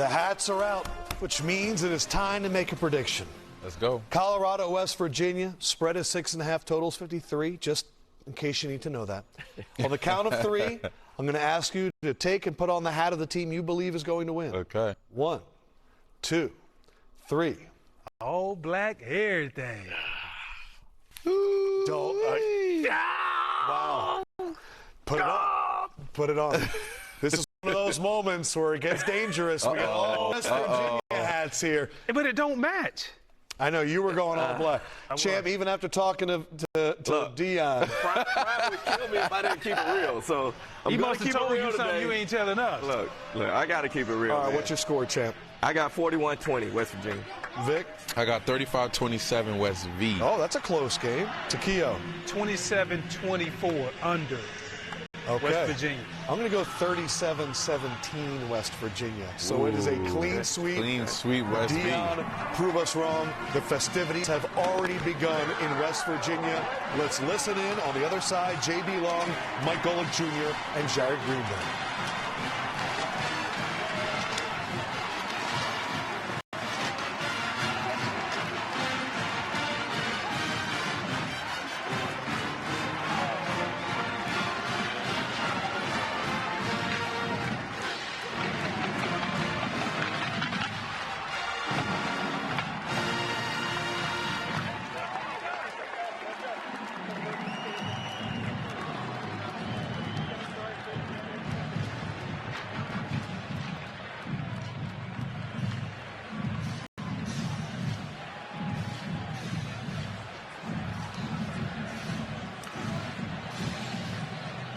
The hats are out, which means it is time to make a prediction. Let's go. Colorado, West Virginia. Spread is 6.5. Totals 53. Just in case you need to know that. On the count of three, I'm going to ask you to take and put on the hat of the team you believe is going to win. Okay. 1, 2, 3. All black, everything. Wow. Put it on. Put it on. This is one of those moments where it gets dangerous. We got all West Virginia hats here. But it don't match. I know you were going all black. Champ, even after talking to Dion. Pride would kill me if I didn't keep it real. So I'm going to keep it real today. You ain't telling us. Look, I got to keep it real. All right, man. what's your score, Champ? I got 41-20, West Virginia. Vic? I got 35-27 West V. Oh, that's a close game. Taquillo? 27-24 under. Okay. West Virginia. I'm going to go 37-17 West Virginia. So it is a clean sweep. Clean sweep, West V. Dion, prove us wrong. The festivities have already begun in West Virginia. Let's listen in on the other side. J.B. Long, Mike Golick Jr., and Jared Greenberg.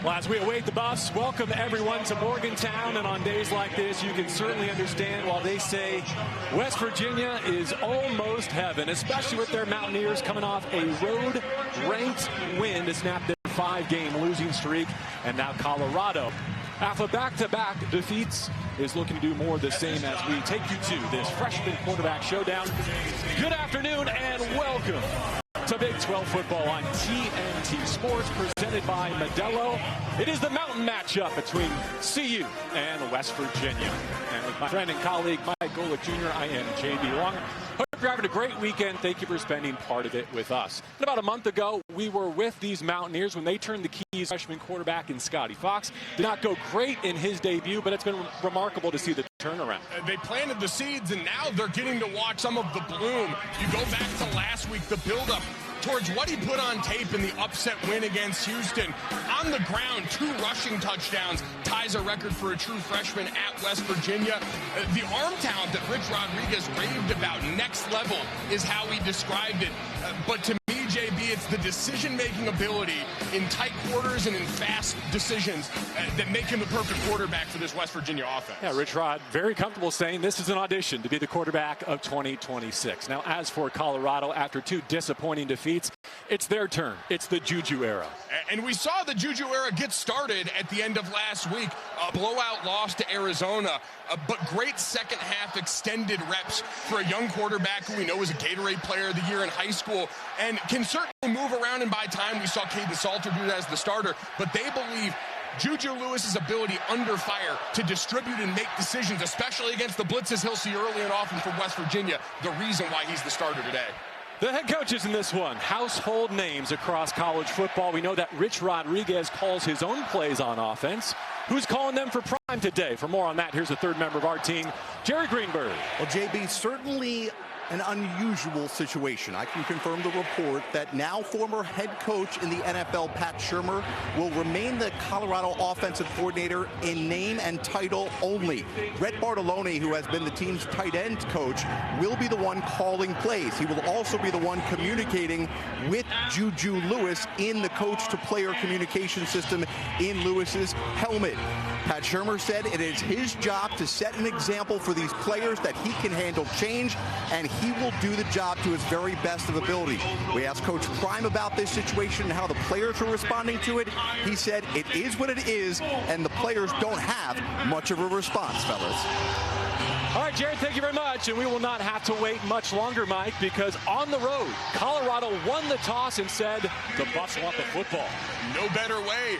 Well, as we await the bus, welcome everyone to Morgantown. And on days like this, you can certainly understand while they say West Virginia is almost heaven, especially with their Mountaineers coming off a road-ranked win to snap their 5-game losing streak. And now Colorado, after back-to-back defeats, is looking to do more of the same as we take you to this freshman quarterback showdown. Good afternoon and welcome to Big 12 football on TNT Sports, presented by Modelo. It is the mountain matchup between CU and West Virginia. And with my friend and colleague, Mike Golick Jr., I am J.B. Long. Hope you're having a great weekend. Thank you for spending part of it with us. And about a month ago, we were with these Mountaineers when they turned the keys. Freshman quarterback in Scotty Fox did not go great in his debut, but it's been remarkable to see the turnaround. They planted the seeds, and now they're getting to watch some of the bloom. You go back to last week, the buildup towards what he put on tape in the upset win against Houston. On the ground, 2 rushing touchdowns, ties a record for a true freshman at West Virginia. The arm talent that Rich Rodriguez raved about, next level, is how he described it. But to me, JB, it's the decision-making ability in tight quarters and in fast decisions that make him the perfect quarterback for this West Virginia offense. Yeah, Rich Rod, very comfortable saying this is an audition to be the quarterback of 2026. Now, as for Colorado, after 2 disappointing defeats, it's their turn. It's the Juju era. And we saw the Juju era get started at the end of last week. A blowout loss to Arizona, but great second half extended reps for a young quarterback who we know is a Gatorade Player of the Year in high school and can certainly move around and buy time. We saw Caden Salter do that as the starter, but they believe Juju Lewis's ability under fire to distribute and make decisions, especially against the blitzes he'll see early and often from West Virginia, the reason why he's the starter today. The head coaches in this one, household names across college football. We know that Rich Rodriguez calls his own plays on offense. Who's calling them for prime today? For more on that, here's the third member of our team, Jerry Greenberg. Well, JB, certainly an unusual situation. I can confirm the report that now former head coach in the NFL, Pat Shurmur, will remain the Colorado offensive coordinator in name and title only. Brett Bartolone, who has been the team's tight end coach, will be the one calling plays. He will also be the one communicating with Juju Lewis in the coach-to-player communication system in Lewis's helmet. Pat Shurmur said it is his job to set an example for these players that he can handle change, and he will do the job to his very best of ability. We asked Coach Prime about this situation and how the players are responding to it. He said it is what it is, and the players don't have much of a response, fellas. All right, Jared, thank you very much. And we will not have to wait much longer, Mike, because on the road, Colorado won the toss and said the Buffs want the football. No better way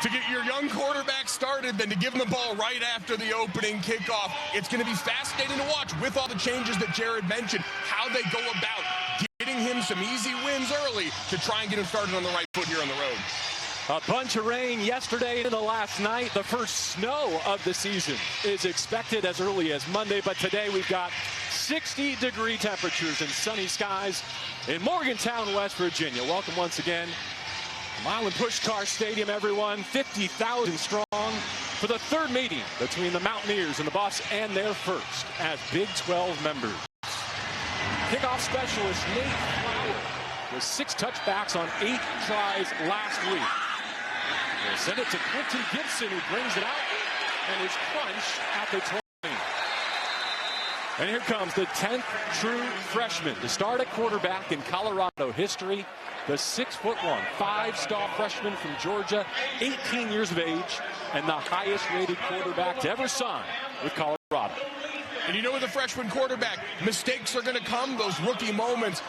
to get your young quarterback started than to give him the ball right after the opening kickoff. It's going to be fascinating to watch with all the changes that Jared mentioned, how they go about getting him some easy wins early to try and get him started on the right foot here on the road. A bunch of rain yesterday into last night. The first snow of the season is expected as early as Monday, but today we've got 60-degree temperatures and sunny skies in Morgantown, West Virginia. Welcome once again. Milan Pushkar Stadium, everyone, 50,000 strong for the third meeting between the Mountaineers and the Buffs and their first as Big 12 members. Kickoff specialist Nate Flower with 6 touchbacks on 8 tries last week. We'll send it to Quentin Gibson, who brings it out and is crunched at the 20. And here comes the 10th true freshman to start at quarterback in Colorado history. The 6'1", 5-star freshman from Georgia, 18 years of age, and the highest-rated quarterback to ever sign with Colorado. And you know, with a freshman quarterback, mistakes are going to come, those rookie moments.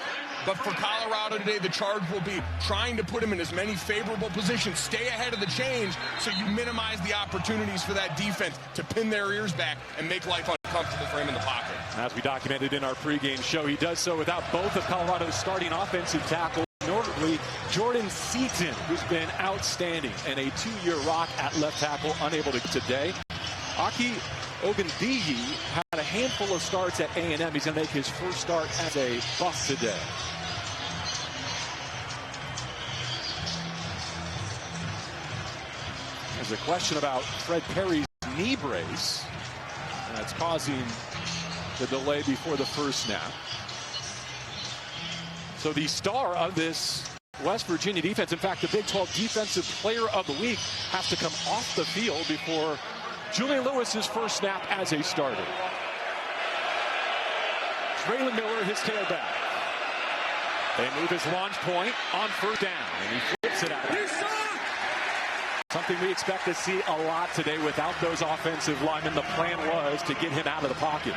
But for Colorado today, the charge will be trying to put him in as many favorable positions, stay ahead of the change, so you minimize the opportunities for that defense to pin their ears back and make life uncomfortable for him in the pocket. As we documented in our pregame show, he does so without both of Colorado's starting offensive tackles, notably Jordan Seaton, who's been outstanding, and a 2-year rock at left tackle, unable to today. Aki Ogunbiyi had a handful of starts at A&M. He's going to make his first start as a Buff today. There's a question about Fred Perry's knee brace, and that's causing the delay before the first snap. So the star of this West Virginia defense, in fact, the Big 12 Defensive Player of the Week, has to come off the field before Julian Lewis's first snap as a starter. Traylon Miller, his tailback. They move his launch point on first down, and he flips it out. Something we expect to see a lot today without those offensive linemen. The plan was to get him out of the pocket.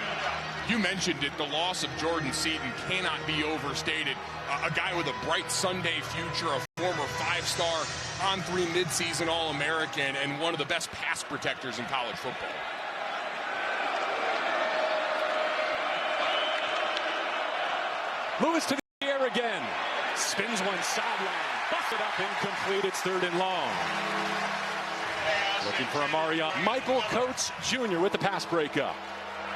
You mentioned it, the loss of Jordan Seaton cannot be overstated. A guy with a bright Sunday future, a former 5-star on-3 midseason All-American, and one of the best pass protectors in college football. Lewis to the air again. Spins one sideline. Buffed it up, incomplete. It's 3rd and long. Looking for Amari. Michael Coates Jr. with the pass breakup.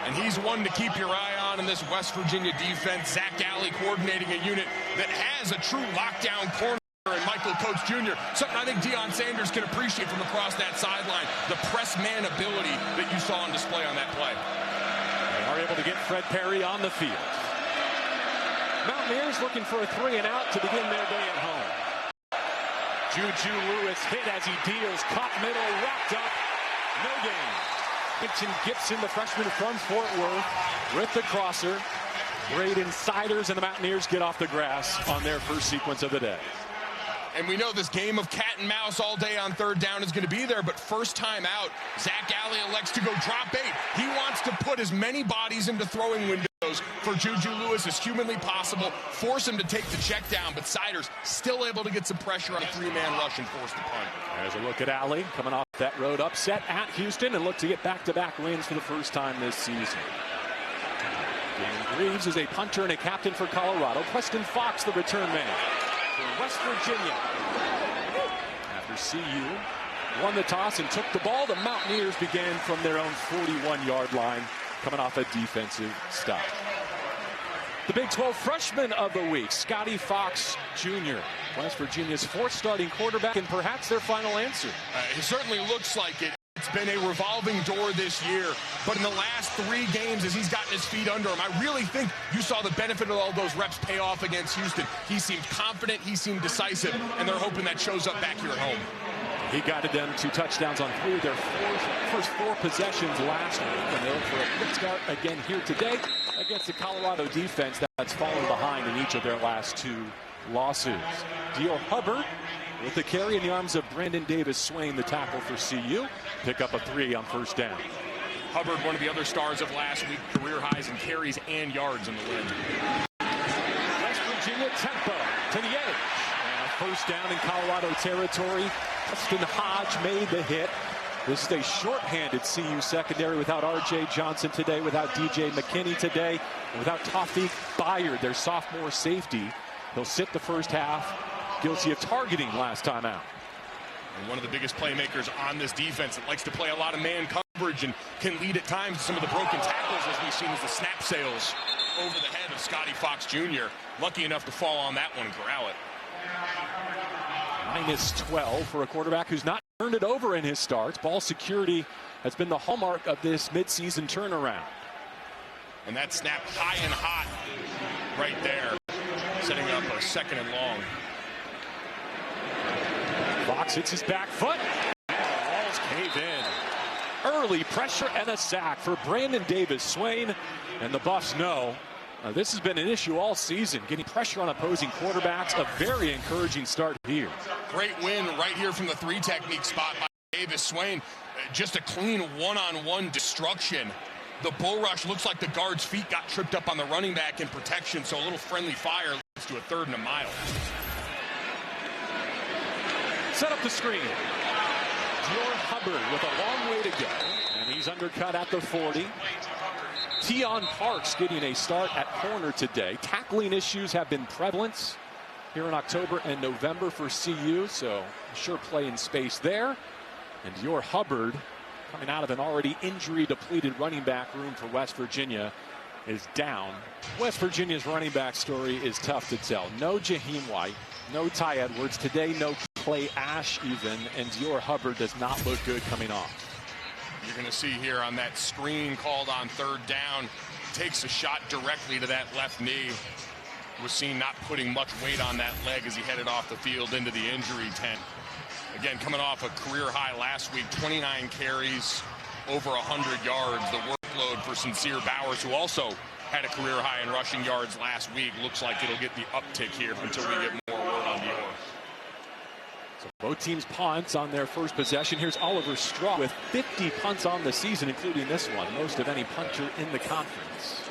And he's one to keep your eye on in this West Virginia defense. Zach Alley coordinating a unit that has a true lockdown corner in Michael Coates Jr. Something I think Deion Sanders can appreciate from across that sideline. The press man ability that you saw on display on that play. They are able to get Fred Perry on the field. Mountaineers looking for a 3-and-out to begin their day at home. Juju Lewis hit as he deals. Caught middle, wrapped up. No gain. Quentin Gibson, the freshman from Fort Worth, with the crosser. Great insiders, and the Mountaineers get off the grass on their first sequence of the day. And we know this game of cat and mouse all day on 3rd down is going to be there, but first time out, Zach Alley elects to go drop 8. He wants to put as many bodies into throwing windows for Juju Lewis as humanly possible, force him to take the check down, but Siders still able to get some pressure on a 3-man rush and force the punt. There's a look at Alley coming off that road upset at Houston and look to get back-to-back wins for the first time this season. Damon Greaves is a punter and a captain for Colorado. Preston Fox, the return man for West Virginia. After CU won the toss and took the ball, the Mountaineers began from their own 41-yard line, coming off a defensive stop. The Big 12 Freshman of the Week, Scotty Fox Jr., West Virginia's 4th starting quarterback and perhaps their final answer. It certainly looks like it. It's been a revolving door this year, but in the last 3 games as he's gotten his feet under him, I really think you saw the benefit of all those reps pay off against Houston. He seemed confident, he seemed decisive, and they're hoping that shows up back here at home. He guided them to touchdowns on 3 of their first 4 possessions last week, and they'll look for a quick start again here today against the Colorado defense that's fallen behind in each of their last 2 losses. Dio Hubbard with the carry in the arms of Brandon Davis Swain, the tackle for CU. Pick up a 3 on first down. Hubbard, one of the other stars of last week, career highs in carries and yards in the win. West Virginia tempo to the edge. And a first down in Colorado territory. Preston Hodge made the hit. This is a short-handed CU secondary without R.J. Johnson today, without DJ McKinney today, and without Tawfiq Bayard, their sophomore safety. He'll sit the first half, guilty of targeting last time out. And one of the biggest playmakers on this defense that likes to play a lot of man coverage and can lead at times to some of the broken tackles, as we've seen, as the snap sails over the head of Scotty Fox Jr. Lucky enough to fall on that one and corral it. -12 for a quarterback who's not turned it over in his starts. Ball security has been the hallmark of this midseason turnaround. And that snap high and hot right there, setting up a 2nd and long. Fox hits his back foot. Walls cave in. Early pressure and a sack for Brandon Davis-Swain. And the Buffs know this has been an issue all season, getting pressure on opposing quarterbacks. A very encouraging start here. Great win right here from the 3 technique spot by Davis-Swain. Just a clean one-on-one destruction. The bull rush looks like the guard's feet got tripped up on the running back in protection, so a little friendly fire leads to a 3rd and a mile. Set up the screen. Dior Hubbard with a long way to go, and he's undercut at the 40. Teon Parks getting a start at corner today. Tackling issues have been prevalent here in October and November for CU, so sure play in space there. And Dior Hubbard, coming out of an already injury-depleted running back room for West Virginia, is down. West Virginia's running back story is tough to tell. No Jaheim White, no Ty Edwards. Today, no Clay Ash even, and Dior Hubbard does not look good coming off. You're going to see here on that screen called on 3rd down, takes a shot directly to that left knee. Was seen not putting much weight on that leg as he headed off the field into the injury tent. Again, coming off a career high last week, 29 carries, over 100 yards. The workload for Sincere Bowers, who also had a career high in rushing yards last week. Looks like it'll get the uptick here until we get more word on Dior. Both teams punts on their first possession. Here's Oliver Straw with 50 punts on the season, including this one, most of any punter in the conference.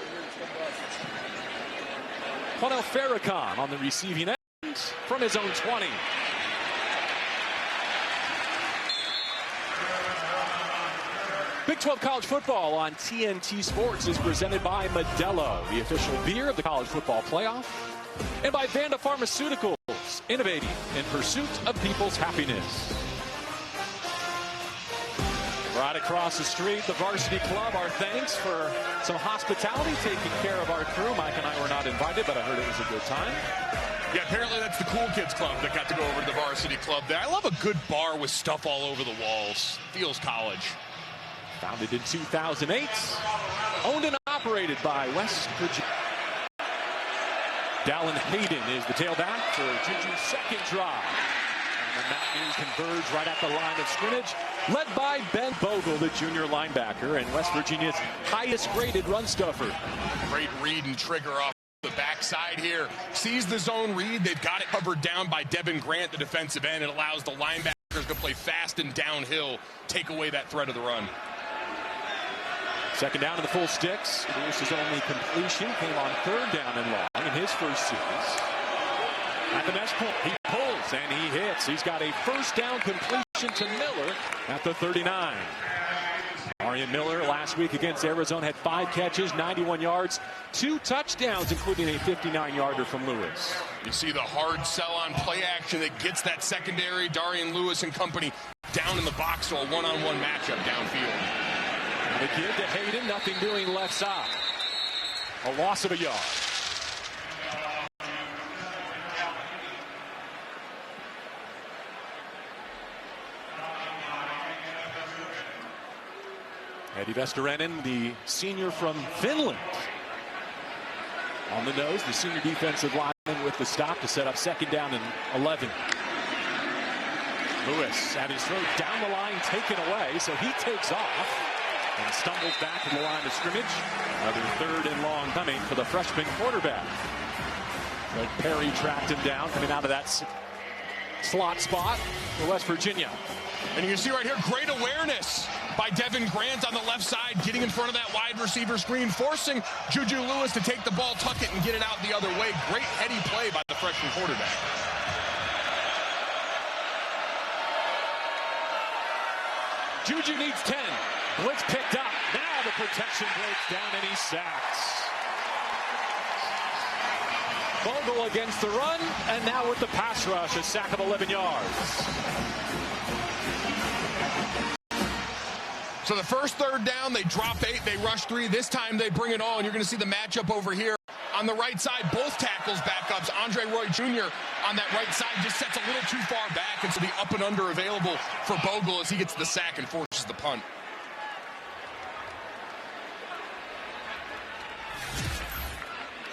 Quanell Farrakhan on the receiving end from his own 20. Big 12 college football on TNT Sports is presented by Modelo, the official beer of the college football playoff, and by Vanda Pharmaceuticals, innovating in pursuit of people's happiness. Right across the street, the Varsity Club, our thanks for some hospitality, taking care of our crew. Mike and I were not invited, but I heard it was a good time. Yeah, apparently that's the cool kids club that got to go over to the Varsity Club there. I love a good bar with stuff all over the walls. Feels college. Founded in 2008, owned and operated by West Virginia. Dallin Hayden is the tailback for Juju's 2nd drive. And the Mountaineers converge right at the line of scrimmage, led by Ben Bogle, the junior linebacker, and West Virginia's highest graded run stuffer. Great read and trigger off the backside here. Sees the zone read. They've got it covered down by Devin Grant, the defensive end. It allows the linebackers to play fast and downhill, take away that threat of the run. 2nd down to the full sticks. Lewis's only completion came on 3rd down and long in his first series. At the mesh point, he pulls and he hits. He's got a 1st down completion to Miller at the 39. Marion Miller last week against Arizona had 5 catches, 91 yards, 2 touchdowns, including a 59-yarder from Lewis. You see the hard sell on play action that gets that secondary, Darian Lewis and company, down in the box, so a one-on-one matchup downfield. The kid to Hayden, nothing doing left side. A loss of a yard. Eddie Vesterinen, the senior from Finland. On the nose, the senior defensive lineman with the stop to set up 2nd down and 11. Lewis had his throw down the line taken away, so he takes off and stumbles back to the line of scrimmage. Another 3rd and long coming for the freshman quarterback. But Perry tracked him down coming out of that slot spot for West Virginia. And you can see right here, great awareness by Devin Grant on the left side, getting in front of that wide receiver screen, forcing Juju Lewis to take the ball, tuck it, and get it out the other way. Great heady play by the freshman quarterback. Juju needs 10. Blitz picked up. Now the protection breaks down and he's sacked. Bogle against the run, and now with the pass rush, a sack of 11 yards. So the first third down, they drop 8, they rush 3. This time they bring it on. You're going to see the matchup over here. On the right side, both tackles backups. Andre Roy Jr. on that right side just sets a little too far back, and so the up and under available for Bogle as he gets the sack and forces the punt.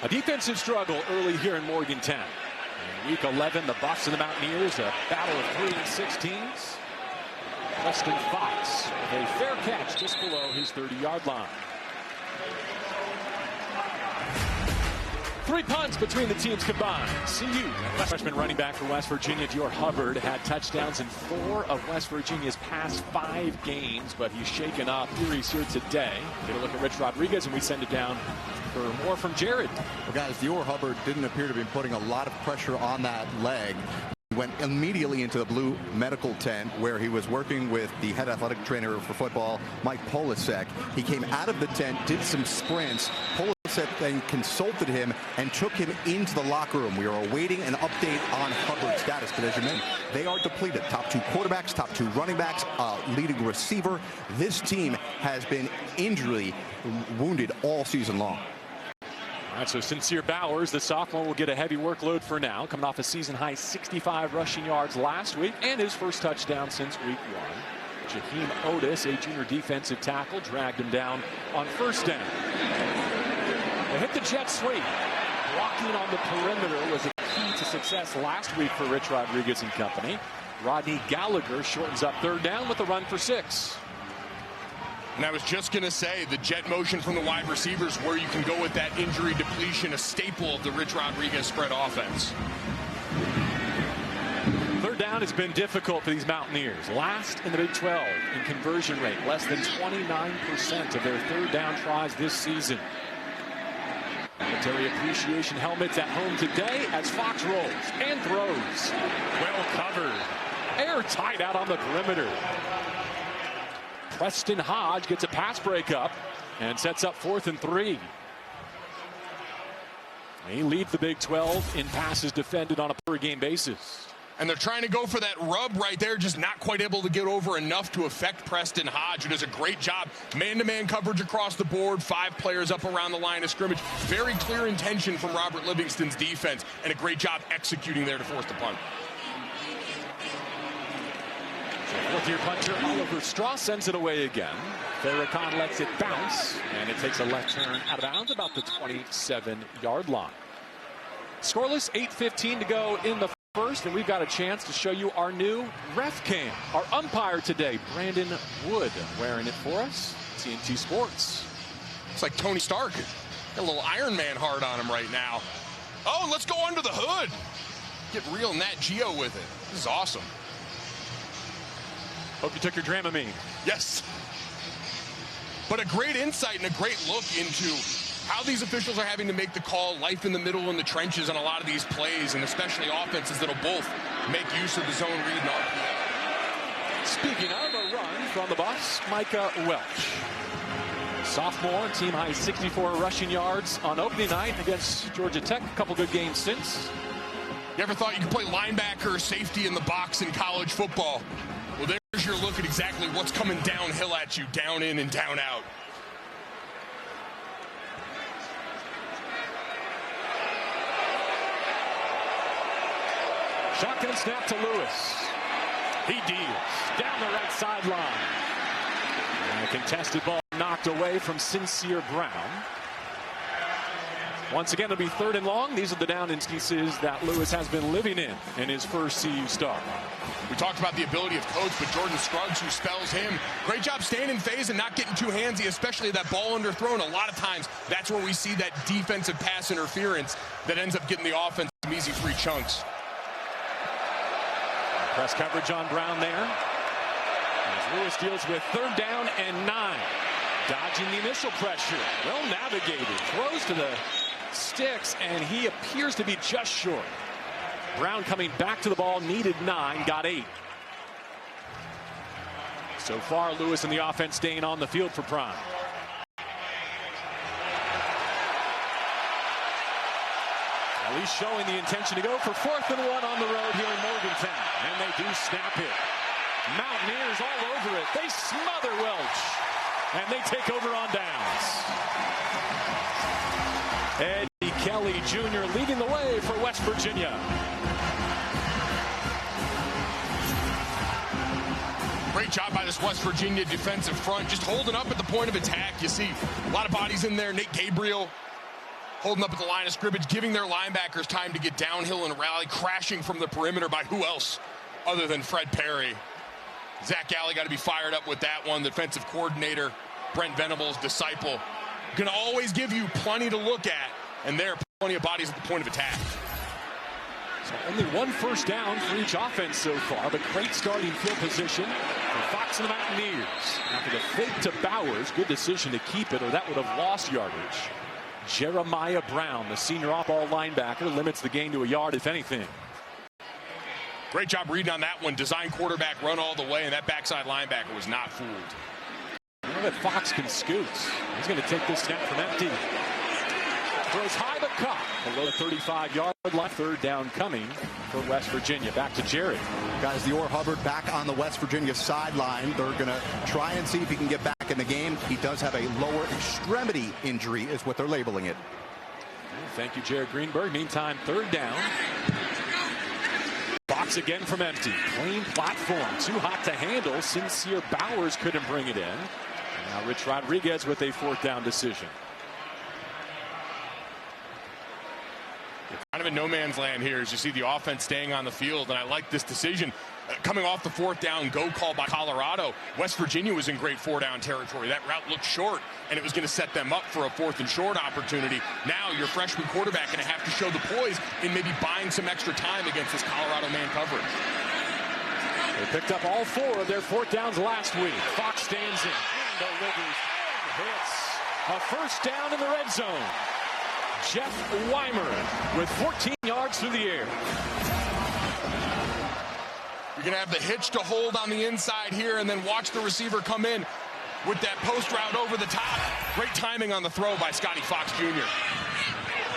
A defensive struggle early here in Morgantown. In week 11, the Buffs and the Mountaineers, a battle of 3 and 16s. Preston Fox with a fair catch just below his 30-yard line. 3 punts between the teams combined. CU, freshman running back for West Virginia, Dior Hubbard, had touchdowns in 4 of West Virginia's past 5 games, but he's shaken up. He's here today. Get a look at Rich Rodriguez, and we send it down for more from Jared. Well, guys, Dior Hubbard didn't appear to be putting a lot of pressure on that leg. He went immediately into the blue medical tent where he was working with the head athletic trainer for football, Mike Polasek. He came out of the tent, did some sprints. Polasek then consulted him and took him into the locker room. We are awaiting an update on Hubbard's status, but as you mentioned, they are depleted. Top 2 quarterbacks, top 2 running backs, leading receiver. This team has been injury wounded all season long. All right, so Sincere Bowers, the sophomore, will get a heavy workload for now, coming off a season-high 65 rushing yards last week and his first touchdown since week 1. Jaheim Otis, a junior defensive tackle, dragged him down on first down. They hit the jet sweep. Blocking on the perimeter was a key to success last week for Rich Rodriguez and company. Rodney Gallagher shortens up third down with a run for 6. And I was just going to say, the jet motion from the wide receivers where you can go with that injury depletion, a staple of the Rich Rodriguez spread offense. Third down has been difficult for these Mountaineers. Last in the Big 12 in conversion rate, less than 29% of their third down tries this season. Military appreciation helmets at home today as Fox rolls and throws. Well covered. Airtight out on the perimeter. Preston Hodge gets a pass breakup and sets up 4th and 3. He leads the Big 12 in passes defended on a per-game basis. And they're trying to go for that rub right there, just not quite able to get over enough to affect Preston Hodge, who does a great job. Man-to-man coverage across the board, 5 players up around the line of scrimmage. Very clear intention from Robert Livingston's defense, and a great job executing there to force the punt. Fourth-year puncher Oliver Straw sends it away again. Farrakhan lets it bounce, and it takes a left turn out of bounds about the 27-yard line. Scoreless, 8:15 to go in the first, and we've got a chance to show you our new ref cam. Our umpire today, Brandon Wood, wearing it for us. TNT Sports. It's like Tony Stark. Got a little Iron Man heart on him right now. Oh, let's go under the hood. Get real Nat Geo with it. This is awesome. Hope you took your Dramamine. Yes. But a great insight and a great look into how these officials are having to make the call, life in the middle in the trenches on a lot of these plays, and especially offenses that'll both make use of the zone read and RPO. Speaking of a run from the Buffs, Micah Welch. Sophomore, team high 64 rushing yards on opening night against Georgia Tech. A couple good games since. You ever thought you could play linebacker or safety in the box in college football? Well, there's your look at exactly what's coming downhill at you, down in and down out. Shotgun snap to Lewis. He deals down the right sideline. And a contested ball knocked away from Sincere Brown. Once again, it'll be 3rd and long. These are the down instances that Lewis has been living in his first CU start. We talked about the ability of coach, but Jordan Scruggs, who spells him, great job staying in phase and not getting too handsy, especially that ball underthrown. A lot of times, that's where we see that defensive pass interference that ends up getting the offense some easy free chunks. Press coverage on Brown there. As Lewis deals with 3rd down and 9. Dodging the initial pressure. Well navigated. Throws to the sticks, and he appears to be just short. Brown coming back to the ball, needed 9, got 8. So far, Lewis and the offense staying on the field for Prime. Well, he's showing the intention to go for 4th and 1 on the road here in Morgantown. And they do snap it. Mountaineers all over it. They smother Welch. And they take over on downs. Eddie Kelly Jr. leading the way for West Virginia. Great job by this West Virginia defensive front, just holding up at the point of attack. You see a lot of bodies in there. Nate Gabriel holding up at the line of scrimmage, giving their linebackers time to get downhill and rally, crashing from the perimeter by who else other than Fred Perry. Zach Alley got to be fired up with that one. The defensive coordinator, Brent Venables' disciple, going to always give you plenty to look at, and there are plenty of bodies at the point of attack. So only 1 first down for each offense so far, but great starting field position for Fox and the Mountaineers. After the fake to Bowers, good decision to keep it, or that would have lost yardage. Jeremiah Brown, the senior off-ball linebacker, limits the gain to a yard, if anything. Great job reading on that one. Design quarterback run all the way, and that backside linebacker was not fooled. I know that Fox can scoot. He's going to take this snap from empty. Throws high but caught. Below the 35-yard line. 3rd down coming for West Virginia. Back to Jerry. Guys, Dior Hubbard back on the West Virginia sideline. They're going to try and see if he can get back in the game. He does have a lower extremity injury, is what they're labeling it. Thank you, Jared Greenberg. Meantime, 3rd down. Fox again from empty. Clean platform. Too hot to handle. Sincere Bowers couldn't bring it in. And now Rich Rodriguez with a 4th down decision. Kind of in no man's land here as you see the offense staying on the field, and I like this decision. Coming off the 4th down go call by Colorado, West Virginia was in great 4-down territory. That route looked short, and it was going to set them up for a 4th and short opportunity. Now your freshman quarterback going to have to show the poise in maybe buying some extra time against this Colorado man coverage. They picked up all 4 of their 4th downs last week. Fox stands in, delivers, hits. A 1st down in the red zone. Jeff Weimer with 14 yards through the air. You're going to have the hitch to hold on the inside here and then watch the receiver come in with that post route over the top. Great timing on the throw by Scotty Fox Jr.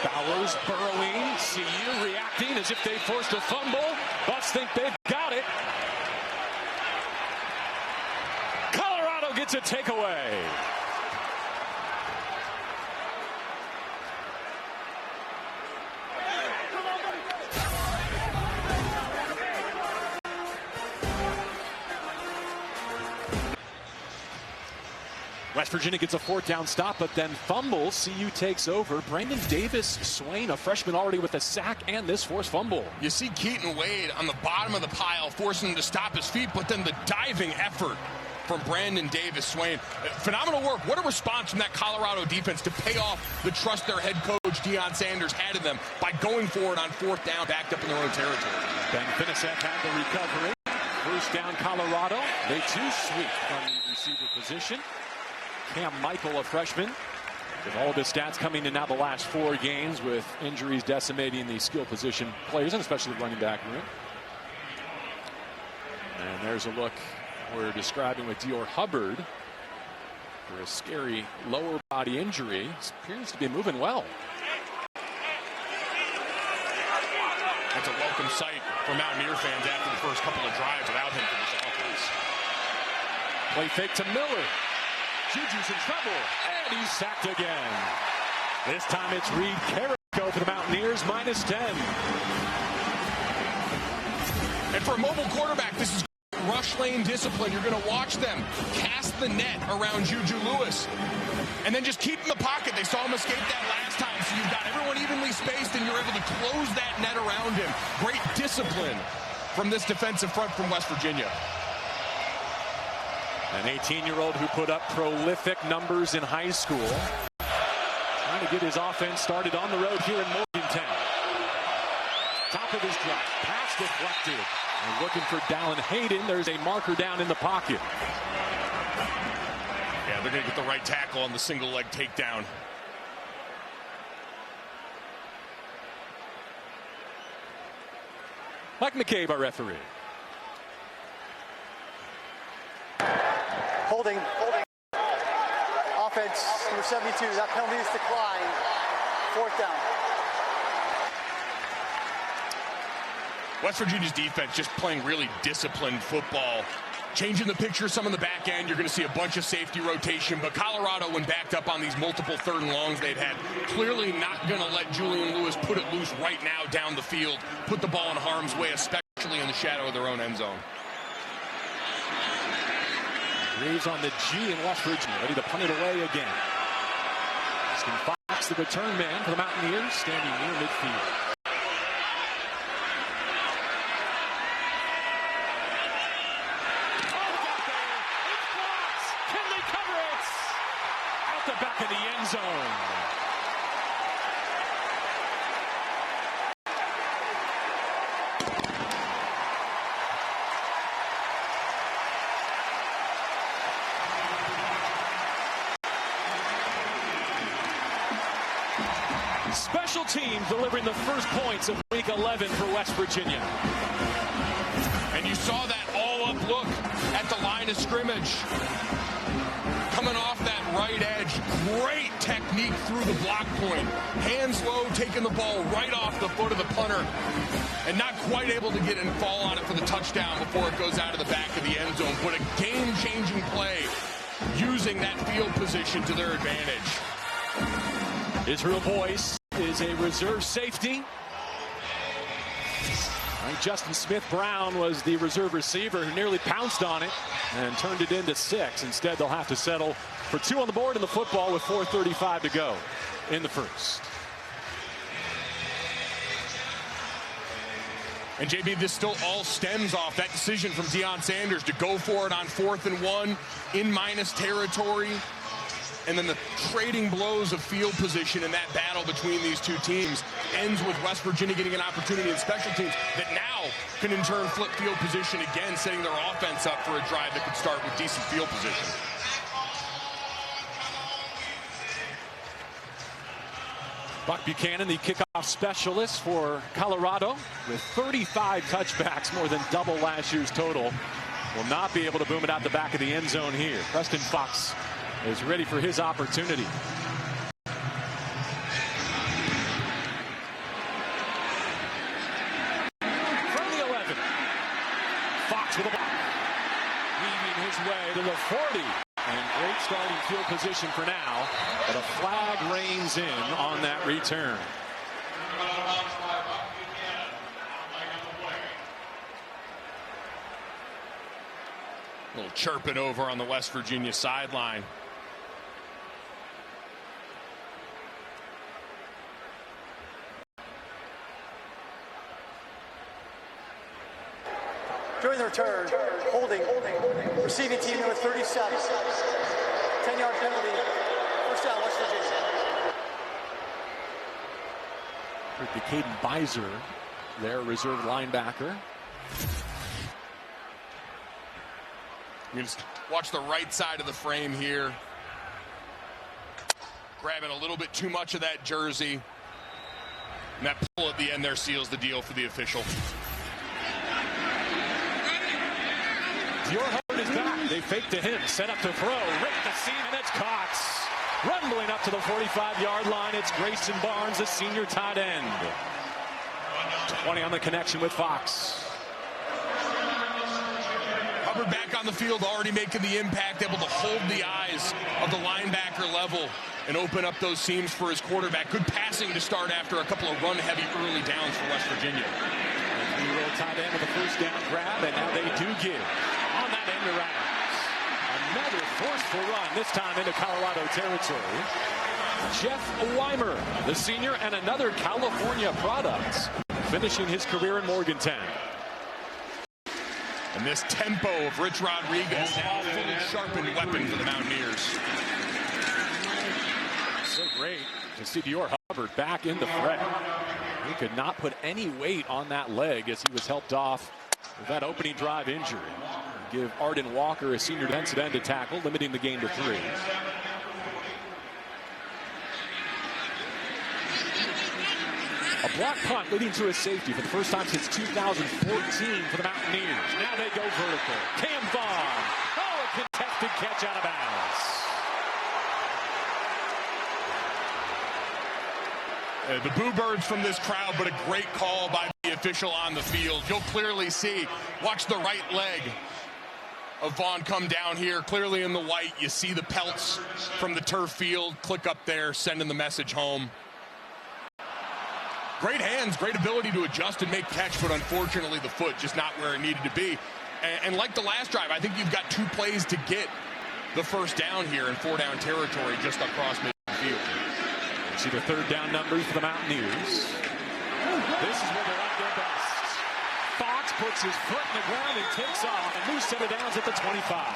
Bowers burrowing, CU reacting as if they forced a fumble. Bucks think they've got it. Colorado gets a takeaway. West Virginia gets a 4th down stop, but then fumbles. CU takes over. Brandon Davis-Swain, a freshman, already with a sack and this forced fumble. You see Keaton Wade on the bottom of the pile, forcing him to stop his feet, but then the diving effort from Brandon Davis-Swain. Phenomenal work. What a response from that Colorado defense to pay off the trust their head coach, Deion Sanders, had in them by going for it on 4th down, backed up in their own territory. Ben Finisek had the recovery. 1st down, Colorado. They too sweep from the receiver position. Cam Michael, a freshman, with all of his stats coming in now the last 4 games with injuries decimating the skill position players, and especially the running back room. And there's a look we're describing with Dior Hubbard for a scary lower body injury. Appears to be moving well. That's a welcome sight for Mountaineer fans after the first couple of drives without him for this offense. Play fake to Miller. Juju's in trouble, and he's sacked again. This time it's Reed Carrico for the Mountaineers, -10. And for a mobile quarterback, this is rush lane discipline. You're going to watch them cast the net around Juju Lewis and then just keep him in the pocket. They saw him escape that last time, so you've got everyone evenly spaced, and you're able to close that net around him. Great discipline from this defensive front from West Virginia. An 18-year-old who put up prolific numbers in high school. Trying to get his offense started on the road here in Morgantown. Top of his drive. Pass deflected. And looking for Dallin Hayden. There's a marker down in the pocket. Yeah, they're going to get the right tackle on the single leg takedown. Mike McCabe, our referee. Holding. Offense, number 72. That penalty is declined. 4th down. West Virginia's defense just playing really disciplined football. Changing the picture some in the back end. You're going to see a bunch of safety rotation. But Colorado, when backed up on these multiple 3rd and longs they've had, clearly not going to let Julian Lewis put it loose right now down the field, put the ball in harm's way, especially in the shadow of their own end zone. Reeves on the G in West Virginia, ready to punt it away again. Austin Fox, the return man for the Mountaineers, standing near midfield. The back of the end zone. Special teams delivering the first points of Week 11 for West Virginia. And you saw that all-up look at the line of scrimmage. Coming off that right edge, great technique through the block point. Hands low, taking the ball right off the foot of the punter, and not quite able to get and fall on it for the touchdown before it goes out of the back of the end zone. But a game-changing play using that field position to their advantage. Israel Boyce is a reserve safety. Justin Smith-Brown was the reserve receiver who nearly pounced on it and turned it into 6. Instead, they'll have to settle for 2 on the board in the football with 4:35 to go in the first. And JB, this still all stems off that decision from Deion Sanders to go for it on 4th and 1 in minus territory. And then the trading blows of field position in that battle between these two teams ends with West Virginia getting an opportunity in special teams that now can in turn flip field position again, setting their offense up for a drive that could start with decent field position. Buck Buchanan, the kickoff specialist for Colorado, with 35 touchbacks, more than double last year's total, will not be able to boom it out the back of the end zone here. Preston Fox is ready for his opportunity. From the 11, Fox with a block, weaving his way to the 40, and great starting field position for now, but a flag reigns in on that return. A little chirping over on the West Virginia sideline. During the return, holding, receiving team number 37. 10-yard penalty. 1st down, West Virginia. The Caden Beiser, their reserve linebacker. You just watch the right side of the frame here. Grabbing a little bit too much of that jersey. And that pull at the end there seals the deal for the official. Dior Howard is back. They fake to him, set up to throw, rip the seam, and it's caught. Rumbling up to the 45-yard line, it's Grayson Barnes, the senior tight end. 20 on the connection with Fox. Hubbard back on the field, already making the impact, able to hold the eyes of the linebacker level and open up those seams for his quarterback. Good passing to start after a couple of run-heavy early downs for West Virginia. Three-roll tight end with a 1st down grab, and now they do give on that end around. Another forceful run, this time into Colorado territory. Jeff Weimer, the senior and another California product, finishing his career in Morgantown. And this tempo of Rich Rodriguez, now a fully sharpened weapon for the Mountaineers. So great to see Dior Hubbard back in the fray. He could not put any weight on that leg as he was helped off with that opening drive injury. Give Arden Walker a senior defensive end to tackle, limiting the game to 3. A block punt leading to a safety for the first time since 2014 for the Mountaineers. Now they go vertical. Cam Vaughn. Oh, a contested lifted catch out of bounds. The boo birds from this crowd, but a great call by the official on the field. You'll clearly see, watch the right leg of Vaughn come down here, clearly in the white. You see the pelts from the turf field. Click up there, sending the message home. Great hands, great ability to adjust and make catch, but unfortunately the foot just not where it needed to be. And like the last drive, I think you've got 2 plays to get the first down here in 4-down territory just across midfield. See the 3rd down numbers for the Mountaineers. This is where they're at their best. Fox puts his foot in the ground and takes off. A new set of downs at the 25.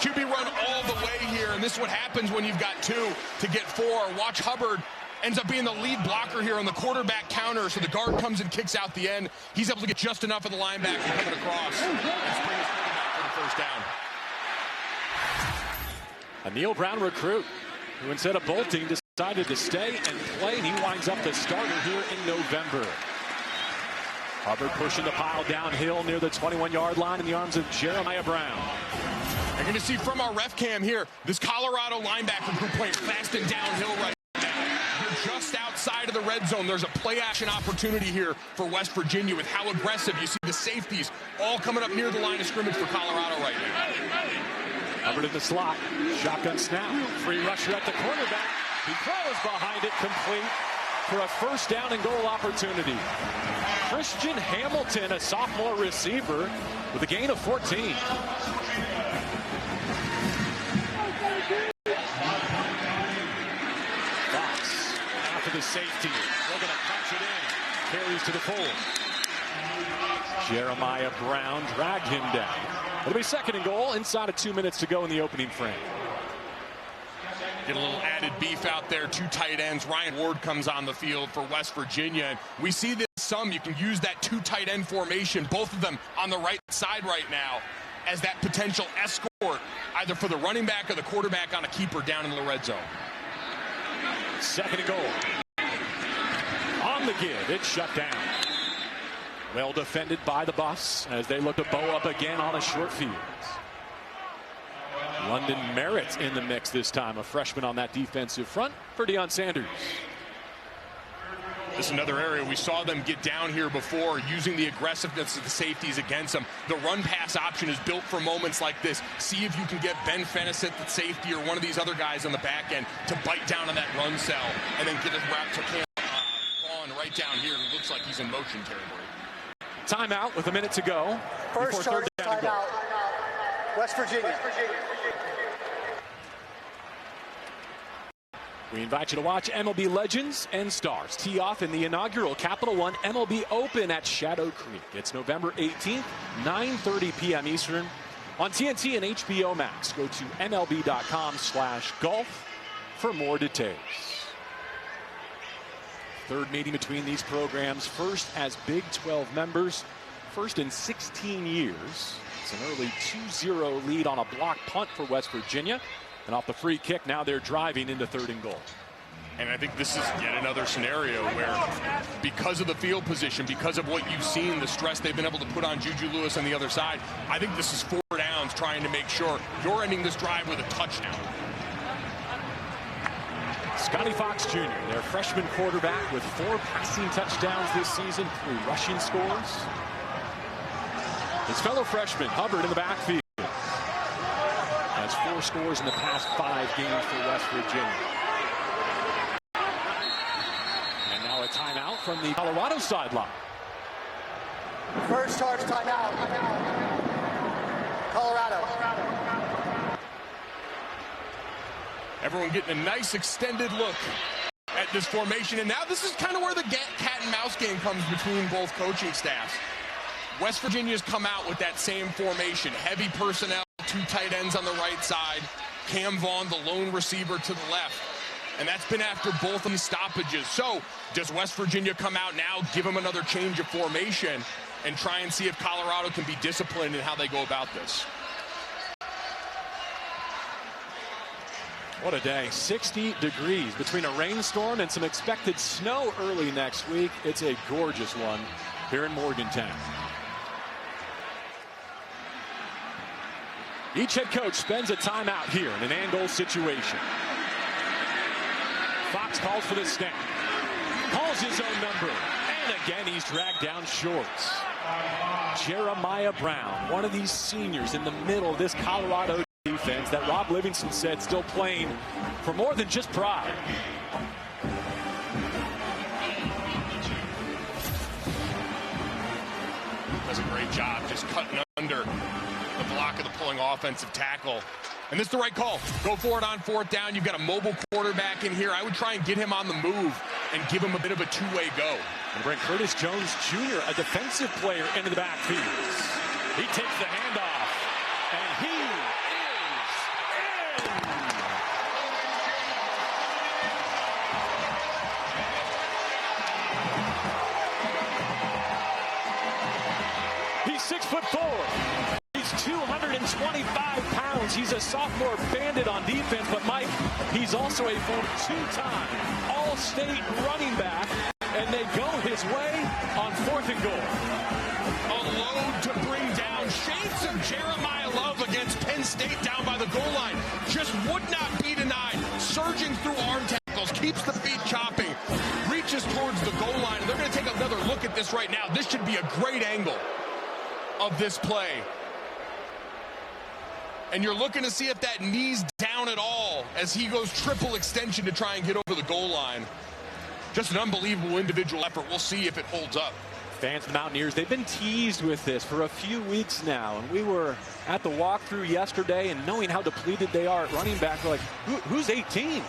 QB run all the way here, and this is what happens when you've got 2 to get 4. Watch Hubbard ends up being the lead blocker here on the quarterback counter, so the guard comes and kicks out the end. He's able to get just enough of the linebacker coming across and spring his quarterback for the first down. A Neil Brown recruit who, instead of bolting, decided to stay and play, and he winds up the starter here in November. Hubbard pushing the pile downhill near the 21-yard line in the arms of Jeremiah Brown. You're going to see from our ref cam here, this Colorado linebacker group playing fast and downhill right now. You're just outside of the red zone. There's a play-action opportunity here for West Virginia with how aggressive. You see the safeties all coming up near the line of scrimmage for Colorado right now. Hubbard in the slot. Shotgun snap. Free rusher at the cornerback. He throws behind it, complete for a first down and goal opportunity. Christian Hamilton, a sophomore receiver, with a gain of 14. Fox after the safety. They're going to punch it in. Carries to the full. Jeremiah Brown dragged him down. It'll be 2nd and goal inside of 2 minutes to go in the opening frame. Get a little added beef out there. 2 tight ends. Ryan Ward comes on the field for West Virginia. And we see this some. You can use that 2 tight end formation, both of them on the right side right now, as that potential escort, either for the running back or the quarterback on a keeper down in the red zone. 2nd and goal. On the give, it's shut down. Well defended by the Buffs as they look to bow up again on a short field. London Merritt in the mix this time, a freshman on that defensive front for Deion Sanders. This is another area we saw them get down here before, using the aggressiveness of the safeties against them. The run-pass option is built for moments like this. See if you can get Ben Fennessett, the safety, or one of these other guys on the back end to bite down on that run cell and then get a wrap to Vaughn right down here, who looks like he's in motion territory. Timeout with a minute to go. First charge timeout. West Virginia. We invite you to watch MLB Legends and Stars tee off in the inaugural Capital One MLB Open at Shadow Creek. It's November 18th, 9:30 p.m. Eastern on TNT and HBO Max. Go to MLB.com/golf for more details. 3rd meeting between these programs, first as Big 12 members, first in 16 years. It's an early 2-0 lead on a block punt for West Virginia. And off the free kick, now they're driving into 3rd and goal. And I think this is yet another scenario where, because of the field position, because of what you've seen, the stress they've been able to put on Juju Lewis on the other side, I think this is 4 downs trying to make sure you're ending this drive with a touchdown. Scotty Fox Jr., their freshman quarterback, with 4 passing touchdowns this season, 3 rushing scores. His fellow freshman, Hubbard, in the backfield, has 4 scores in the past 5 games for West Virginia. And now a timeout from the Colorado sideline. First charge timeout. Colorado. Everyone getting a nice extended look at this formation. And now this is kind of where the cat and mouse game comes between both coaching staffs. West Virginia's come out with that same formation. Heavy personnel, 2 tight ends on the right side. Cam Vaughn, the lone receiver, to the left. And that's been after both of these stoppages. So does West Virginia come out now, give them another change of formation, and try and see if Colorado can be disciplined in how they go about this? What a day. 60 degrees between a rainstorm and some expected snow early next week. It's a gorgeous one here in Morgantown. Each head coach spends a timeout here in an and goal situation. Fox calls for the snap. Calls his own number. And again, he's dragged down shorts. Jeremiah Brown, one of these seniors in the middle of this Colorado defense that Rob Livingston said still playing for more than just pride. Does a great job just cutting under the block of the pulling offensive tackle. And this is the right call. Go for it on fourth down. You've got a mobile quarterback in here. I would try and get him on the move and give him a bit of a two-way go. And bring Curtis Jones Jr., a defensive player, into the backfield. He takes the handoff, and he is in. He's 6'4". He's 225 pounds. He's a sophomore bandit on defense, but Mike, he's also a two-time All-State running back. And they go his way on 4th and goal. A load to bring down. Shades of Jeremiah Love against Penn State down by the goal line. Just would not be denied. Surging through arm tackles. Keeps the feet chopping. Reaches towards the goal line. They're going to take another look at this right now. This should be a great angle of this play. And you're looking to see if that knee's down at all as he goes triple extension to try and get over the goal line. Just an unbelievable individual effort. We'll see if it holds up. Fans of the Mountaineers, they've been teased with this for a few weeks now. And we were at the walkthrough yesterday, and knowing how depleted they are at running back, we're like, who's 18?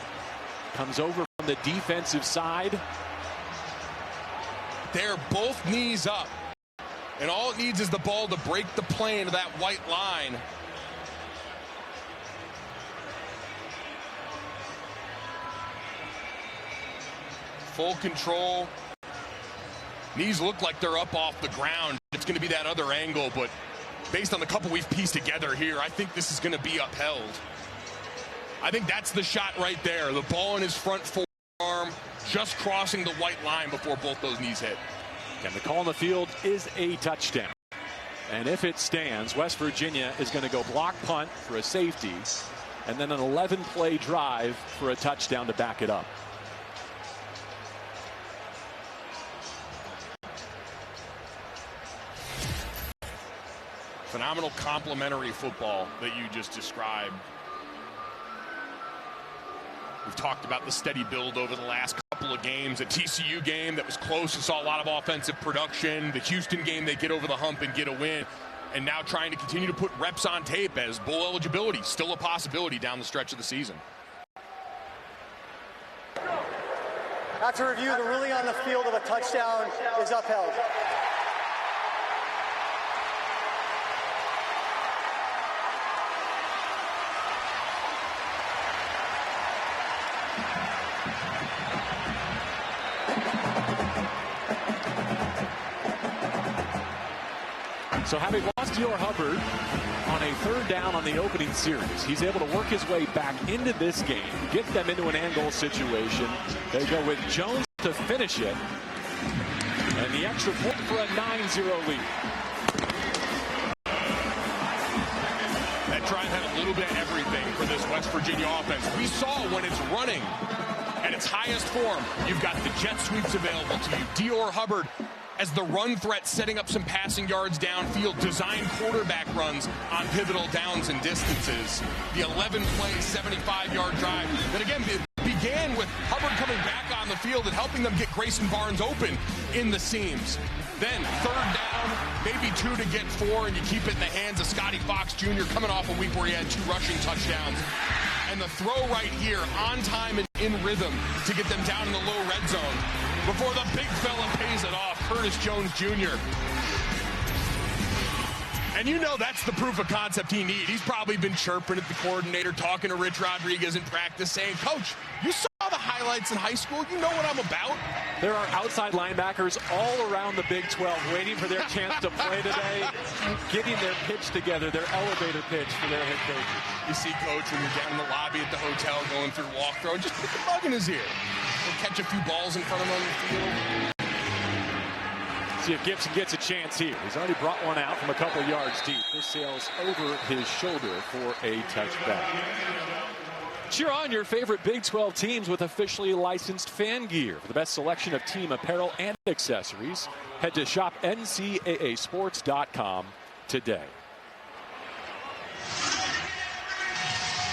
Comes over from the defensive side. They're both knees up. And all it needs is the ball to break the plane of that white line. Full control. Knees look like they're up off the ground. It's going to be that other angle, but based on the couple we've pieced together here, I think this is going to be upheld. I think that's the shot right there. The ball in his front forearm, just crossing the white line before both those knees hit. And the call on the field is a touchdown. And if it stands, West Virginia is going to go block punt for a safety, and then an 11-play drive for a touchdown to back it up. Phenomenal complementary football that you just described. We've talked about the steady build over the last couple of games. A TCU game that was close and saw a lot of offensive production. The Houston game, they get over the hump and get a win. And now trying to continue to put reps on tape as bowl eligibility still a possibility down the stretch of the season. After review, the ruling on the field of a touchdown is upheld. So having lost Dior Hubbard on a third down on the opening series, he's able to work his way back into this game, get them into an and goal situation. They go with Jones to finish it. And the extra point for a 9-0 lead. That drive had a little bit of everything for this West Virginia offense. We saw when it's running at its highest form, you've got the jet sweeps available to you. Dior Hubbard as the run threat, setting up some passing yards downfield, design quarterback runs on pivotal downs and distances. The 11-play, 75-yard drive that, again, began with Hubbard coming back on the field and helping them get Grayson Barnes open in the seams. Then third down, maybe 2 to get 4, and you keep it in the hands of Scotty Fox Jr. coming off a week where he had 2 rushing touchdowns. And the throw right here, on time and in rhythm, to get them down in the low red zone before the big fella pays it off, Curtis Jones Jr. And you know that's the proof of concept he needs. He's probably been chirping at the coordinator, talking to Rich Rodriguez in practice, saying, Coach, you saw the highlights in high school. You know what I'm about. There are outside linebackers all around the Big 12 waiting for their chance to play today, getting their pitch together, their elevator pitch for their head coaches. You see Coach when you're down in the lobby at the hotel going through walkthrough, just put the bug in his ear. He'll catch a few balls in front of him on the field. See if Gibson gets a chance here. He's already brought one out from a couple yards deep. This sails over his shoulder for a touchback. Cheer on your favorite Big 12 teams with officially licensed fan gear. For the best selection of team apparel and accessories, head to shop NCAAsports.com today.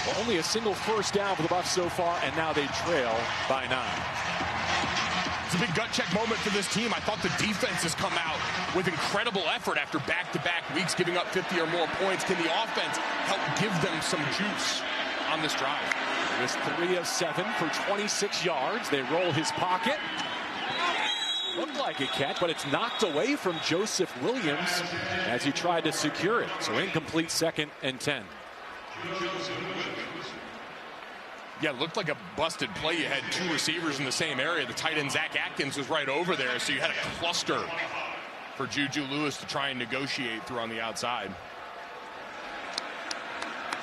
Well, only a single first down for the Buffs so far, and now they trail by 9. It's a big gut check moment for this team. I thought the defense has come out with incredible effort after back-to-back weeks giving up 50 or more points. Can the offense help give them some juice on this drive? It was 3 of 7 for 26 yards. They roll his pocket. Looked like a catch, but it's knocked away from Joseph Williams as he tried to secure it. So incomplete, 2nd and 10. Yeah, it looked like a busted play. You had 2 receivers in the same area. The tight end, Zach Atkins, was right over there. So you had a cluster for Juju Lewis to try and negotiate through on the outside.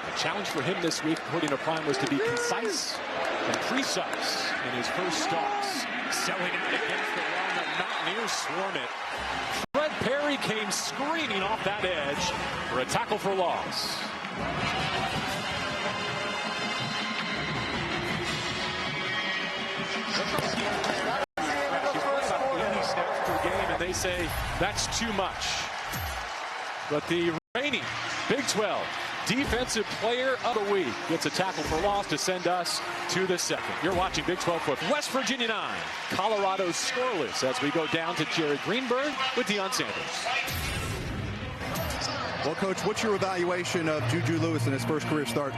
The challenge for him this week, according to Prime, was to be concise and precise in his first starts. Selling it against the run. The Mountaineers swarm it. Fred Perry came screaming off that edge for a tackle for loss. And they say that's too much. But the reigning Big 12 Defensive Player of the Week gets a tackle for loss to send us to the second. You're watching Big 12 football. West Virginia 9, Colorado scoreless as we go down to Jared Greenberg with Deion Sanders. Well, Coach, what's your evaluation of Juju Lewis in his first career start?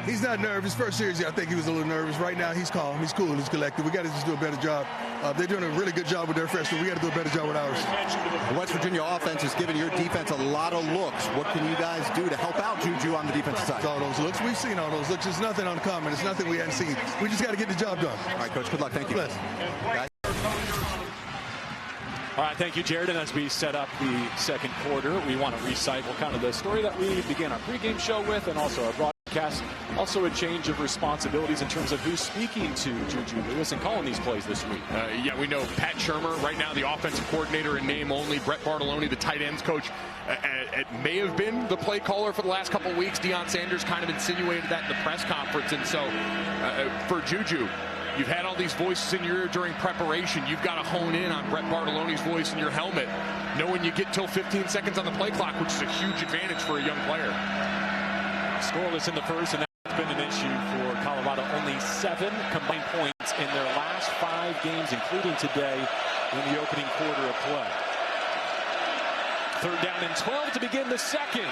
He's not nervous. First series, I think he was a little nervous. Right now, he's calm, he's cool, he's collected. We got to just do a better job. They're doing a really good job with their freshman. We got to do a better job with ours. The West Virginia offense is giving your defense a lot of looks. What can you guys do to help out Juju on the defensive side? All those looks. We've seen all those looks. It's nothing uncommon. It's nothing we hadn't seen. We just got to get the job done. All right, Coach. Good luck. Thank you. Bless. Guys. All right, thank you, Jared. And as we set up the second quarter, we want to recycle kind of the story that we began our pregame show with, and also our broadcast. Also a change of responsibilities in terms of who's speaking to Juju Lewis and calling these plays this week. Yeah, we know Pat Shurmur, right now the offensive coordinator in name only. Brett Bartolone, the tight ends coach, it may have been the play caller for the last couple of weeks. Deion Sanders kind of insinuated that in the press conference. And so for Juju, you've had all these voices in your ear during preparation. You've got to hone in on Brett Bartolone's voice in your helmet, knowing you get till 15 seconds on the play clock, which is a huge advantage for a young player. Scoreless in the first, and that's been an issue for Colorado. Only 7 combined points in their last 5 games, including today in the opening quarter of play. 3rd down and 12 to begin the second.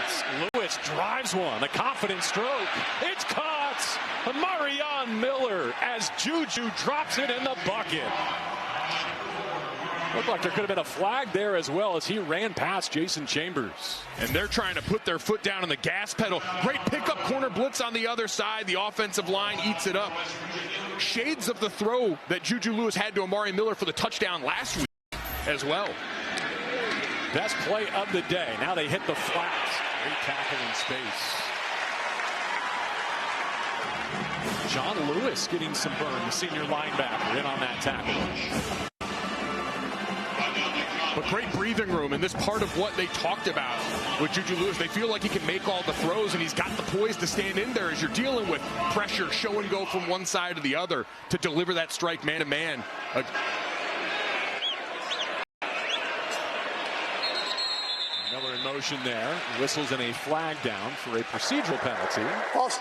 Lewis drives one, a confident stroke. It's caught. Marion Miller as Juju drops it in the bucket. Looked like there could have been a flag there as well as he ran past Jason Chambers. And they're trying to put their foot down on the gas pedal. Great pickup corner blitz on the other side. The offensive line eats it up. Shades of the throw that Juju Lewis had to Amari Miller for the touchdown last week as well. Best play of the day. Now they hit the flats. Great tackle in space. John Lewis getting some burn, the senior linebacker, in on that tackle. But great breathing room, and this part of what they talked about with Juju Lewis. They feel like he can make all the throws, and he's got the poise to stand in there as you're dealing with pressure, show and go from one side to the other to deliver that strike man-to-man. Miller in motion there. Whistles in a flag down for a procedural penalty. False.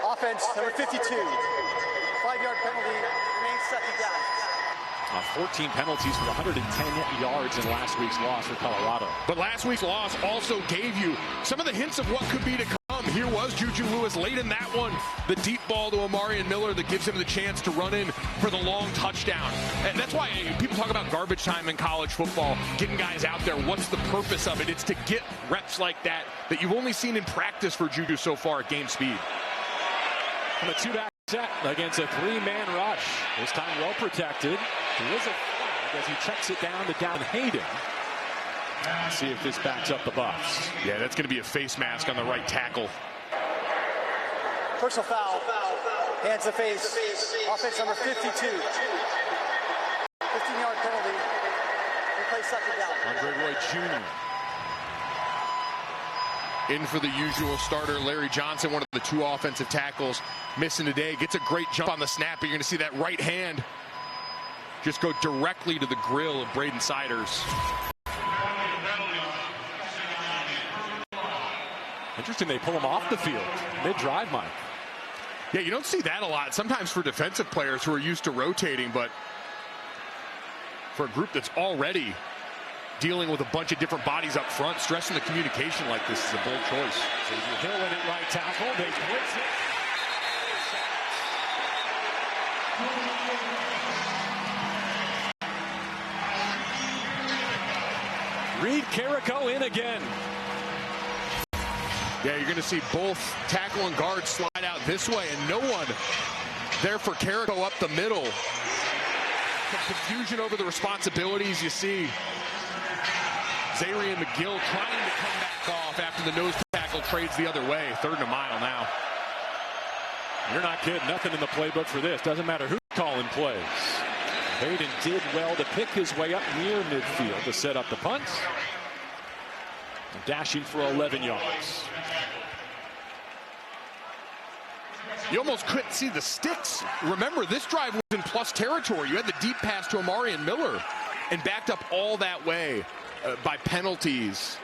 Offense, number 52. 5-yard penalty, remains 2nd down. 14 penalties for 110 yards in last week's loss for Colorado. But last week's loss also gave you some of the hints of what could be to come. Here was Juju Lewis late in that one. The deep ball to Amari Miller that gives him the chance to run in for the long touchdown. And that's why people talk about garbage time in college football, getting guys out there. What's the purpose of it? It's to get reps like that you've only seen in practice for Juju so far at game speed. From a 2-back set against a 3-man rush. This time well protected. There is a flag as he checks it down to Hayden. Let's see if this backs up the Buffs. Yeah, that's going to be a face mask on the right tackle. Personal foul. Hands to face. Offense number 52. 15-yard penalty. play second down. Andre Roy Jr. In for the usual starter, Larry Johnson, one of the 2 offensive tackles, missing today. Gets a great jump on the snap. You're going to see that right hand just go directly to the grill of Braden Siders. Interesting, they pull him off the field mid-drive, Mike. Yeah, you don't see that a lot. Sometimes for defensive players who are used to rotating, but for a group that's already dealing with a bunch of different bodies up front, stressing the communication like this is a bold choice. Xavier Hill in at right tackle. They blitz it. Reed Carrico in again. Yeah, you're going to see both tackle and guard slide out this way, and no one there for Carrico up the middle. Some confusion over the responsibilities. You see Zarian McGill trying to come back off after the nose tackle trades the other way. 3rd and a mile now. You're not kidding. Nothing in the playbook for this. Doesn't matter who's calling plays. Hayden did well to pick his way up near midfield to set up the punt. Dashing for 11 yards. You almost couldn't see the sticks. Remember, this drive was in plus territory. You had the deep pass to Amarian Miller and backed up all that way by penalties.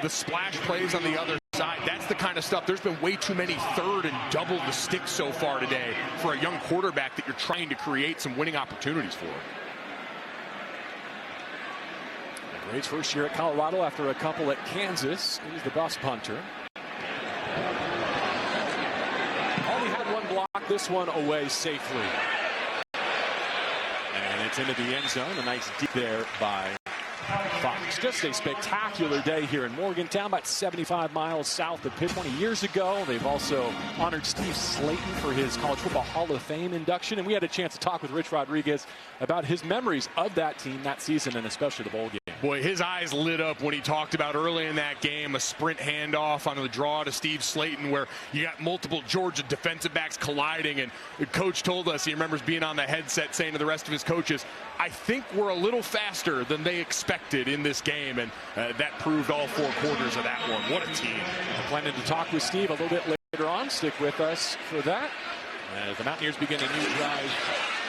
The splash plays on the other side. That's the kind of stuff. There's been way too many 3rd and double the sticks so far today for a young quarterback that you're trying to create some winning opportunities for. Gray's first year at Colorado after a couple at Kansas. He's the bus punter. Only had one block, this one away safely. And it's into the end zone. A nice deep there by Fox. Just a spectacular day here in Morgantown, about 75 miles south of Pitt. 20 years ago, they've also honored Steve Slayton for his College Football Hall of Fame induction, and we had a chance to talk with Rich Rodriguez about his memories of that team that season, and especially the bowl game. Boy, his eyes lit up when he talked about early in that game a sprint handoff on the draw to Steve Slayton where you got multiple Georgia defensive backs colliding, and the coach told us he remembers being on the headset saying to the rest of his coaches, I think we're a little faster than they expected in this game, and that proved all 4 quarters of that one. What a team. I'm planning to talk with Steve a little bit later on. Stick with us for that. As the Mountaineers begin a new drive,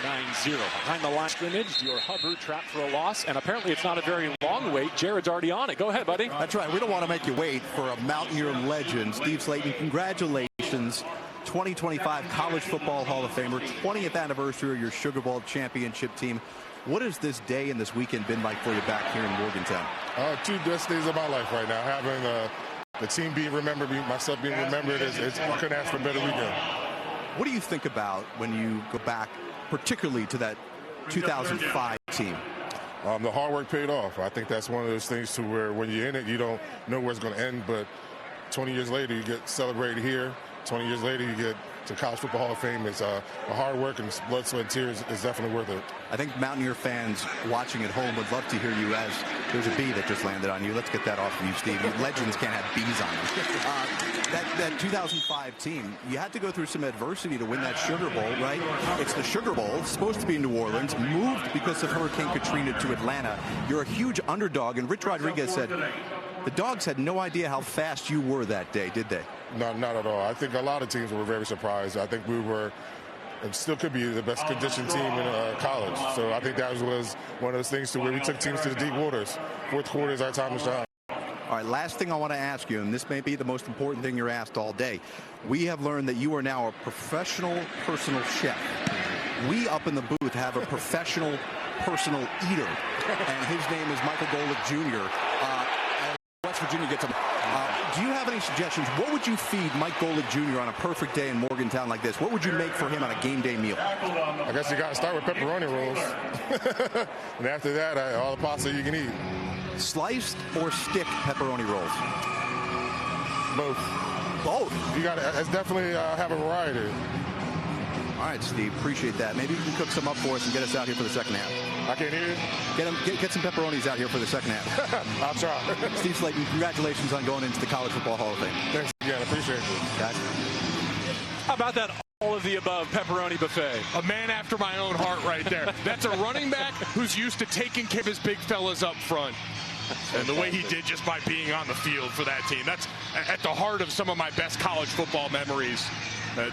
9-0. Behind the line scrimmage, your Hubbard trapped for a loss, and apparently it's not a very long wait. Jared's already on it. Go ahead, buddy. That's right. We don't want to make you wait for a Mountaineer legend. Steve Slayton, congratulations. 2025 College Football Hall of Famer, 20th anniversary of your Sugar Bowl championship team. What has this day and this weekend been like for you back here in Morgantown? 2 best days of my life right now. Having the team being remembered, myself being remembered, I couldn't ask for a better weekend. What do you think about when you go back, particularly to that 2005 team? The hard work paid off. I think that's one of those things to where when you're in it, you don't know where it's going to end, but 20 years later, you get celebrated here. 20 years later, you get to College Football Hall of Fame. It's a hard work and blood, sweat, and tears is definitely worth it. I think Mountaineer fans watching at home would love to hear you as there's a bee that just landed on you. Let's get that off of you, Steve. Legends can't have bees on them. That 2005 team, you had to go through some adversity to win that Sugar Bowl, right? It's the Sugar Bowl. It's supposed to be in New Orleans, moved because of Hurricane Katrina to Atlanta. You're a huge underdog, and Rich Rodriguez said the Dogs had no idea how fast you were that day, did they? No, not at all. I think a lot of teams were very surprised. I think we were, and still could be, the best conditioned team in college. So I think that was one of those things to where we took teams to the deep waters. 4th quarter is our time to shine. All right, last thing I want to ask you, and this may be the most important thing you're asked all day. We have learned that you are now a professional personal chef. We up in the booth have a professional personal eater, and his name is Michael Golick Jr. West Virginia gets him. Do you have any suggestions? What would you feed Mike Golick Jr. on a perfect day in Morgantown like this? What would you make for him on a game day meal? I guess you got to start with pepperoni rolls. And after that, all the pasta you can eat. Sliced or stick pepperoni rolls? Both. Both? You got to definitely have a variety. All right, Steve, appreciate that. Maybe you can cook some up for us and get us out here for the second half. I can't hear you. Get some pepperonis out here for the second half. I'll try. Steve Slayton, congratulations on going into the College Football Hall of Fame. Thanks again. I appreciate it. Guys. How about that All of the above pepperoni buffet. A man after my own heart right there. That's a running back who's used to taking care of his big fellas up front. And the way he did just by being on the field for that team. That's at the heart of some of my best college football memories.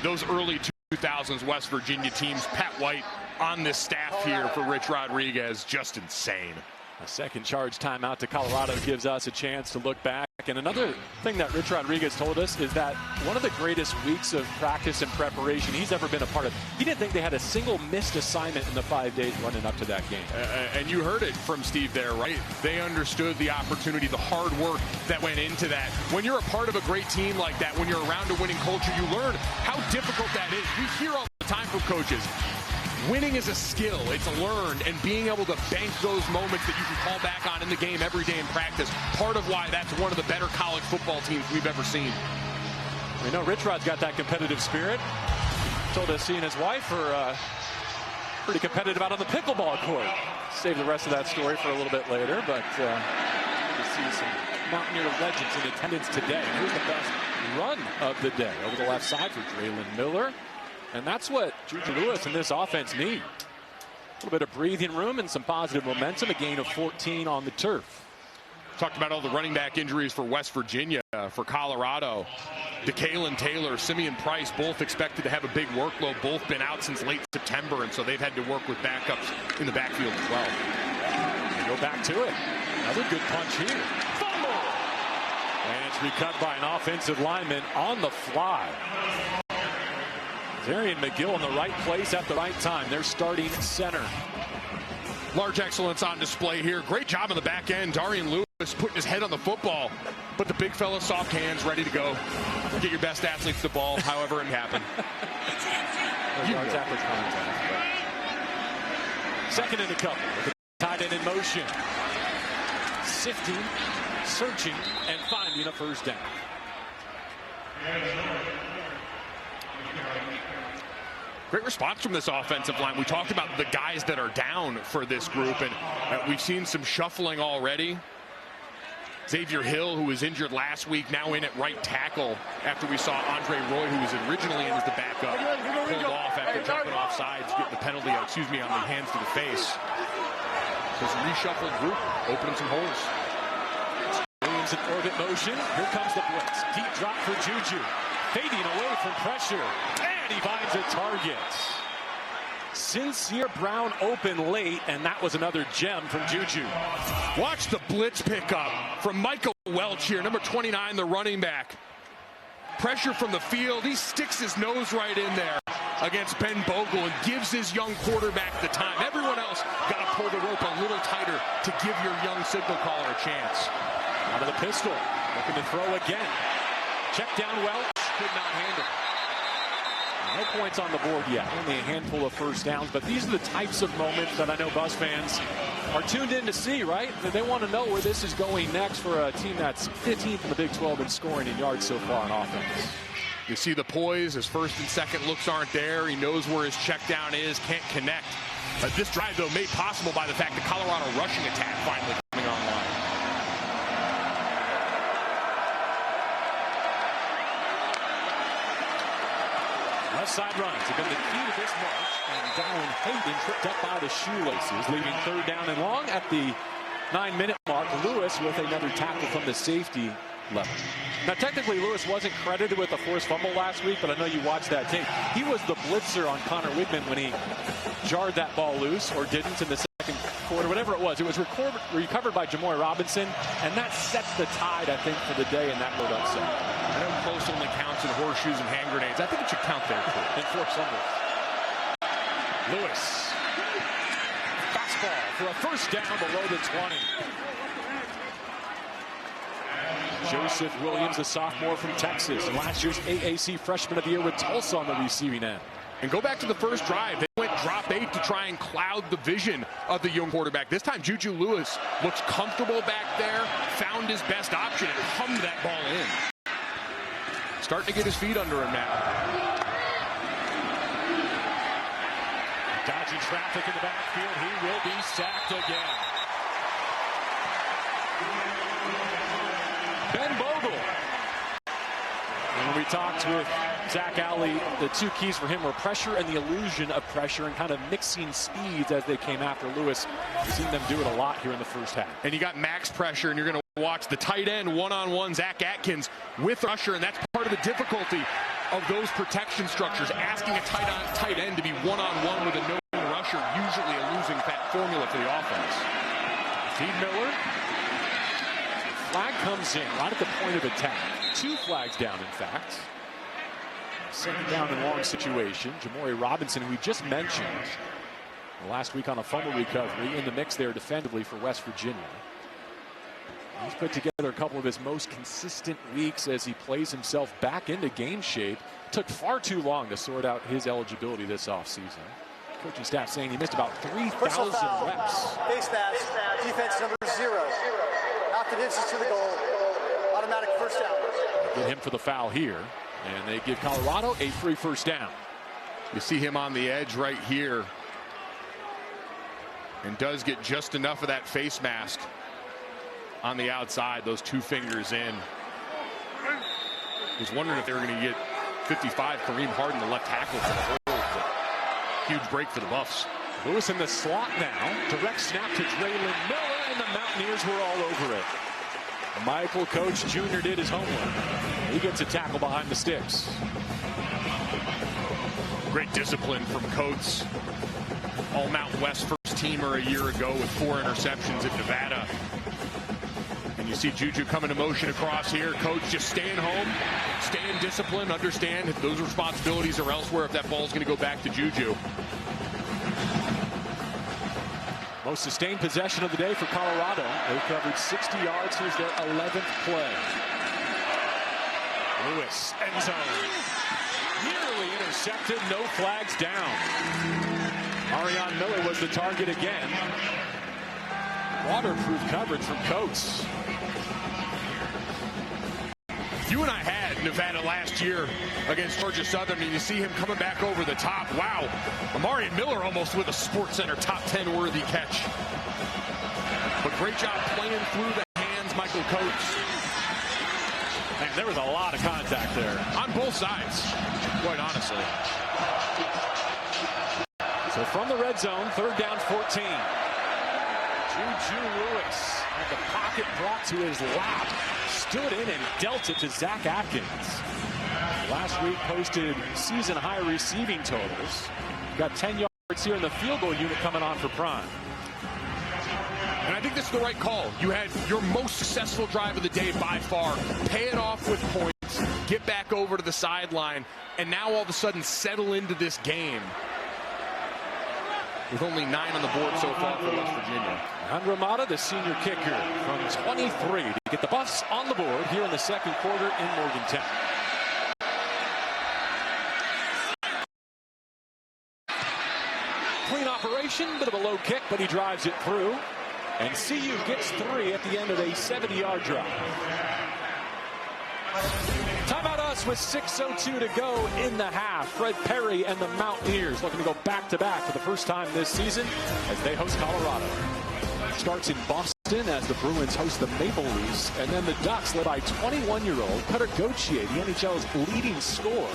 Those early 2000s West Virginia teams. Pat White on this staff here for Rich Rodriguez. Just insane. A second charge timeout to Colorado gives us a chance to look back. And another thing that Rich Rodriguez told us is that one of the greatest weeks of practice and preparation he's ever been a part of. He didn't think they had a single missed assignment in the 5 days running up to that game. And you heard it from Steve there, right? They understood the opportunity, the hard work that went into that. When you're a part of a great team like that, when you're around a winning culture, you learn how difficult that is. We hear all the time from coaches. Winning is a skill. It's learned, and being able to bank those moments that you can call back on in the game every day in practice, part of why that's one of the better college football teams we've ever seen. We know Rich Rod's got that competitive spirit. Told us he and his wife are pretty competitive out on the pickleball court. Save the rest of that story for a little bit later, but to see some Mountaineer legends in attendance today. Here's the best run of the day over the left side for Draylen Miller. And that's what Juju Lewis and this offense need. A little bit of breathing room and some positive momentum. A gain of 14 on the turf. Talked about all the running back injuries for West Virginia, for Colorado. DeKalen Taylor, Simeon Price, both expected to have a big workload. Both been out since late September, and so they've had to work with backups in the backfield as well. They go back to it. Another good punch here. Fumble! And it's recut by an offensive lineman on the fly. Darian McGill in the right place at the right time. They're starting center. Large excellence on display here. Great job on the back end. Darian Lewis putting his head on the football. But the big fella, soft hands, ready to go. Get your best athletes the ball, however it happened. Second and a couple. With the tight end in motion. Sifting, searching, and finding a first down. Great response from this offensive line. We talked about the guys that are down for this group, and we've seen some shuffling already. Xavier Hill, who was injured last week, now in at right tackle after we saw Andre Roy, who was originally in as the backup, pulled off after jumping off sides, getting the penalty, on the hands to the face. So it's a reshuffled group, opening some holes. Williams in orbit motion. Here comes the blitz. Deep drop for Juju. Fading away from pressure. And he finds a target. Sincere Brown open late, and that was another gem from Juju. Watch the blitz pickup from Michael Welch here, number 29, the running back. Pressure from the field. He sticks his nose right in there against Ben Bogle and gives his young quarterback the time. Everyone else got to pull the rope a little tighter to give your young signal caller a chance. Out of the pistol. Looking to throw again. Check down Welch. Could not handle. No points on the board yet. Only a handful of first downs. But these are the types of moments that I know Bus fans are tuned in to see, right? They want to know where this is going next for a team that's 15th in the Big 12 in scoring in yards so far on offense. You see the poise. His first and second looks aren't there. He knows where his check down is. Can't connect. This drive, though, made possible by the fact the Colorado rushing attack finally coming online. Left side runs have been the key to this march, and Darren Hayden tripped up by the shoelaces, leaving third down and long at the 9-minute mark. Lewis with another tackle from the safety level. Now, technically, Lewis wasn't credited with a forced fumble last week, but I know you watched that tape. He was the blitzer on Connor Wigman when he jarred that ball loose, or didn't, in the second quarter, whatever it was. It was recovered by Jamoy Robinson, and that set the tide, I think, for the day, and that road upset. I know close only counts in horseshoes and hand grenades. I think it should count there, too. And forced fumbles. Lewis. Fastball for a first down below the 20. Joseph Williams, a sophomore from Texas, and last year's AAC Freshman of the Year with Tulsa on the receiving end. And go back to the first drive. They went drop 8 to try and cloud the vision of the young quarterback. This time, Juju Lewis looks comfortable back there, found his best option, and hummed that ball in. Starting to get his feet under him now. Dodging traffic in the backfield. He will be sacked again. Ben Bogle. And when we talked with Zach Alley, the two keys for him were pressure and the illusion of pressure and kind of mixing speeds as they came after Lewis. We've seen them do it a lot here in the first half. And you got max pressure, and you're going to watch the tight end one-on-one Zach Atkins with pressure, and that's part of the difficulty of those protection structures. Asking a tight end to be one-on-one with a known rusher, usually a losing formula for the offense. Feed Miller. Flag comes in right at the point of attack. 2 flags down, in fact. Second down and long situation. Jamori Robinson, who we just mentioned last week on a fumble recovery, in the mix there defensively for West Virginia. He's put together a couple of his most consistent weeks as he plays himself back into game shape. Took far too long to sort out his eligibility this offseason. Coaching staff saying he missed about 3,000 reps. Face mask, defense number 0. Knocked it inches to the goal. Automatic first down. Get him for the foul here, and they give Colorado a free first down. You see him on the edge right here, and does get just enough of that face mask on the outside, those 2 fingers in. Was wondering if they were going to get 55 Kareem Harden, the left tackle, for the hold. Huge break for the Buffs. Lewis in the slot now. Direct snap to Draylon Miller, and the Mountaineers were all over it. Michael Coach Jr. did his homework. He gets a tackle behind the sticks. Great discipline from Coates. All Mountain West first teamer a year ago with 4 interceptions at Nevada. And you see Juju coming to motion across here. Coach just staying home, staying disciplined, understand if those responsibilities are elsewhere, if that ball's going to go back to Juju. Most sustained possession of the day for Colorado. They covered 60 yards. Here's their 11th play. Lewis, end zone. Nearly intercepted, no flags down. Arion Miller was the target again. Waterproof coverage from Coates. You and I had Nevada last year against Georgia Southern, and you see him coming back over the top. Wow. Amarian Miller almost with a SportsCenter top 10 worthy catch. But great job playing through the hands, Michael Coates. Man, there was a lot of contact there. On both sides, quite honestly. So from the red zone, 3rd down 14. Juju Lewis had the pocket brought to his lap. Stood in and dealt it to Zach Atkins. Last week posted season-high receiving totals. Got 10 yards here in the field goal unit coming on for Prime. And I think this is the right call. You had your most successful drive of the day by far. Pay it off with points. Get back over to the sideline. And now all of a sudden settle into this game. With only 9 on the board so far for West Virginia. Alejandro Mata, the senior kicker, from 23 to get the Buffs on the board here in the second quarter in Morgantown. Clean operation, bit of a low kick, but he drives it through. And CU gets 3 at the end of a 70-yard drive. Timeout us with 6:02 to go in the half. Fred Perry and the Mountaineers looking to go back-to-back for the first time this season as they host Colorado. Starts in Boston as the Bruins host the Maple Leafs. And then the Ducks, led by 21-year-old Cutter Gauthier, the NHL's leading scorer,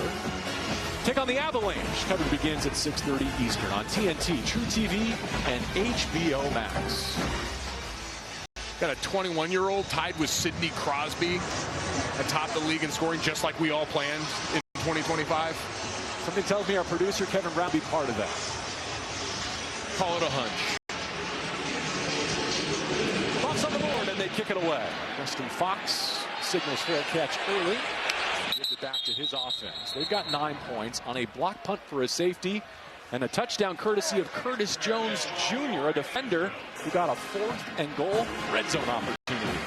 take on the Avalanche. Coverage begins at 6:30 Eastern on TNT, True TV, and HBO Max. Got a 21-year-old tied with Sidney Crosby atop the league in scoring, just like we all planned in 2025. Something tells me our producer, Kevin Brown, will be part of that. Call it a hunch. Buffs on the board, and they kick it away. Weston Fox signals for a catch early. Gives it back to his offense. They've got 9 points on a block punt for a safety and a touchdown courtesy of Curtis Jones Jr., a defender who got a 4th and goal red zone opportunity.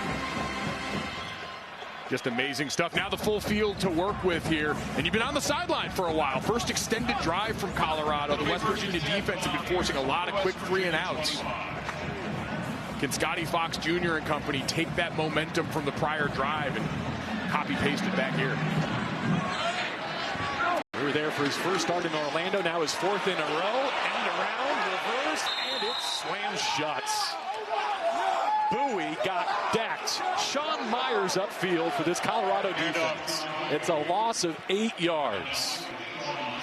Just amazing stuff. Now the full field to work with here. And you've been on the sideline for a while. First extended drive from Colorado. The West Virginia defense have been forcing a lot of quick 3-and-outs. Can Scotty Fox Jr. and company take that momentum from the prior drive and copy-paste it back here? We were there for his first start in Orlando. Now his 4th in a row. End around, reverse, and it slams shut. Bowie got decked. Sean Myers upfield for this Colorado defense. It's a loss of 8 yards.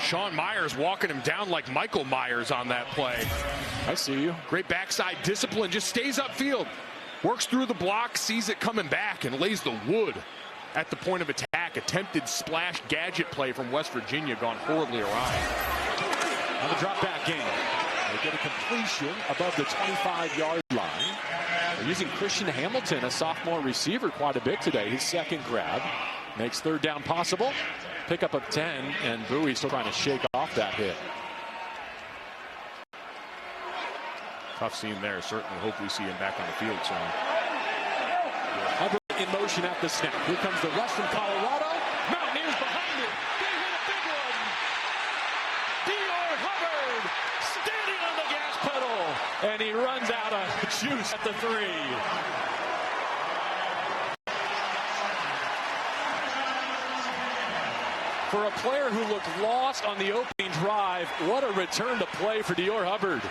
Sean Myers walking him down like Michael Myers on that play. I see you. Great backside discipline, just stays upfield. Works through the block, sees it coming back, and lays the wood at the point of attack. Attempted splash gadget play from West Virginia gone horribly awry. On the drop back game, they get a completion above the 25-yard line. They're using Christian Hamilton, a sophomore receiver, quite a bit today. His second grab makes third down possible. Pickup of 10, and Bowie still trying to shake off that hit. Tough scene there. Certainly hope we see him back on the field soon. Hubbard in motion at the snap. Here comes the rush from Colorado. Mountaineers behind it. They hit a big one. Dior Hubbard standing on the gas pedal. And he runs out of juice at the 3. For a player who looked lost on the opening drive, what a return to play for Dior Hubbard.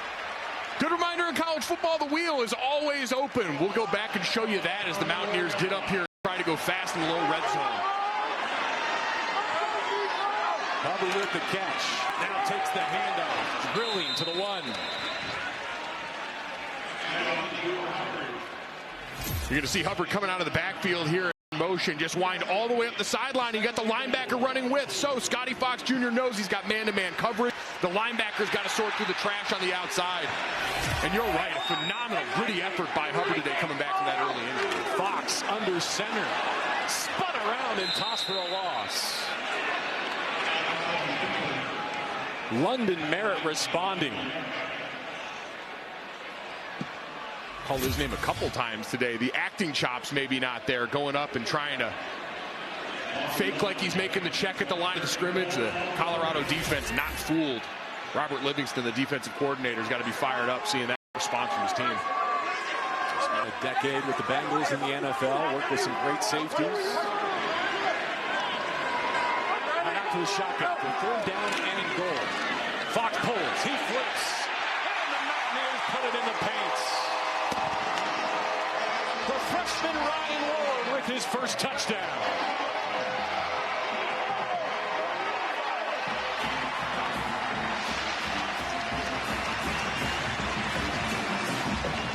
Good reminder in college football, the wheel is always open. We'll go back and show you that as the Mountaineers get up here and try to go fast in the low red zone. Hubbard with the catch. Now takes the handoff. Drilling to the 1. You're going to see Hubbard coming out of the backfield here. Motion, just wind all the way up the sideline. You got the linebacker running with. So Scotty Fox Jr. knows he's got man-to-man coverage. The linebacker's got to sort through the trash on the outside. And you're right, a phenomenal, gritty effort by Hubbard today coming back from that early injury. Fox under center. Spun around and tossed for a loss. London Merritt responding. Called his name a couple times today. The acting chops maybe not there, going up and trying to fake like he's making the check at the line of the scrimmage. The Colorado defense not fooled. Robert Livingston, the defensive coordinator, has got to be fired up seeing that response from his team. Just spent a decade with the Bengals in the NFL, worked with some great safeties. And out to the shotgun for third down and goal. Fox pulls, he flips, and the Mountaineers put it in the paint. The freshman Ryan Ward with his first touchdown.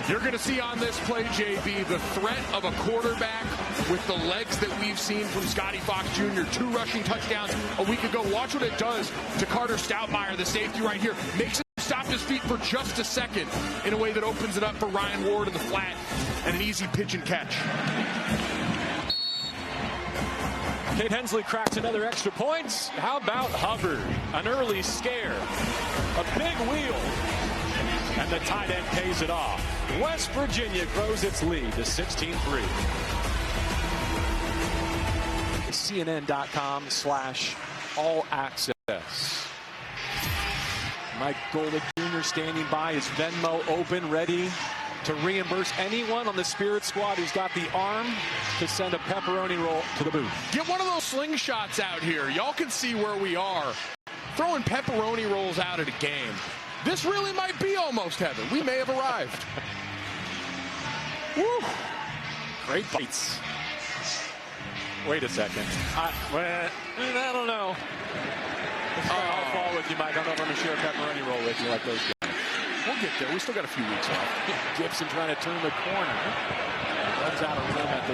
You're going to see on this play, JB, the threat of a quarterback with the legs that we've seen from Scotty Fox Jr. 2 rushing touchdowns a week ago. Watch what it does to Carter Stoutmire, the safety right here. Makes him stop his feet for just a second in a way that opens it up for Ryan Ward in the flat and an easy pitch and catch. Kate Hensley cracks another extra point. How about Hubbard? An early scare. A big wheel. And the tight end pays it off. West Virginia grows its lead to 16-3. CNN.com/all-access. Mike Golick Jr. standing by, his Venmo open, ready to reimburse anyone on the Spirit Squad who's got the arm to send a pepperoni roll to the booth. Get one of those slingshots out here. Y'all can see where we are. Throwing pepperoni rolls out at a game. This really might be almost heaven. We may have arrived. Woo! Great bites. Wait a second. I don't know. I'll fall with you, Mike. I don't know if I'm going to share a pepperoni roll with you like those guys. We'll get there. We still got a few weeks off. Gibson trying to turn the corner. Runs out of room at the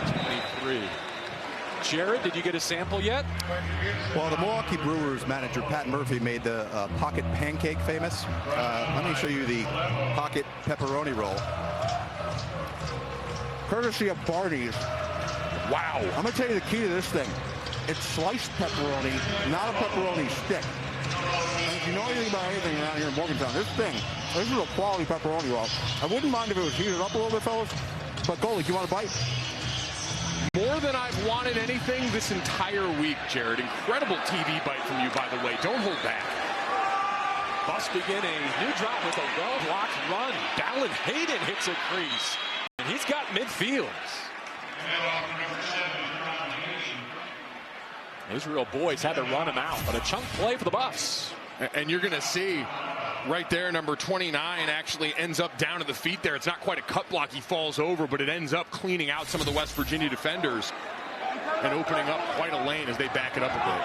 23. Jared, did you get a sample yet? Well, the Milwaukee Brewers manager, Pat Murphy, made the pocket pancake famous. Let me show you the pocket pepperoni roll. Courtesy of Barney's. Wow. I'm going to tell you the key to this thing. It's sliced pepperoni, not a pepperoni stick. And if you know anything about anything around here in Morgantown, this is a quality pepperoni roll. I wouldn't mind if it was heated up a little bit, fellas. But Goldie, you want a bite? More than I've wanted anything this entire week, Jared. Incredible TV bite from you, by the way. Don't hold back. Bucks begin a new drive with a well-blocked run. Dallin Hayden hits a crease. And he's got midfield. Israel boys had to run him out, but a chunk play for the Buffs. And you're going to see right there, number 29, actually ends up down at the feet there. It's not quite a cut block. He falls over, but it ends up cleaning out some of the West Virginia defenders and opening up quite a lane as they back it up a bit.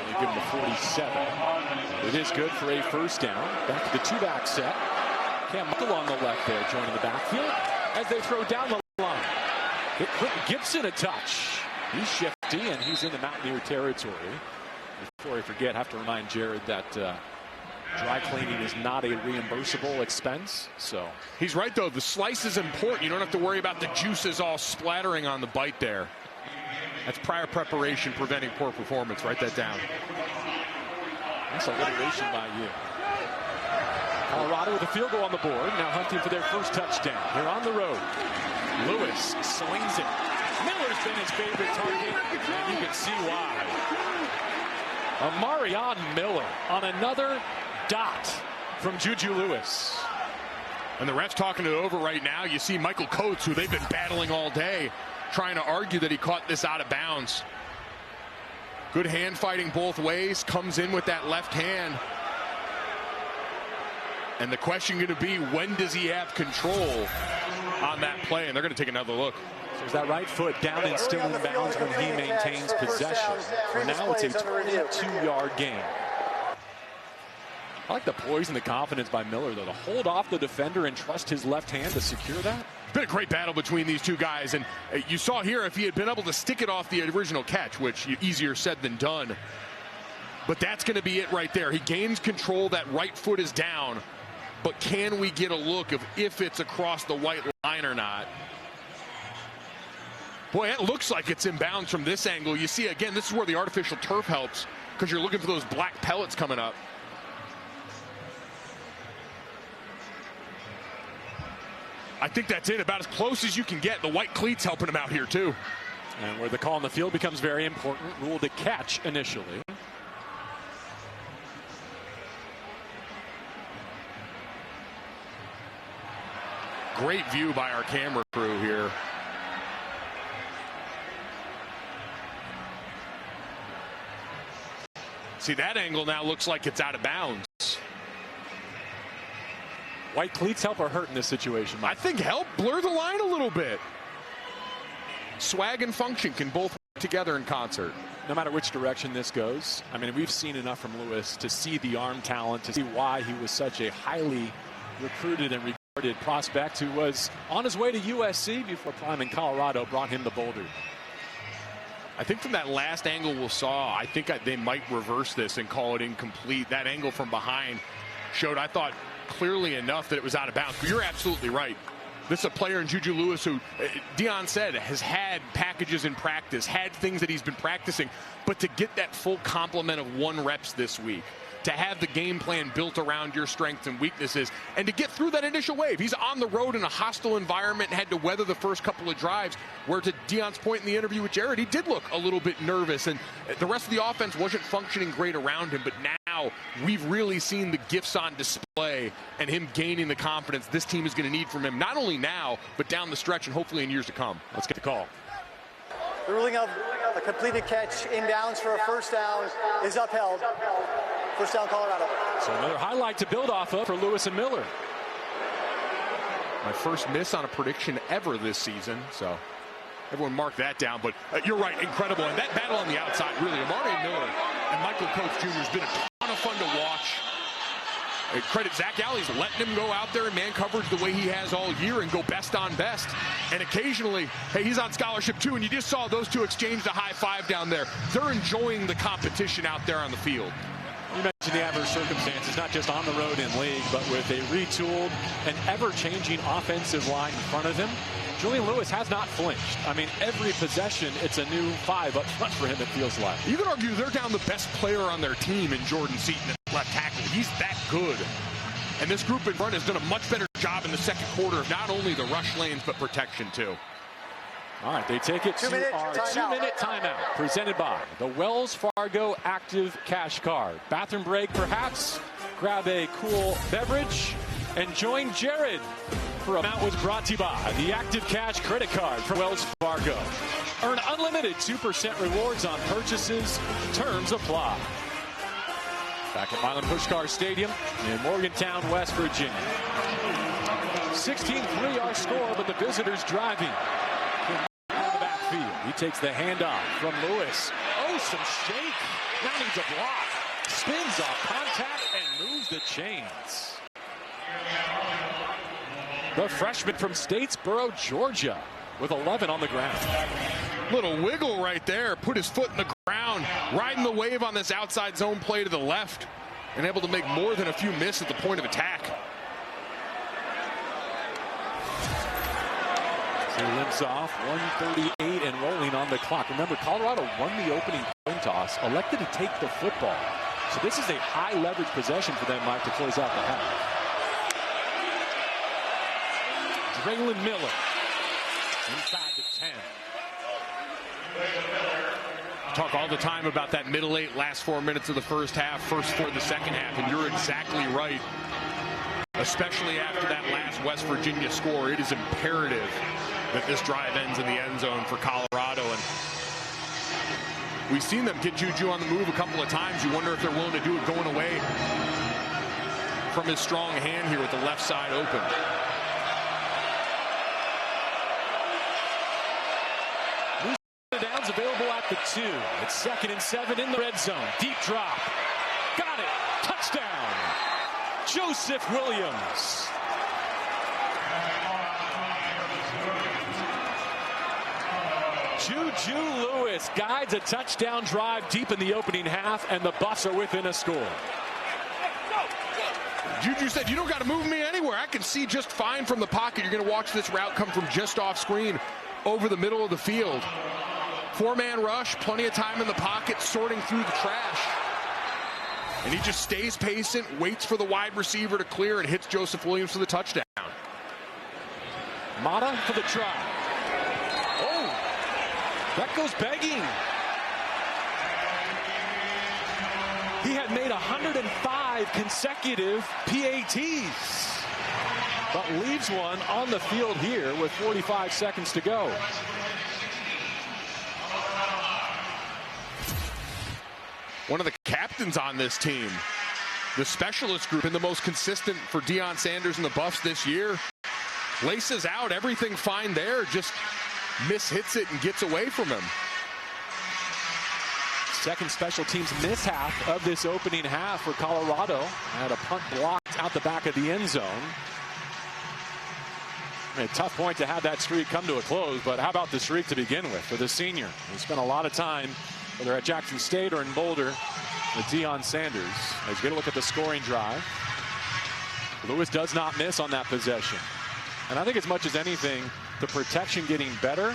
They give him a 47. It is good for a first down. Back to the two-back set. Cam Michael on the left there, joining the backfield as they throw down the line. It put Gibson a touch. He's shifty, and he's in the Mountaineer territory. Before I forget, I have to remind Jared that dry cleaning is not a reimbursable expense. So he's right, though. The slice is important. You don't have to worry about the juices all splattering on the bite there. That's prior preparation preventing poor performance. Write that down. That's alliteration by you. Colorado with a field goal on the board. Now hunting for their first touchdown. Here on the road. Lewis swings it. Miller's been his favorite target, and you can see why. Amarion Miller on another dot from Juju Lewis. And the ref's talking it over right now. You see Michael Coates, who they've been battling all day, trying to argue that he caught this out of bounds. Good hand fighting both ways. Comes in with that left hand. And the question going to be, when does he have control on that play? And they're going to take another look. So is that right foot down and still in bounds when he maintains possession. For now, it's a 22-yard gain. I like the poise and the confidence by Miller, though, to hold off the defender and trust his left hand to secure that. It's been a great battle between these two guys, and you saw here if he had been able to stick it off the original catch, which easier said than done. But that's going to be it right there. He gains control. That right foot is down. But can we get a look of if it's across the white line or not? Boy, it looks like it's in bounds from this angle. You see, again, this is where the artificial turf helps because you're looking for those black pellets coming up. I think that's it, about as close as you can get. The white cleats helping him out here, too. And where the call on the field becomes very important, ruled a catch initially. Great view by our camera crew here. See, that angle now looks like it's out of bounds. White cleats help or hurt in this situation, Mike? I think help blur the line a little bit. Swag and function can both work together in concert. No matter which direction this goes. I mean, we've seen enough from Lewis to see the arm talent, to see why he was such a highly recruited and regarded prospect who was on his way to USC before prime in Colorado brought him to Boulder. I think from that last angle we saw, I think they might reverse this and call it incomplete. That angle from behind showed, I thought, clearly enough that it was out of bounds. But you're absolutely right. This is a player in Juju Lewis who, Deion said, has had packages in practice, had things that he's been practicing, but to get that full complement of 1 reps this week, to have the game plan built around your strengths and weaknesses, and to get through that initial wave. He's on the road in a hostile environment and had to weather the first couple of drives, where to Deion's point in the interview with Jared, he did look a little bit nervous, and the rest of the offense wasn't functioning great around him, but now we've really seen the gifts on display and him gaining the confidence this team is going to need from him, not only now, but down the stretch and hopefully in years to come. Let's get the call. The ruling of a completed catch inbounds for a first down is upheld. First down, Colorado. So another highlight to build off of for Lewis and Miller. My first miss on a prediction ever this season, so everyone mark that down. But you're right, incredible. And that battle on the outside, really, Amari Miller and Michael Coates Jr. has been a ton of fun to watch. Credit Zach Alley's letting him go out there in man coverage the way he has all year and go best on best. And occasionally, hey, he's on scholarship too, and you just saw those two exchange the high five down there. They're enjoying the competition out there on the field. You mentioned the adverse circumstances, not just on the road in league, but with a retooled and ever-changing offensive line in front of him. Julian Lewis has not flinched. I mean, every possession, it's a new 5 up front for him, it feels like. You could argue they're down the best player on their team in Jordan Seaton at left tackle. He's that good. And this group in front has done a much better job in the second quarter of not only the rush lanes, but protection, too. All right, they take it to our 2-minute timeout, presented by the Wells Fargo Active Cash Card. Bathroom break, perhaps. Grab a cool beverage and join Jared for a timeout. Was brought to you by the Active Cash Credit Card from Wells Fargo. Earn unlimited 2% rewards on purchases. Terms apply. Back at Milan Puskar Stadium in Morgantown, West Virginia. 16-3 our score, but the visitors driving. In the backfield, he takes the handoff from Lewis. Oh, some shake. Now needs a block. Spins off contact and moves the chains. The freshman from Statesboro, Georgia, with 11 on the ground. Little wiggle right there. Put his foot in the ground. Riding the wave on this outside zone play to the left. And able to make more than a few miss at the point of attack. So he limps off. 1:38 and rolling on the clock. Remember, Colorado won the opening coin toss, elected to take the football. So this is a high leverage possession for them, Mike, to close out the half. Draylon Miller inside the 10. Talk all the time about that middle eight, last 4 minutes of the first half, first 4 of the second half, and you're exactly right. Especially after that last West Virginia score, it is imperative that this drive ends in the end zone for Colorado. And we've seen them get Juju on the move a couple of times. You wonder if they're willing to do it going away from his strong hand here with the left side open. Downs available at the 2. It's 2nd and 7 in the red zone. Deep drop. Got it. Touchdown. Joseph Williams. Juju Lewis guides a touchdown drive deep in the opening half, and the Buffs are within a score. Juju said, you don't got to move me anywhere. I can see just fine from the pocket. You're going to watch this route come from just off screen over the middle of the field. 4-man rush, plenty of time in the pocket, sorting through the trash. And he just stays patient, waits for the wide receiver to clear, and hits Joseph Williams for the touchdown. Mata for the try. Oh, that goes begging. He had made 105 consecutive PATs, but leaves one on the field here with 45 seconds to go. One of the captains on this team, the specialist group, and the most consistent for Deion Sanders and the Buffs this year. Laces out, everything fine there, just mishits it and gets away from him. Second special teams mishap of this opening half for Colorado. Had a punt blocked out the back of the end zone. A tough point to have that streak come to a close, but how about the streak to begin with for the senior? He spent a lot of time, whether at Jackson State or in Boulder, with Deion Sanders. Let's get a look at the scoring drive. Lewis does not miss on that possession. And I think as much as anything, the protection getting better,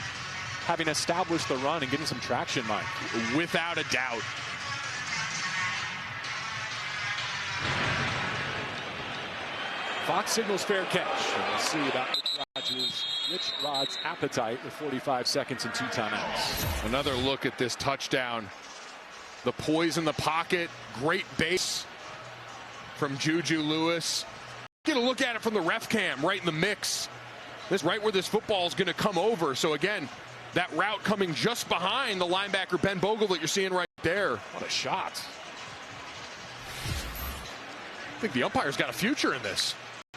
having established the run and getting some traction, Mike. Without a doubt. Fox signals fair catch. And we'll see about Rich Rod's appetite with 45 seconds and 2 timeouts. Another look at this touchdown. The poise in the pocket. Great base from Juju Lewis. Get a look at it from the ref cam right in the mix. This right where this football is going to come over. So again, that route coming just behind the linebacker Ben Bogle that you're seeing right there. What a shot. I think the umpire's got a future in this.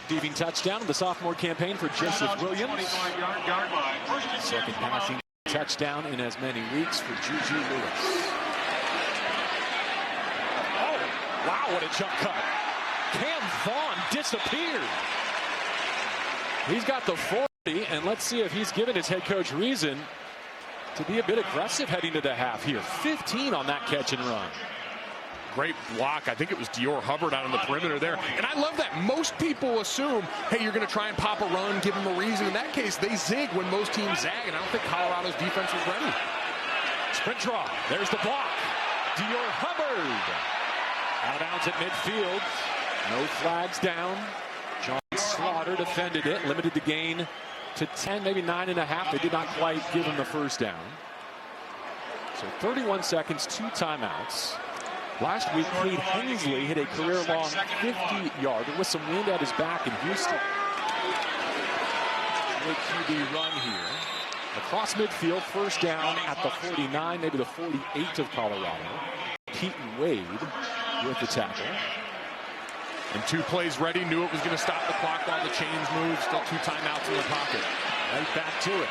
Receiving touchdown in the sophomore campaign for Joseph Williams. Second passing touchdown in as many weeks for Juju Lewis. Oh, wow, what a jump cut. Cam Vaughn disappeared. He's got the 40, and let's see if he's given his head coach reason to be a bit aggressive heading to the half here. 15 on that catch and run. Great block. I think it was Dior Hubbard out on the perimeter there. And I love that. Most people assume, hey, you're going to try and pop a run, give them a reason. In that case, they zig when most teams zag, and I don't think Colorado's defense was ready. Sprint draw. There's the block. Dior Hubbard. Out of bounds at midfield. No flags down. John Slaughter defended it, limited the gain to 10, maybe 9.5. They did not quite give him the first down. So 31 seconds, 2 timeouts. Last week, Cade Hensley hit a career-long 50-yarder with some wind at his back in Houston. Great QB run here. Across midfield, first down at the 49, maybe the 48 of Colorado. Keaton Wade with the tackle. And 2 plays ready, knew it was going to stop the clock while the chains moved. Still 2 timeouts in the pocket. Right back to it.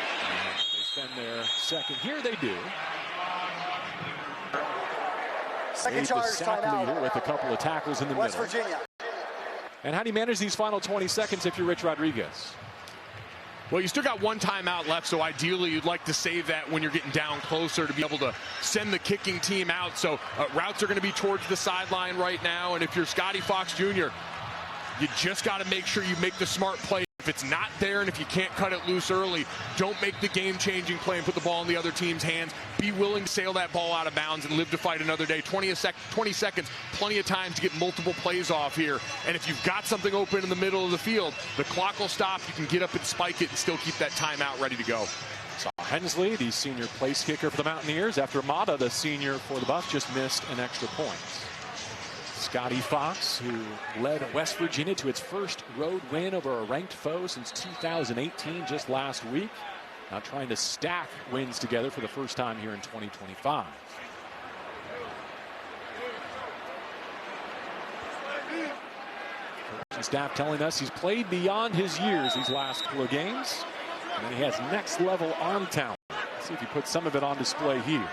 They spend their second. Here they do. Second charge, timeout. Leader with a couple of tackles in the West middle. Virginia. And how do you manage these final 20 seconds if you're Rich Rodriguez? Well, you still got 1 timeout left, so ideally you'd like to save that when you're getting down closer to be able to send the kicking team out. So routes are going to be towards the sideline right now. And if you're Scotty Fox Jr., you just got to make sure you make the smart play. If it's not there and if you can't cut it loose early, don't make the game-changing play and put the ball in the other team's hands. Be willing to sail that ball out of bounds and live to fight another day. 20 seconds, plenty of time to get multiple plays off here. And if you've got something open in the middle of the field, the clock will stop. You can get up and spike it and still keep that timeout ready to go. So Hensley, the senior place kicker for the Mountaineers, after Mata, the senior for the Buffs, just missed an extra point. Scotty Fox, who led West Virginia to its first road win over a ranked foe since 2018, just last week. Now trying to stack wins together for the first time here in 2025. Coaching staff telling us he's played beyond his years these last couple of games. And he has next level arm talent. Let's see if he puts some of it on display here.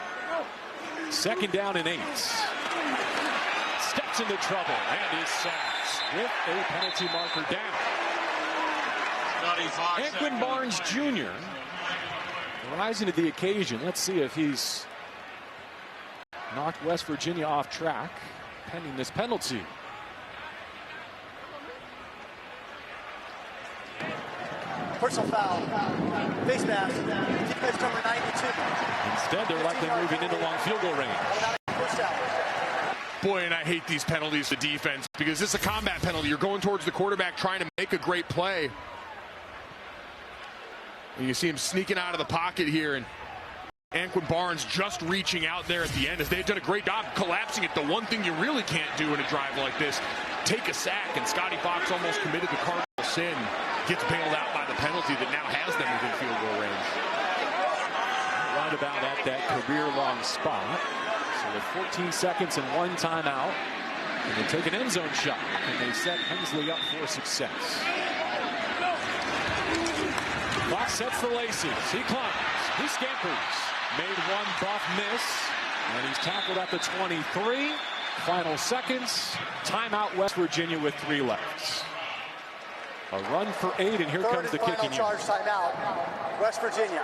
2nd down and 8. Steps into trouble and is sacked with a penalty marker down. Anquin Barnes Jr. rising to the occasion. Let's see if he's knocked West Virginia off track pending this penalty. Personal foul. Face mask. Defense number 92. Instead, they're likely moving into long field goal range. First down. Boy, and I hate these penalties to defense because this is a combat penalty. You're going towards the quarterback trying to make a great play. And you see him sneaking out of the pocket here, and Anquin Barnes just reaching out there at the end as they've done a great job collapsing it. The one thing you really can't do in a drive like this, take a sack, and Scotty Fox almost committed the cardinal sin. Gets bailed out by the penalty that now has them within field goal range. Right about at that career-long spot. So with 14 seconds and 1 timeout, and they take an end zone shot, and they set Hensley up for success. Fox sets the laces. He climbs. He scampers. Made one Buff miss, and he's tackled at the 23. Final seconds. Timeout West Virginia with 3 left. A run for 8, and here comes the kicking. Charge timeout. West Virginia.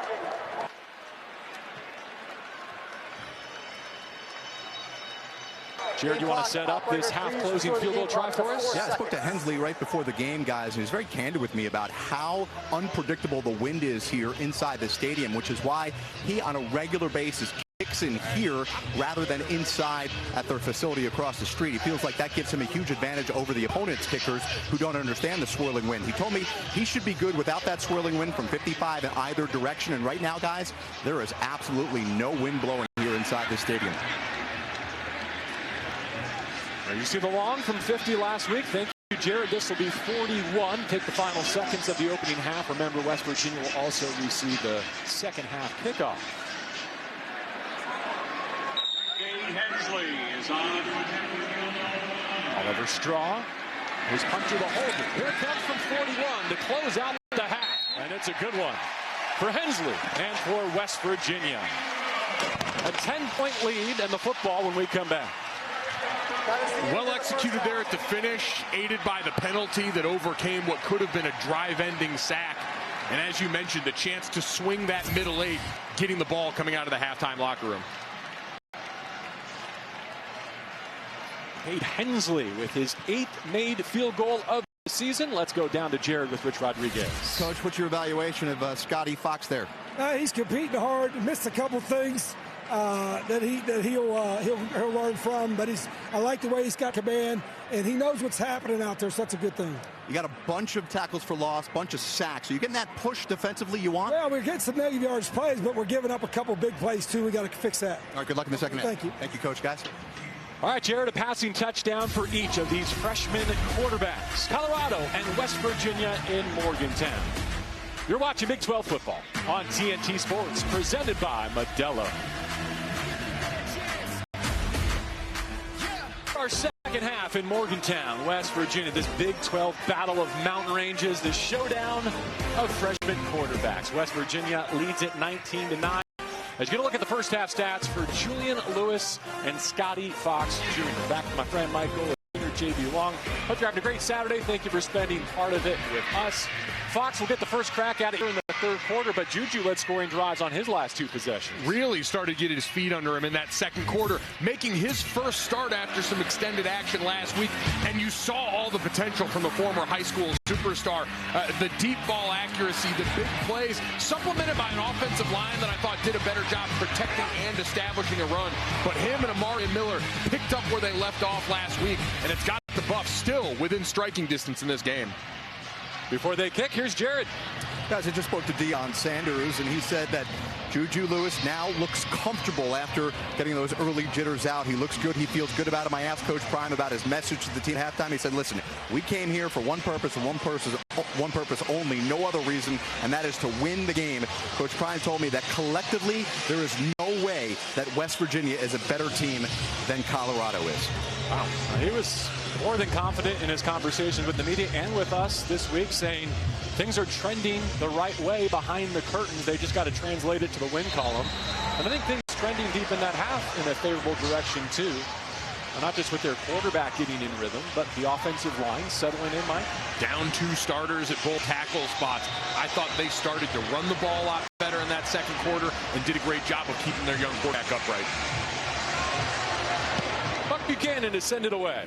Jared, you want to set up this half-closing field goal try for us? Yeah, I spoke to Hensley right before the game, guys, and he was very candid with me about how unpredictable the wind is here inside the stadium, which is why he, on a regular basis, kicks in here rather than inside at their facility across the street. He feels like that gives him a huge advantage over the opponent's kickers who don't understand the swirling wind. He told me he should be good without that swirling wind from 55 in either direction, and right now, guys, there is absolutely no wind blowing here inside the stadium. You see the long from 50 last week. Thank you, Jared. This will be 41. Take the final seconds of the opening half. Remember, West Virginia will also receive the second half kickoff. Hensley is on. Oliver Straw, his puncher to hold it. Here it comes from 41 to close out the half. And it's a good one for Hensley and for West Virginia. A 10-point lead and the football when we come back. Well executed there at the finish, aided by the penalty that overcame what could have been a drive-ending sack. And as you mentioned, the chance to swing that middle 8, getting the ball coming out of the halftime locker room. Cade Hensley with his 8th made field goal of the season. Let's go down to Jared with Rich Rodriguez. Coach, what's your evaluation of Scotty Fox there? He's competing hard. Missed a couple things that he'll learn from. But I like the way he's got command, and he knows what's happening out there. So that's a good thing. You got a bunch of tackles for loss, bunch of sacks. Are you getting that push defensively you want? Well, we're getting some negative yards plays, but we're giving up a couple big plays too. We got to fix that. All right. Good luck in the second half. Thank you. Thank you, Coach, guys. All right, Jared, a passing touchdown for each of these freshman quarterbacks. Colorado and West Virginia in Morgantown. You're watching Big 12 football on TNT Sports, presented by Modelo. Our second NCAAF in Morgantown, West Virginia. This Big 12 battle of mountain ranges, the showdown of freshman quarterbacks. West Virginia leads it 19-9. As you're going to look at the first half stats for Julian Lewis and Scotty Fox Jr. Back to my friend Michael and JB Long. Hope you're having a great Saturday. Thank you for spending part of it with us. Fox will get the first crack at it here in the third quarter, but Juju led scoring drives on his last 2 possessions. Really started getting his feet under him in that second quarter, making his first start after some extended action last week. And you saw all the potential from the former high school superstar. The deep ball accuracy, the big plays, supplemented by an offensive line that I thought did a better job protecting and establishing a run. But him and Amari and Miller picked up where they left off last week, and it's got the Buffs still within striking distance in this game. Before they kick, here's Jared. Guys, I just spoke to Deion Sanders, and he said that Juju Lewis now looks comfortable after getting those early jitters out. He looks good. He feels good about him. I asked Coach Prime about his message to the team at halftime. He said, listen, we came here for one purpose and one purpose only, no other reason, and that is to win the game. Coach Prime told me that collectively there is no way that West Virginia is a better team than Colorado is. Wow. He was more than confident in his conversations with the media and with us this week, saying things are trending the right way behind the curtains. They just got to translate it to the win column. And I think things trending deep in that half in a favorable direction, too. And not just with their quarterback getting in rhythm, but the offensive line settling in, Mike. Down 2 starters at both tackle spots. I thought they started to run the ball a lot better in that second quarter and did a great job of keeping their young quarterback upright. Buck Buchanan is send it away.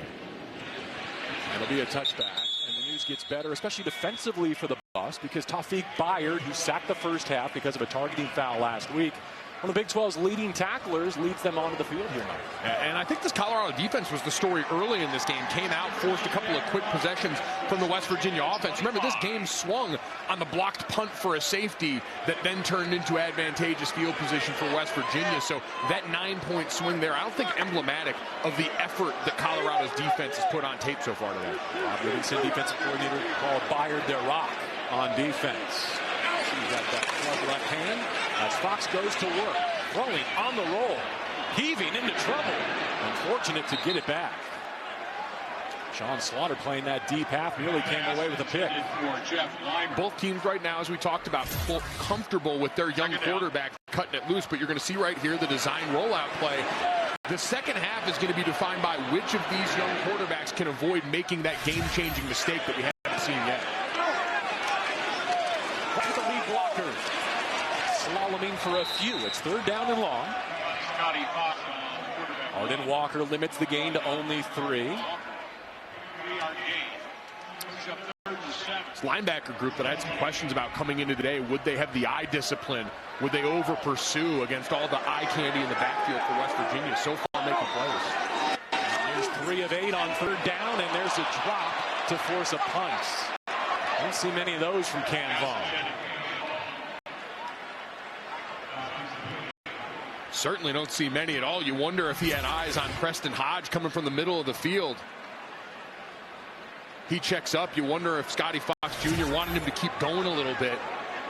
It'll be a touchback, and the news gets better, especially defensively for the Buffs, because Taufik Bayard, who sacked the first half because of a targeting foul last week, one of Big 12's leading tacklers, leads them onto the field here, Mike. And I think this Colorado defense was the story early in this game. Came out, forced a couple of quick possessions from the West Virginia offense. Remember, this game swung on the blocked punt for a safety that then turned into advantageous field position for West Virginia. So that 9-point swing there, I don't think emblematic of the effort that Colorado's defense has put on tape so far today. Rob Livingston, defensive coordinator, called Bayard their rock on defense. He's got that club left hand as Fox goes to work, throwing on the roll, heaving into trouble. Unfortunate to get it back. Sean Slaughter playing that deep half, nearly came away with a pick. Both teams right now, as we talked about, comfortable with their young quarterback cutting it loose, but you're going to see right here the design rollout play. The second half is going to be defined by which of these young quarterbacks can avoid making that game-changing mistake that we haven't seen yet. The lead blocker slaloming for a few. It's 3rd down and long. Arden Walker limits the gain to only 3. This linebacker group that I had some questions about coming into today, would they have the eye discipline? Would they over pursue against all the eye candy in the backfield for West Virginia? So far making plays. There's 3 of 8 on 3rd down, and there's a drop to force a punt. Don't see many of those from Cam Vaughn. Certainly don't see many at all. You wonder if he had eyes on Preston Hodge coming from the middle of the field. He checks up. You wonder if Scotty Fox Jr. wanted him to keep going a little bit.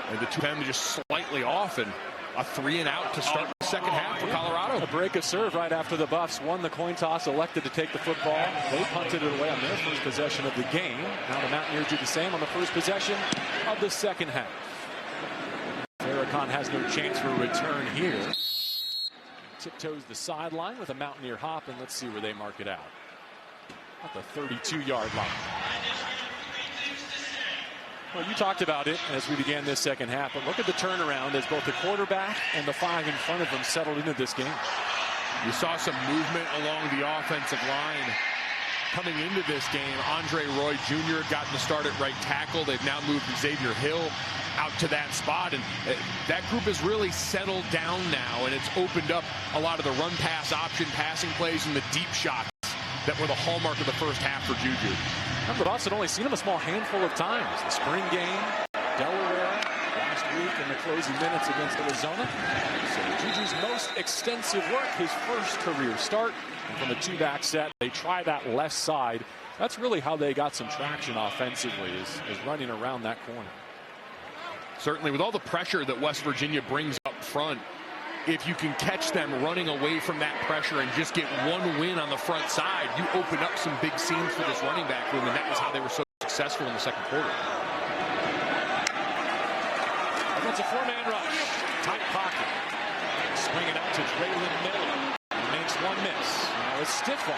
And the 2 men just slightly off, and a 3-and-out to start the second half for Colorado. A break of serve right after the Buffs won the coin toss, elected to take the football. They punted it away on their first possession of the game. Now the Mountaineers do the same on the first possession of the second half. Farrakhan has no chance for a return here. Tiptoes the sideline with a Mountaineer hop, and let's see where they mark it out. At the 32-yard line. Well, you talked about it as we began this second half, but look at the turnaround as both the quarterback and the 5 in front of them settled into this game. You saw some movement along the offensive line coming into this game. Andre Roy Jr. got the start at right tackle. They've now moved Xavier Hill out to that spot, and that group has really settled down now, and it's opened up a lot of the run-pass option passing plays and the deep shots that were the hallmark of the first half for Juju. The Buffs had only seen him a small handful of times. The spring game, Delaware, last week in the closing minutes against Arizona. So Juju's most extensive work, his first career start. And from the 2-back set, they try that left side. That's really how they got some traction offensively, is running around that corner. Certainly with all the pressure that West Virginia brings up front, if you can catch them running away from that pressure and just get one win on the front side, you open up some big seams for this running back room, and that was how they were so successful in the second quarter. Against a four-man rush. Tight pocket. Swing it out to Draylon Miller. He makes one miss. Now it's Stiffall.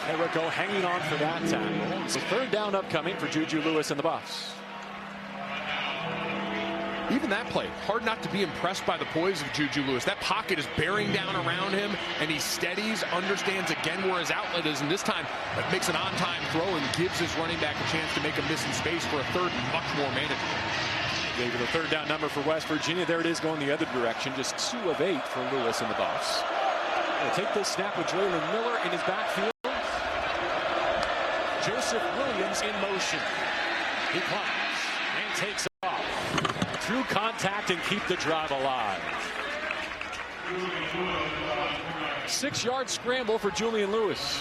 Carrico hanging on for that tackle. So third down upcoming for Juju Lewis and the Buffs. Even that play, hard not to be impressed by the poise of Juju Lewis. That pocket is bearing down around him, and he steadies, understands again where his outlet is, and this time makes an on-time throw and gives his running back a chance to make a miss in space for a third and much more manageable. Gave it a third down number for West Virginia. There it is going the other direction. Just 2 of 8 for Lewis and the Buffs. They'll take this snap with Draylon Miller in his backfield. Joseph Williams in motion. He climbs and takes off. Through contact and keep the drive alive. 6-yard scramble for Julian Lewis.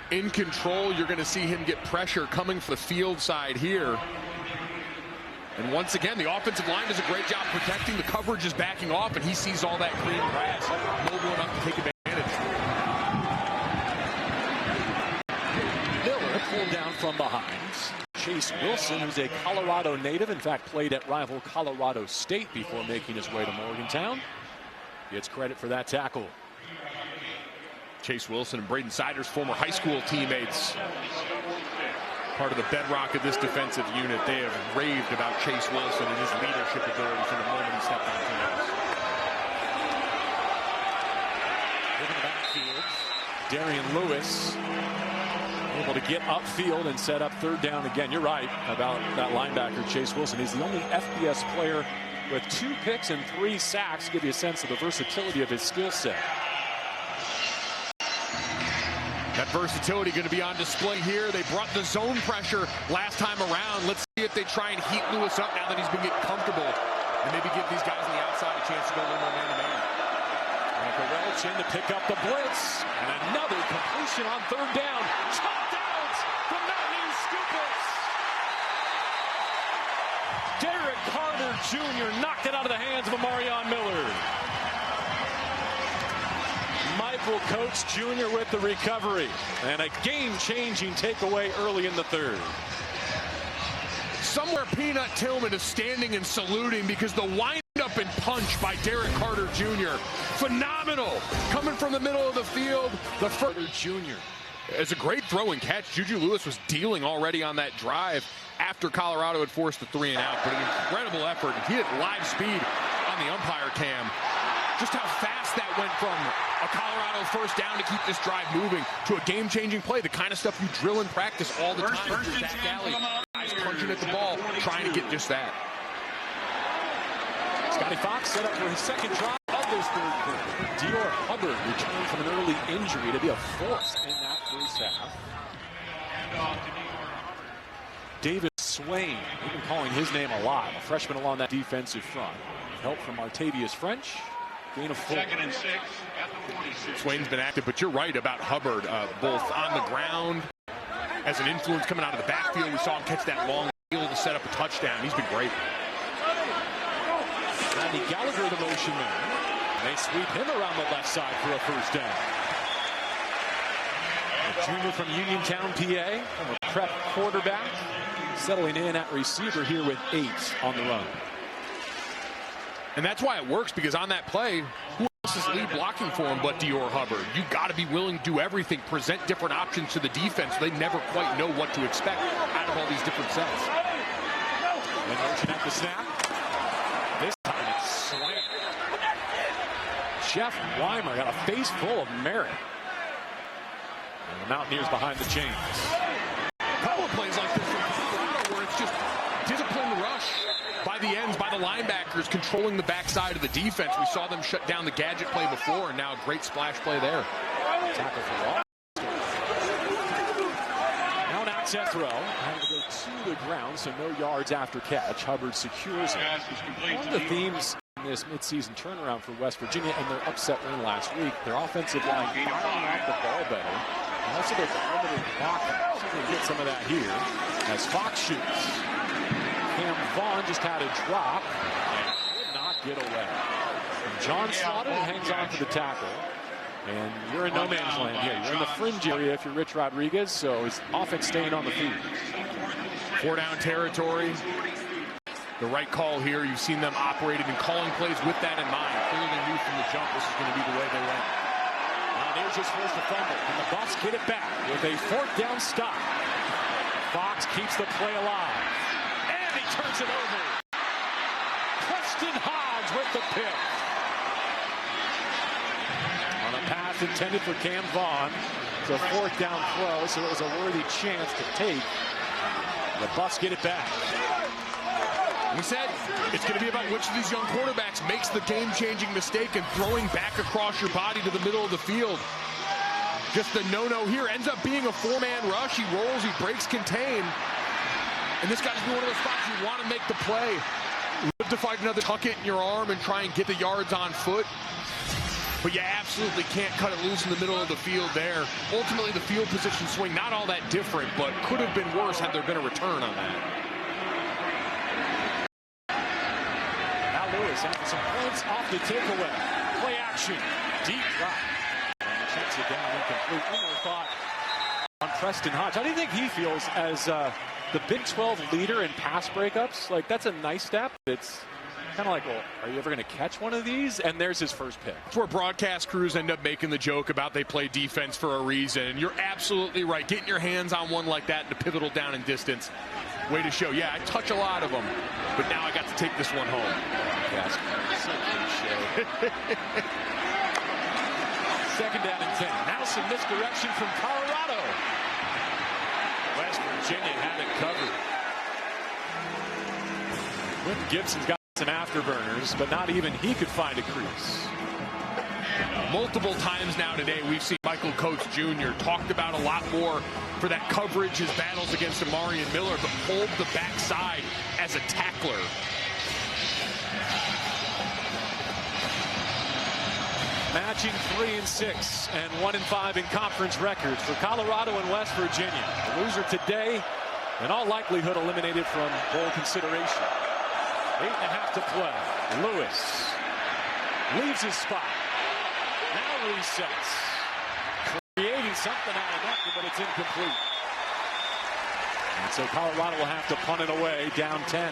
In control, you're going to see him get pressure coming from the field side here. And once again, the offensive line does a great job protecting. The coverage is backing off, and he sees all that green grass. Mobile enough to take advantage. Miller pulled down from behind. Chase Wilson, who's a Colorado native, in fact played at rival Colorado State before making his way to Morgantown, gets credit for that tackle. Chase Wilson and Braden Sider's former high school teammates. Part of the bedrock of this defensive unit. They have raved about Chase Wilson and his leadership ability from the moment he stepped on campus. In the backfield, Darian Lewis able to get upfield and set up third down again. You're right about that linebacker, Chase Wilson. He's the only FBS player with 2 picks and 3 sacks. Give you a sense of the versatility of his skill set. That versatility going to be on display here. They brought the zone pressure last time around. Let's see if they try and heat Lewis up now that he's been getting comfortable, and maybe give these guys on the outside a chance to go a little more man-to-man. Michael Welch in to pick up the blitz, and another completion on third down. Chopped out from Matthew Skupitz. Derek Carter Jr. knocked it out of the hands of Amarion Miller. Michael Coates Jr. with the recovery, and a game-changing takeaway early in the third. Somewhere Peanut Tillman is standing and saluting because the wind-up and punch by Derek Carter Jr. Phenomenal. Coming from the middle of the field. The Carter Jr. It's a great throw and catch. Juju Lewis was dealing already on that drive after Colorado had forced the 3-and-out, but an incredible effort. He had live speed on the umpire cam. Just how fast that went from a Colorado first down to keep this drive moving to a game-changing play, the kind of stuff you drill in practice all the time. Zach Galley, guys punching at the ball, trying to get just that. Scotty Fox set up for his second drive of this third quarter. Dior Hubbard returned from an early injury to be a force in that first half. David Swain, we've been calling his name a lot, a freshman along that defensive front. Help from Martavius French. Gain of 4. 2nd and 6 at the 46. Swain's been active, but you're right about Hubbard, both on the ground as an influence coming out of the backfield. We saw him catch that long field to set up a touchdown. He's been great. Randy Gallagher, the motion man. They sweep him around the left side for a first down. A junior from Uniontown, PA, from a prep quarterback, settling in at receiver here with 8 on the run. And that's why it works, because on that play, who else is lead blocking for him but Dior Hubbard? You got to be willing to do everything, present different options to the defense. They never quite know what to expect out of all these different sets. And motion at the snap. This time it's slammed. Jeff Weimer got a face full of merit. And the Mountaineers behind the chains. A couple of plays like this from Colorado where it's just disciplined rush by the ends, by the linebackers, controlling the backside of the defense. We saw them shut down the gadget play before, and now a great splash play there. Tackle for loss. Now an outset throw. Having to go to the ground, so no yards after catch. Hubbard secures it. One of the themes in this midseason turnaround for West Virginia and their upset win last week, their offensive line firing out the ball better. And also their perimeter blocking. So they get some of that here as Fox shoots. Cam Vaughn just had a drop and could not get away. And John Slaughter hangs on to the tackle. And you're in no man's land here. You're in the fringe area if you're Rich Rodriguez, so his offense staying on the field. 4-down territory. The right call here. You've seen them operating and calling plays with that in mind. Clearly knew from the jump this is going to be the way they went. Now there's his first to fumble. And the Buffs get it back with a 4th down stop. Fox keeps the play alive. And he turns it over. Preston Hodge with the pick. On a pass intended for Cam Vaughn. It's a 4th down throw, so it was a worthy chance to take. The Buffs get it back. We said it's going to be about which of these young quarterbacks makes the game-changing mistake and throwing back across your body to the middle of the field. Just a no-no here. Ends up being a 4-man rush. He rolls, he breaks contain. And this guy's one of those spots you want to make the play. Live to fight another, tuck it in your arm and try and get the yards on foot. But you absolutely can't cut it loose in the middle of the field there. Ultimately, the field position swing, not all that different, but could have been worse had there been a return on that. Lewis after some points off the takeaway. Play action. Deep drop. And he checks it down incomplete. One more thought on Preston Hodge. How do you think he feels as the Big 12 leader in pass breakups? Like, that's a nice step. It's kind of like, well, are you ever going to catch one of these? And there's his first pick. It's where broadcast crews end up making the joke about they play defense for a reason. And you're absolutely right. Getting your hands on one like that in a pivotal down and distance. Way to show. Yeah, I touch a lot of them, but now I got to take this one home. Yes. Second down and 10. Now some misdirection from Colorado. West Virginia had it covered. Quentin Gibson's got some afterburners, but not even he could find a crease. Multiple times now today, we've seen Michael Coates Jr. talked about a lot more for that coverage, his battles against Amari and Miller, but pulled the backside as a tackler. Matching 3 and 6 and 1 and 5 in conference records for Colorado and West Virginia. The loser today, in all likelihood, eliminated from bowl consideration. 8.5 to play. Lewis leaves his spot. Now resets. Creating something out of nothing, but it's incomplete. And so Colorado will have to punt it away, down 10.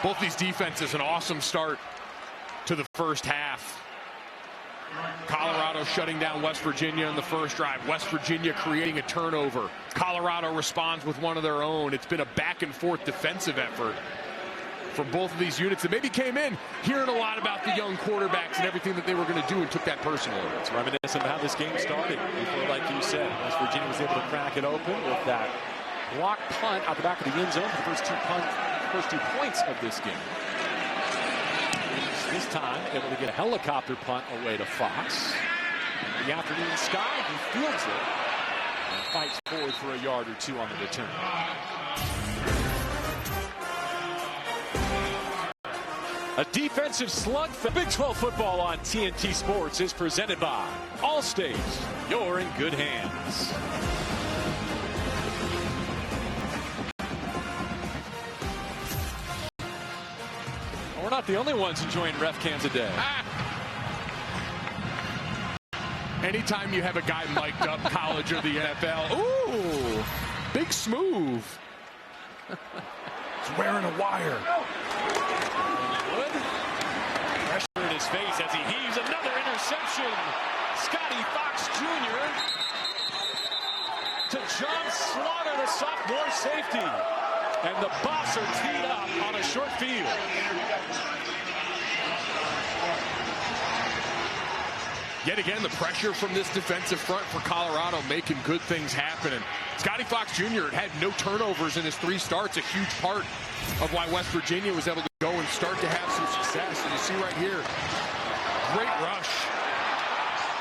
Both these defenses, an awesome start to the first half. Colorado shutting down West Virginia in the first drive. West Virginia creating a turnover. Colorado responds with one of their own. It's been a back-and-forth defensive effort for both of these units that maybe came in hearing a lot about the young quarterbacks and everything that they were going to do and took that personally. It's reminiscent of how this game started. Before, like you said, West Virginia was able to crack it open with that block punt out the back of the end zone for the first two points of this game. This time, able to get a helicopter punt away to Fox. The afternoon sky, he fields it and fights forward for a yard or two on the return. A defensive slug for Big 12 football on TNT Sports is presented by Allstate. You're in good hands. We're not the only ones enjoying ref cams a day. Anytime you have a guy mic'd up, college or the NFL, ooh, big smooth. He's wearing a wire. Wood. Pressure in his face as he heaves another interception. Scotty Fox Jr. to John Slaughter, the sophomore safety. And the Buffs are teed up on a short field. Yet again, the pressure from this defensive front for Colorado making good things happen. And Scotty Fox Jr. had no turnovers in his 3 starts, a huge part of why West Virginia was able to go and start to have some success. And you see right here, great rush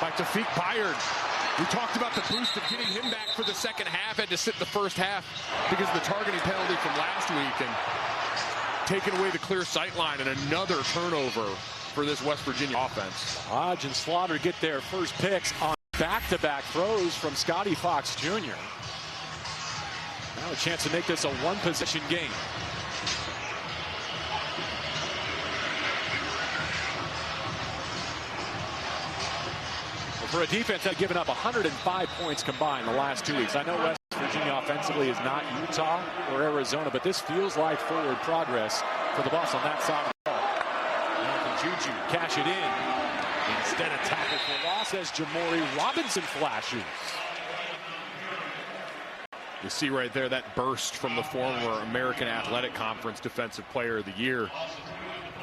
by Tafik Bayard. We talked about the boost of getting him back for the second half. Had to sit the first half because of the targeting penalty from last week. And taking away the clear sight line and another turnover for this West Virginia offense. Hodge and Slaughter get their first picks on back-to-back throws from Scotty Fox Jr. Now a chance to make this a one-possession game. For a defense that had given up 105 points combined the last 2 weeks. I know West Virginia offensively is not Utah or Arizona, but this feels like forward progress for the Buffs on that side of the ball. Now can Juju cash it in. Instead of tackle for loss as Jamori Robinson flashes. You see right there that burst from the former American Athletic Conference Defensive Player of the Year.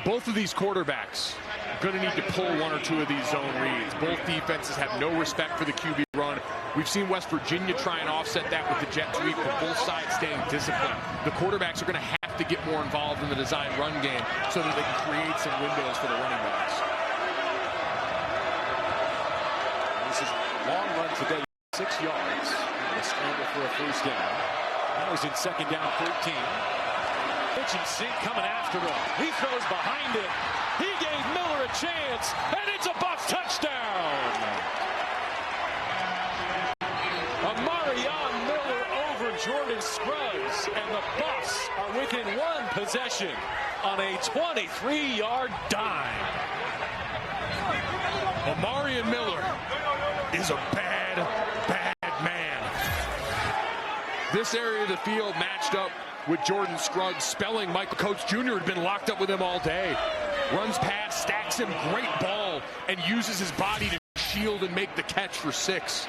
Both of these quarterbacks are going to need to pull one or two of these zone reads. Both defenses have no respect for the QB run. We've seen West Virginia try and offset that with the jet sweep, but both sides staying disciplined. The quarterbacks are going to have to get more involved in the design run game so that they can create some windows for the running backs. This is a long run today, 6 yards. A scramble for a first down. That was in second down 13. Pitch and sink coming after him. He throws behind it. He gave Miller a chance, and it's a Buffs touchdown. Amarion Miller over Jordan Scruggs, and the Buffs are within one possession on a 23-yard dime. Amarion Miller is a bad man. This area of the field matched up with Jordan Scruggs, spelling Michael Coates Jr. had been locked up with him all day. Runs past, stacks him, great ball, and uses his body to shield and make the catch for 6.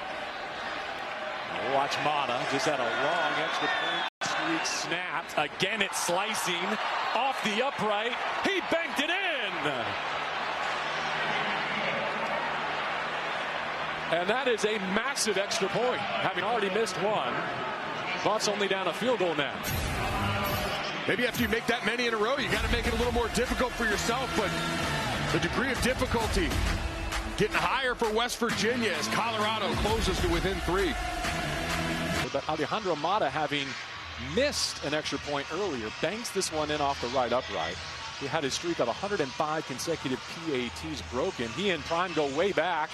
Watch Mata, just had a long extra point streak snapped. Again, it's slicing off the upright. He banked it in. And that is a massive extra point, having already missed one. Buffs only down a field goal now. Maybe after you make that many in a row, you got to make it a little more difficult for yourself, but the degree of difficulty getting higher for West Virginia as Colorado closes to within 3. But Alejandro Mata, having missed an extra point earlier, banks this one in off the right upright. He had his streak of 105 consecutive PATs broken. He and Prime go way back.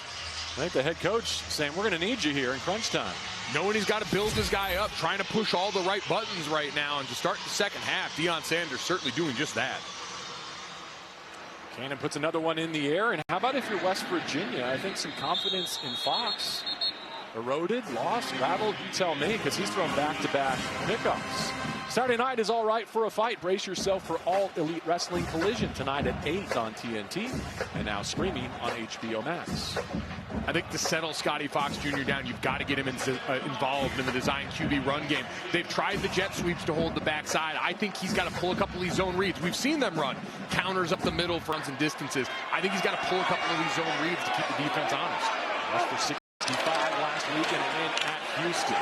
I think the head coach saying, we're going to need you here in crunch time. Knowing he's got to build this guy up, trying to push all the right buttons right now. And to start the second half, Deion Sanders certainly doing just that. Cannon puts another one in the air. And how about if you're West Virginia? I think some confidence in Fox. Eroded, lost, rattled, you tell me, because he's thrown back-to-back pickups. Saturday night is all right for a fight. Brace yourself for All Elite Wrestling Collision tonight at 8 on TNT and now streaming on HBO Max. I think to settle Scotty Fox Jr. down, you've got to get him involved in the design QB run game. They've tried the jet sweeps to hold the backside. I think he's got to pull a couple of these zone reads. We've seen them run counters up the middle for runs and distances. I think he's got to pull a couple of these zone reads to keep the defense honest. That's for 65 last week and a win at Houston.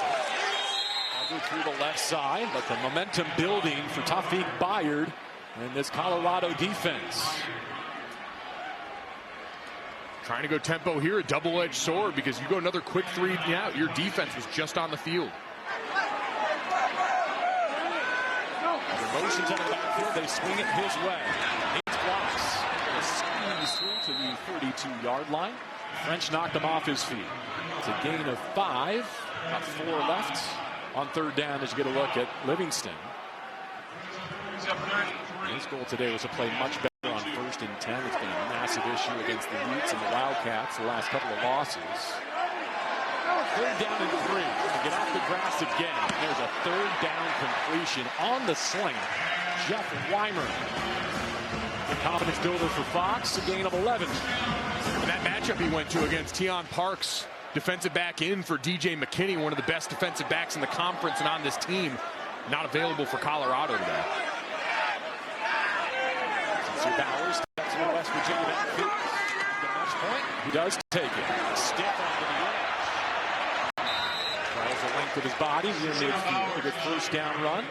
Through the left side, but the momentum building for Tawfiq Bayard and this Colorado defense. Trying to go tempo here, a double-edged sword, because you go another quick 3 out, your defense was just on the field. The motions in the backfield, they swing it his way. 8 blocks. Squeeze through to the 32-yard line. French knocked him off his feet. It's a gain of 5. About 4 left. On third down as you get a look at Livingston. His goal today was to play much better on 1st and 10. It's been a massive issue against the Utes and the Wildcats the last couple of losses. Third down and 3. To get off the grass again. There's a third down completion on the sling. Jeff Weimer. The confidence builder for Fox. A gain of 11. And that matchup he went to against Teion Parks. Defensive back in for DJ McKinney, one of the best defensive backs in the conference and on this team. Not available for Colorado today. Spencer Bowers steps into West Virginia backfield. The match point. He does take it. Stiff onto the edge. Tries the length of his body near midfield. A good first down run.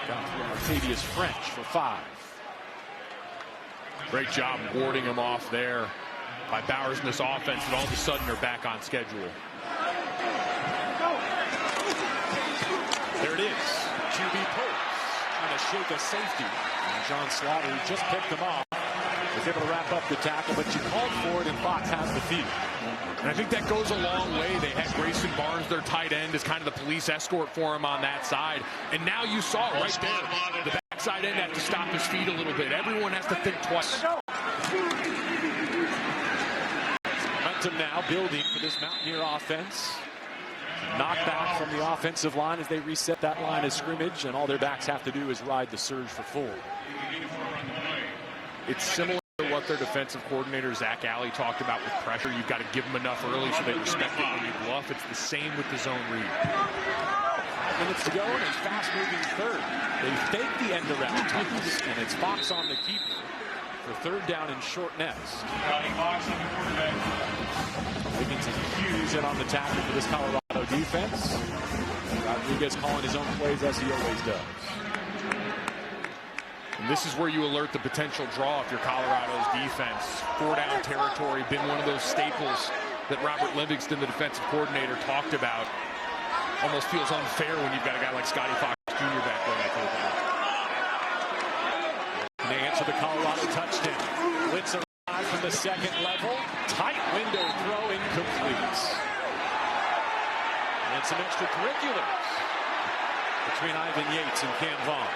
Got through Arcadius French for 5. Great job warding him off there by Bowers in this offense, and all of a sudden they're back on schedule. There it is. QB pulls. Trying to shake a safety. And John Slaughter just picked him off. was able to wrap up the tackle, but you called for it, and Fox has the field. And I think that goes a long way. They had Grayson Barnes, their tight end, as kind of the police escort for him on that side. And now you saw it right there. The backside end had to stop his feet a little bit. Everyone has to think twice. Momentum now building for this Mountaineer offense. Knockback from the offensive line as they reset that line of scrimmage, and all their backs have to do is ride the surge for 4. It's similar to what their defensive coordinator, Zach Alley, talked about with pressure. You've got to give them enough early so they respect it when you bluff. It's the same with the zone read. 5 minutes to go, and a fast-moving third. They fake the end-around toss, and it's Fox on the keeper for third down and short nest. Higgins and Hughes in on the tackle for this Colorado defense. Rodriguez calling his own plays as he always does. And this is where you alert the potential draw if you're Colorado's defense. 4-down territory, been one of those staples that Robert Livingston, the defensive coordinator, talked about. Almost feels unfair when you've got a guy like Scotty Fox Jr. back there. And they answer the Colorado touchdown. Blitz arrives from the second level. Tight window throw, incomplete. And some extracurriculars between Ivan Yates and Cam Vaughn.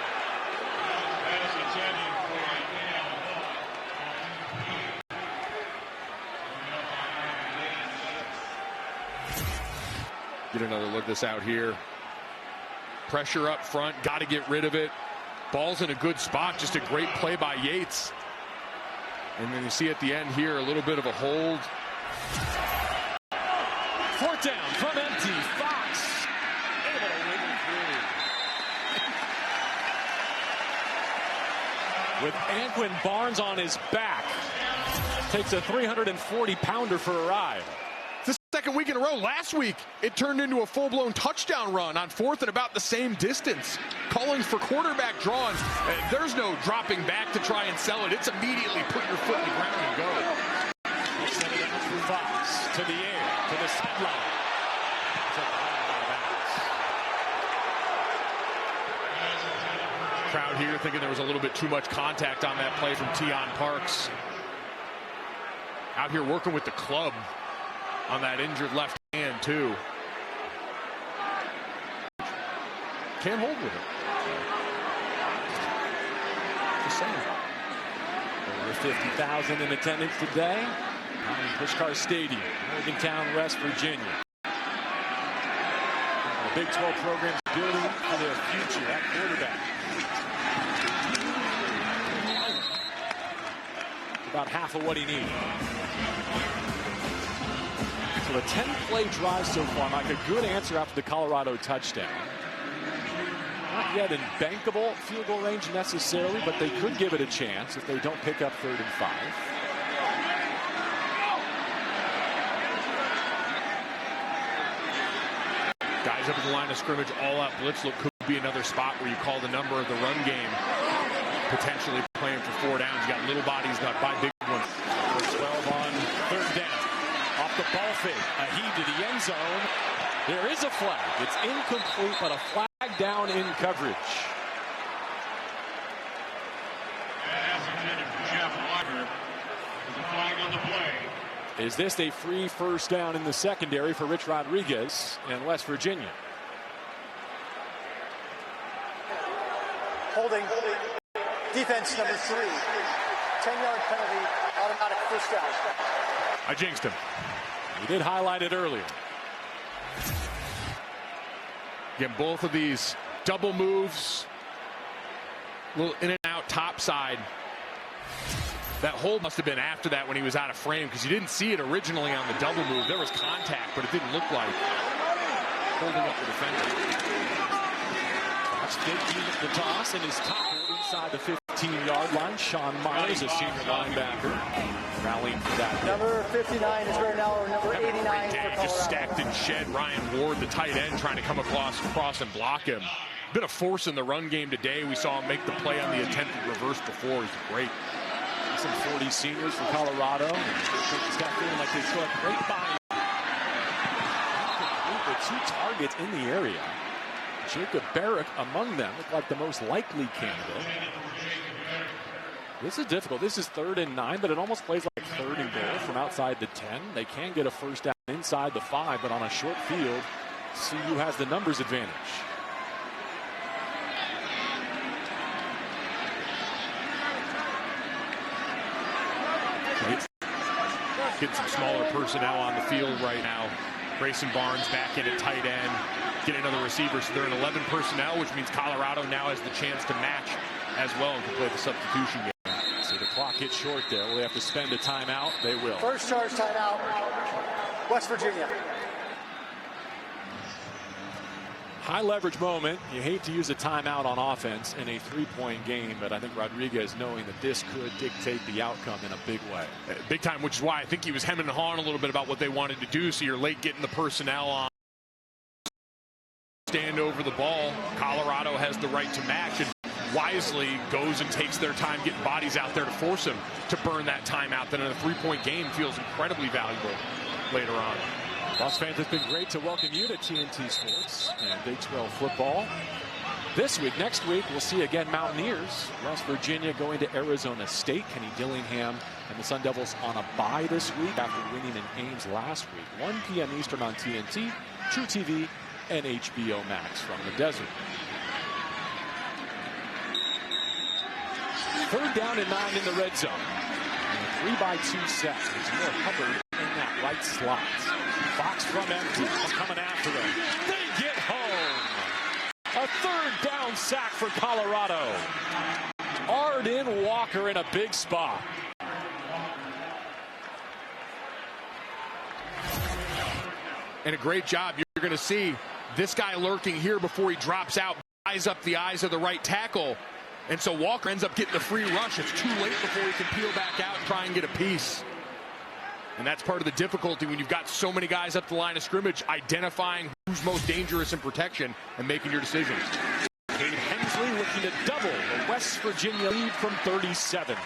Get another look this out here. Pressure up front, got to get rid of it. Ball's in a good spot, just a great play by Yates. And then you see at the end here a little bit of a hold. 4th down from empty. Fox able to wiggle through. With Anquin Barnes on his back. Takes a 340-pounder for a ride. The second week in a row. Last week, it turned into a full-blown touchdown run on 4th and about the same distance. Calling for quarterback drawn. There's no dropping back to try and sell it. It's immediately put your foot in the ground and go. Send it out for Fox to the air, to the sideline. Crowd here thinking there was a little bit too much contact on that play from Tion Parks. Out here working with the club on that injured left hand, too. Can't hold with it. Just saying. Over 50,000 in attendance today in Pushkar Stadium, Morgantown, West Virginia. The Big 12 program's building for their future at quarterback. About half of what he needs. So a 10-play drive so far, Mike, a good answer after the Colorado touchdown. Not yet in bankable field goal range necessarily, but they could give it a chance if they don't pick up 3rd and 5. Guys up at the line of scrimmage, all-out blitz look could be another spot where you call the number of the run game. Potentially playing for 4 downs. You got little bodies, not by big ones. 12 on 3rd down. Off the ball fake, a heave to the end zone. There is a flag. It's incomplete, but a flag down in coverage. Is this a free 1st down in the secondary for Rich Rodriguez and West Virginia? Holding. Defense number 3. 10-yard penalty, automatic 1st down. I jinxed him. We did highlight it earlier. Again, both of these double moves, little in and out top side. That hold must have been after that when he was out of frame, because you didn't see it originally on the double move. There was contact, but it didn't look like holding up the defender. Fox faking the toss and is tackled inside the 15-yard line. Sean Myers, a senior linebacker, rallying for that. Number 59 is right now, or number 89 for Colorado. Just stacked and shed. Ryan Ward, the tight end, trying to come across and block him. Been a force in the run game today. We saw him make the play on the attempted reverse before. He's great. Some 40 seniors from Colorado. It's got feeling like they still have great body. The 2 targets in the area. Jacob Barrick among them look like the most likely candidate. This is difficult. This is 3rd and 9, but it almost plays like 3rd and goal from outside the 10. They can get a first down inside the 5, but on a short field, CU has the numbers advantage. Getting some smaller personnel on the field right now. Grayson Barnes back in at tight end. Get another receiver, so they're in 11 personnel, which means Colorado now has the chance to match as well and can play the substitution game. So the clock gets short there. Will they have to spend a timeout? They will. First charge timeout, West Virginia. High leverage moment. You hate to use a timeout on offense in a 3-point game, but I think Rodriguez, knowing that this could dictate the outcome in a big way. Big time, which is why I think he was hemming and hawing a little bit about what they wanted to do. So you're late getting the personnel on. Stand over the ball. Colorado has the right to match and wisely goes and takes their time getting bodies out there to force him to burn that timeout. Then in a 3-point game feels incredibly valuable later on. Los fans, it's been great to welcome you to TNT Sports and Big 12 football. This week, next week, we'll see again Mountaineers. West Virginia going to Arizona State. Kenny Dillingham and the Sun Devils on a bye this week after winning in Ames last week. 1 p.m. Eastern on TNT, True TV, and HBO Max from the desert. 3rd down and 9 in the red zone. And a 3-by-2 set. It's more Hubbard in that right slot. Fox from empty, coming after them. They get home. A 3rd down sack for Colorado. Arden Walker in a big spot. And a great job. You're going to see this guy lurking here before he drops out, eyes up the eyes of the right tackle. And so Walker ends up getting the free rush. It's too late before he can peel back out and try and get a piece. And that's part of the difficulty when you've got so many guys up the line of scrimmage, identifying who's most dangerous in protection and making your decisions. Cade Hensley looking to double the West Virginia lead from 37.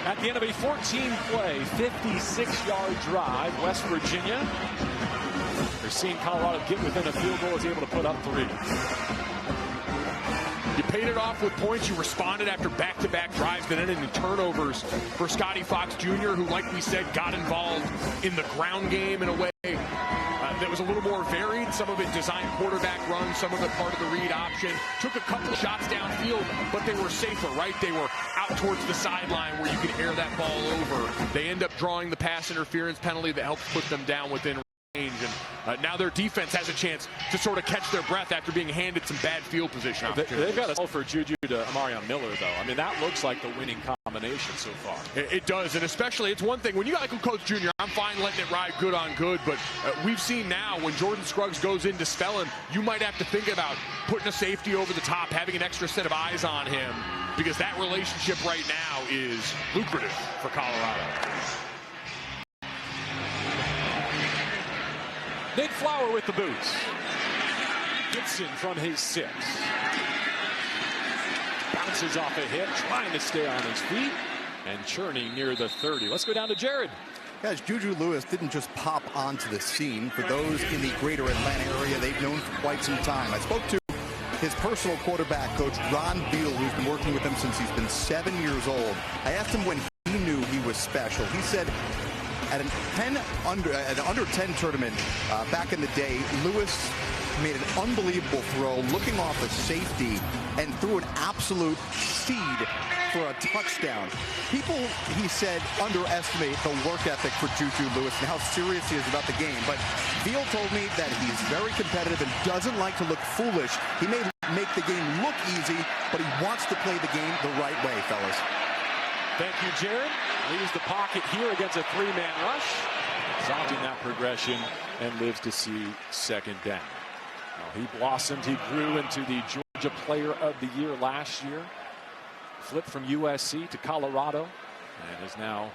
At the end of a 14-play, 56-yard drive, West Virginia, they're seeing Colorado get within a field goal, is able to put up 3. You paid it off with points. You responded after back-to-back drives that ended in turnovers for Scotty Fox Jr., who, like we said, got involved in the ground game in a way that was a little more varied. Some of it designed quarterback runs, some of it part of the read option. Took a couple of shots downfield, but they were safer, right? They were out towards the sideline where you could air that ball over. They end up drawing the pass interference penalty that helps put them down within range. And now their defense has a chance to sort of catch their breath after being handed some bad field position opportunities. They've got a call for Juju to Amarion Miller, though. I mean, that looks like the winning combination so far. It does, and especially it's one thing. When you got like Coach Jr., I'm fine letting it ride good on good, but we've seen now when Jordan Scruggs goes in to spell him, you might have to think about putting a safety over the top, having an extra set of eyes on him, because that relationship right now is lucrative for Colorado. Nate Flower with the boots. Gibson from his 6. Bounces off a hip, trying to stay on his feet, and churning near the 30. Let's go down to Jared. Guys, Juju Lewis didn't just pop onto the scene. For those in the greater Atlanta area, they've known for quite some time. I spoke to his personal quarterback coach, Ron Beal, who's been working with him since he's been 7 years old. I asked him when he knew he was special. He said, at an under 10 tournament back in the day, Lewis made an unbelievable throw, looking off a safety, and threw an absolute seed for a touchdown. People, he said, underestimate the work ethic for Juju Lewis and how serious he is about the game. But Beal told me that he's very competitive and doesn't like to look foolish. He may make the game look easy, but he wants to play the game the right way, fellas. Thank you, Jared. Leaves the pocket here against a 3-man rush. Stopping that progression and lives to see 2nd down. He blossomed. He grew into the Georgia Player of the Year last year. Flipped from USC to Colorado and is now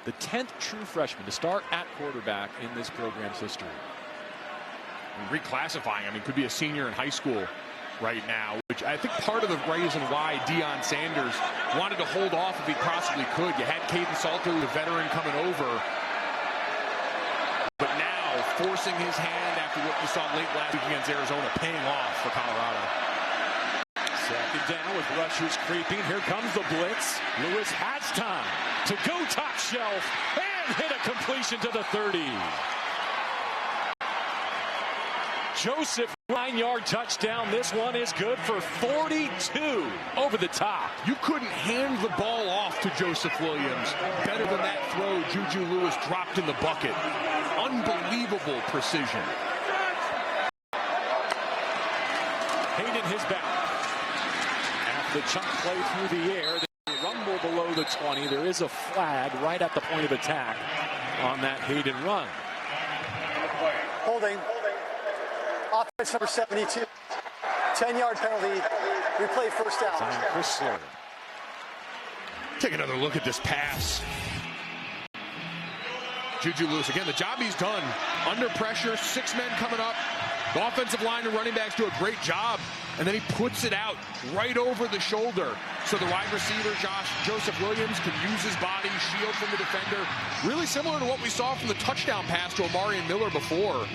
the 10th true freshman to start at quarterback in this program's history. And reclassifying, I mean, could be a senior in high school right now, which I think part of the reason why Deion Sanders wanted to hold off if he possibly could. You had Caden Salter, the veteran, coming over, but now forcing his hand after what we saw late last week against Arizona, paying off for Colorado. So Second down with rushers creeping. Here comes the blitz. Lewis has time to go top shelf and hit a completion to the 30. Joseph, 9-yard touchdown. This one is good for 42 over the top. You couldn't hand the ball off to Joseph Williams. Better than that throw Juju Lewis dropped in the bucket. Unbelievable precision. Hayden his back. After the chunk play through the air, they rumble below the 20. There is a flag right at the point of attack on that Hayden run. Holding. Offense number 72. 10-yard penalty. Replay first down. Chrysler. Take another look at this pass. Juju Lewis, again, the job he's done. Under pressure, 6 men coming up. The offensive line and running backs do a great job. And then he puts it out right over the shoulder. So the wide receiver, Joseph Williams, can use his body, shield from the defender. Really similar to what we saw from the touchdown pass to Amari and Miller before.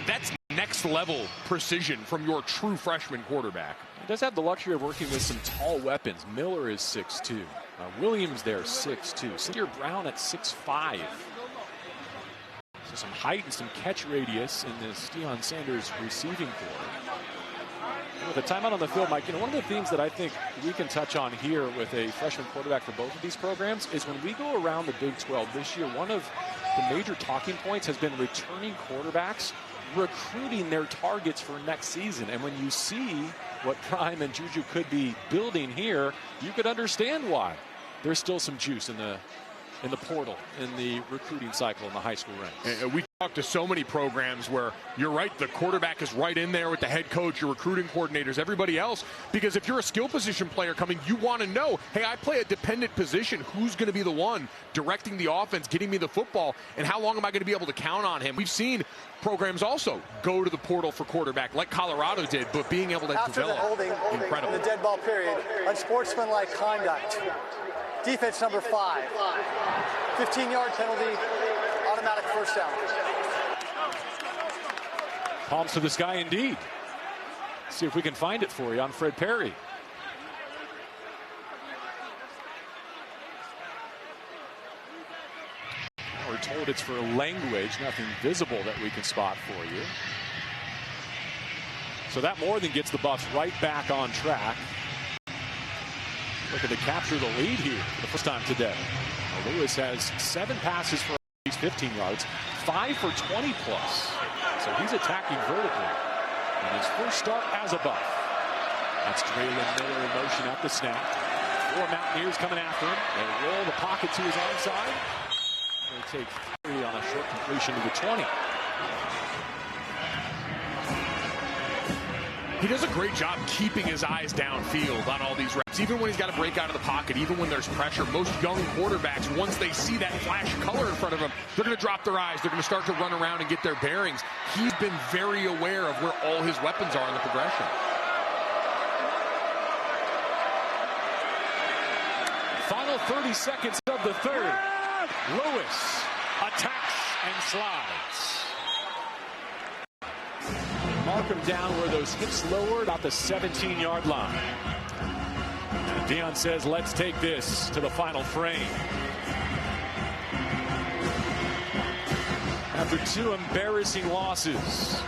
That's next level precision from your true freshman quarterback. He does have the luxury of working with some tall weapons. Miller is 6'2". Williams there 6'2". Senior Brown at 6'5". So some height and some catch radius in this Deion Sanders receiving corps. With a timeout on the field, Mike, one of the themes that I think we can touch on here with a freshman quarterback for both of these programs is when we go around the Big 12 this year, one of the major talking points has been returning quarterbacks recruiting their targets for next season. And when you see what Prime and Juju could be building here, you could understand why there's still some juice in the portal, in the recruiting cycle in the high school ranks. We talked to so many programs where you're right, the quarterback is right in there with the head coach, your recruiting coordinators, everybody else. Because if you're a skill position player coming, you want to know, hey, I play a dependent position. Who's going to be the one directing the offense, getting me the football, and how long am I going to be able to count on him? We've seen programs also go to the portal for quarterback like Colorado did, but being able to After develop, the holding incredible. in the dead ball period, unsportsmanlike conduct. Defense number 5. 15-yard penalty, automatic first down. Palms to the sky indeed. See if we can find it for you on Fred Perry. We're told it's for language, nothing visible that we can spot for you. So that more than gets the Buffs right back on track. Looking to capture the lead here for the first time today. Now, Lewis has 7 passes for at least 15 yards, 5 for 20 plus. So he's attacking vertically. And his first start as a Buff. That's Draylen Miller in motion at the snap. 4 Mountaineers coming after him. They roll the pocket to his onside. They take 3 on a short completion to the 20. He does a great job keeping his eyes downfield on all these reps. Even when he's got to break out of the pocket, even when there's pressure, most young quarterbacks, once they see that flash of color in front of them, they're going to drop their eyes. They're going to start to run around and get their bearings. He's been very aware of where all his weapons are in the progression. Final 30 seconds of the third. Lewis attacks and slides. Mark him down where those hips lowered about the 17-yard line. And Deion says, let's take this to the final frame. After 2 embarrassing losses,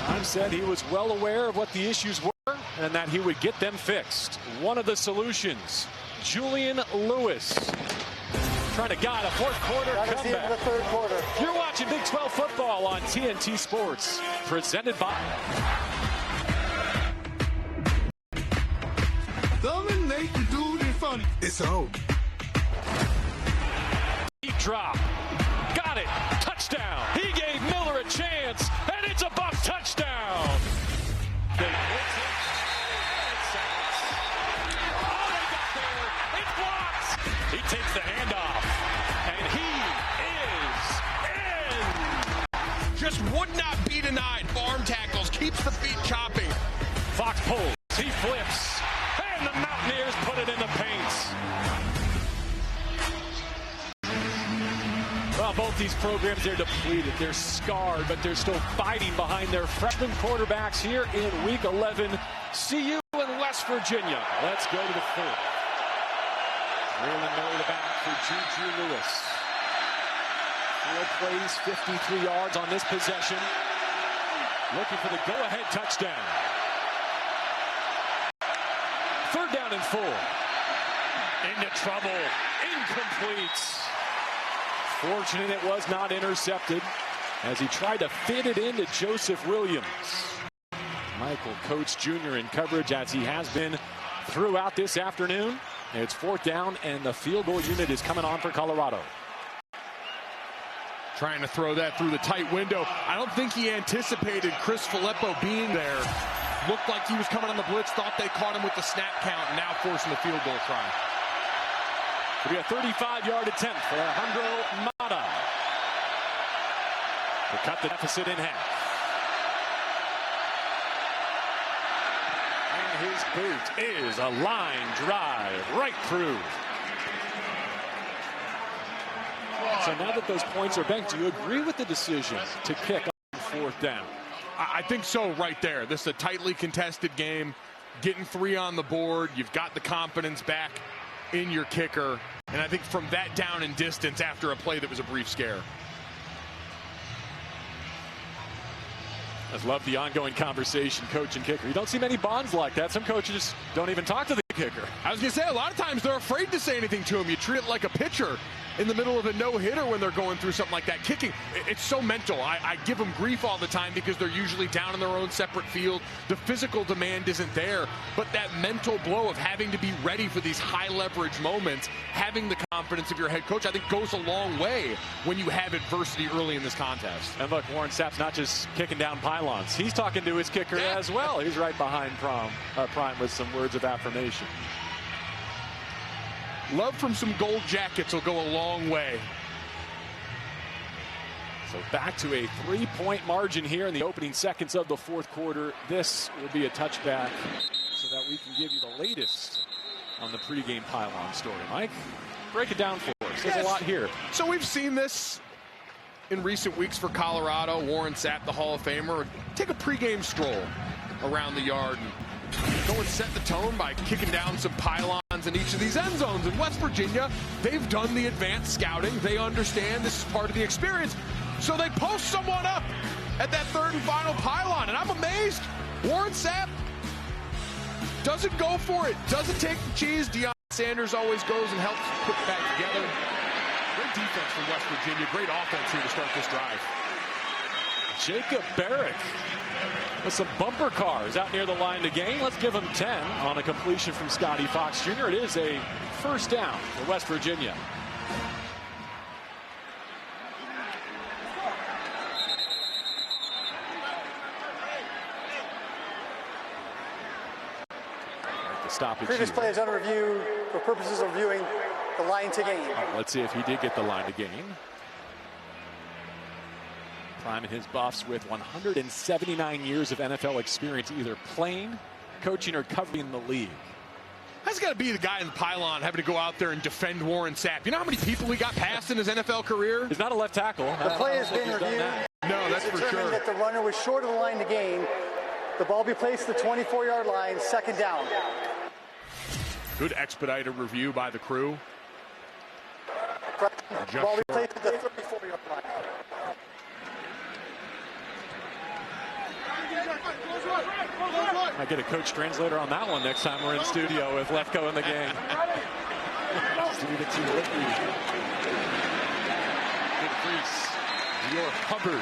Prime said he was well aware of what the issues were and that he would get them fixed. One of the solutions, Julian Lewis, trying to guide a fourth quarter comeback. The third quarter. You're watching Big 12 football on TNT Sports, presented by Dominate the dude in front. It's on. deep drop. Got it. Touchdown. He gave Miller a chance, and it's a Buff touchdown. They blitz it. Oh, they got there. It's blocked. He takes the handoff, and he is in. Just would not be denied. Arm tackles, keeps the feet chopping. Fox pulls. He flips, and the Mountaineers put it in the paint. Well, both these programs, they're depleted, they're scarred, but they're still fighting behind their freshman quarterbacks here in Week 11. CU and West Virginia. Let's go to the fourth. Raylan Miller the back for Juju Lewis. 4 plays, 53 yards on this possession. Looking for the go-ahead touchdown. 3rd down and 4. Into trouble. Incomplete. Fortunate it was not intercepted as he tried to fit it into Joseph Williams. Michael Coates Jr. in coverage as he has been throughout this afternoon. It's 4th down and the field goal unit is coming on for Colorado. Trying to throw that through the tight window. I don't think he anticipated Chris Filippo being there. Looked like he was coming on the blitz, thought they caught him with the snap count, and now forcing the field goal try. It'll be a 35-yard attempt for Alejandro Mata to cut the deficit in half. And his boot is a line drive right through. So now that those points are banked, do you agree with the decision to kick on 4th down? I think so right there. This is a tightly contested game. Getting 3 on the board. You've got the confidence back in your kicker. And I think from that down and distance after a play that was a brief scare. I just love the ongoing conversation, coach and kicker. You don't see many bonds like that. Some coaches don't even talk to the kicker. I was going to say, a lot of times they're afraid to say anything to him. You treat it like a pitcher in the middle of a no-hitter when they're going through something like that. Kicking, it's so mental. I give them grief all the time because they're usually down in their own separate field. The physical demand isn't there, but that mental blow of having to be ready for these high-leverage moments, having the confidence of your head coach, I think goes a long way when you have adversity early in this contest. And look, Warren Sapp's not just kicking down pylons. He's talking to his kicker as well. He's right behind Prime with some words of affirmation. Love from some gold jackets will go a long way. So back to a 3-point margin here in the opening seconds of the 4th quarter. This will be a touchback so that we can give you the latest on the pregame pylon story. Mike, break it down for us. There's a lot here. So we've seen this in recent weeks for Colorado. Warren Sapp, the Hall of Famer, take a pregame stroll around the yard and go and set the tone by kicking down some pylons in each of these end zones. In West Virginia, they've done the advanced scouting. They understand this is part of the experience. So they post someone up at that 3rd and final pylon. And I'm amazed. Warren Sapp doesn't go for it. Doesn't take the cheese. Deion Sanders always goes and helps put it back together. Great defense from West Virginia. Great offense here to start this drive. Jacob Barrick with some bumper cars out near the line to gain. Let's give him 10 on a completion from Scotty Fox Jr. It is a 1st down for West Virginia. The stoppage. Previous play is under review for purposes of reviewing the line to gain. Let's see if he did get the line to gain. Prime and his buffs with 179 years of NFL experience, either playing, coaching, or covering the league. That's got to be the guy in the pylon having to go out there and defend Warren Sapp. You know how many people he got past in his NFL career? He's not a left tackle. The play has been reviewed. No, that's for sure. That the runner was short of the line to gain. The ball be placed at the 24-yard line, 2nd down. Good expedited review by the crew. The ball be placed at the 34-yard line. Might get a coach translator on that one next time we're in studio with Lefko in the game. Just leave it to Lippy. Good crease. York Hubbard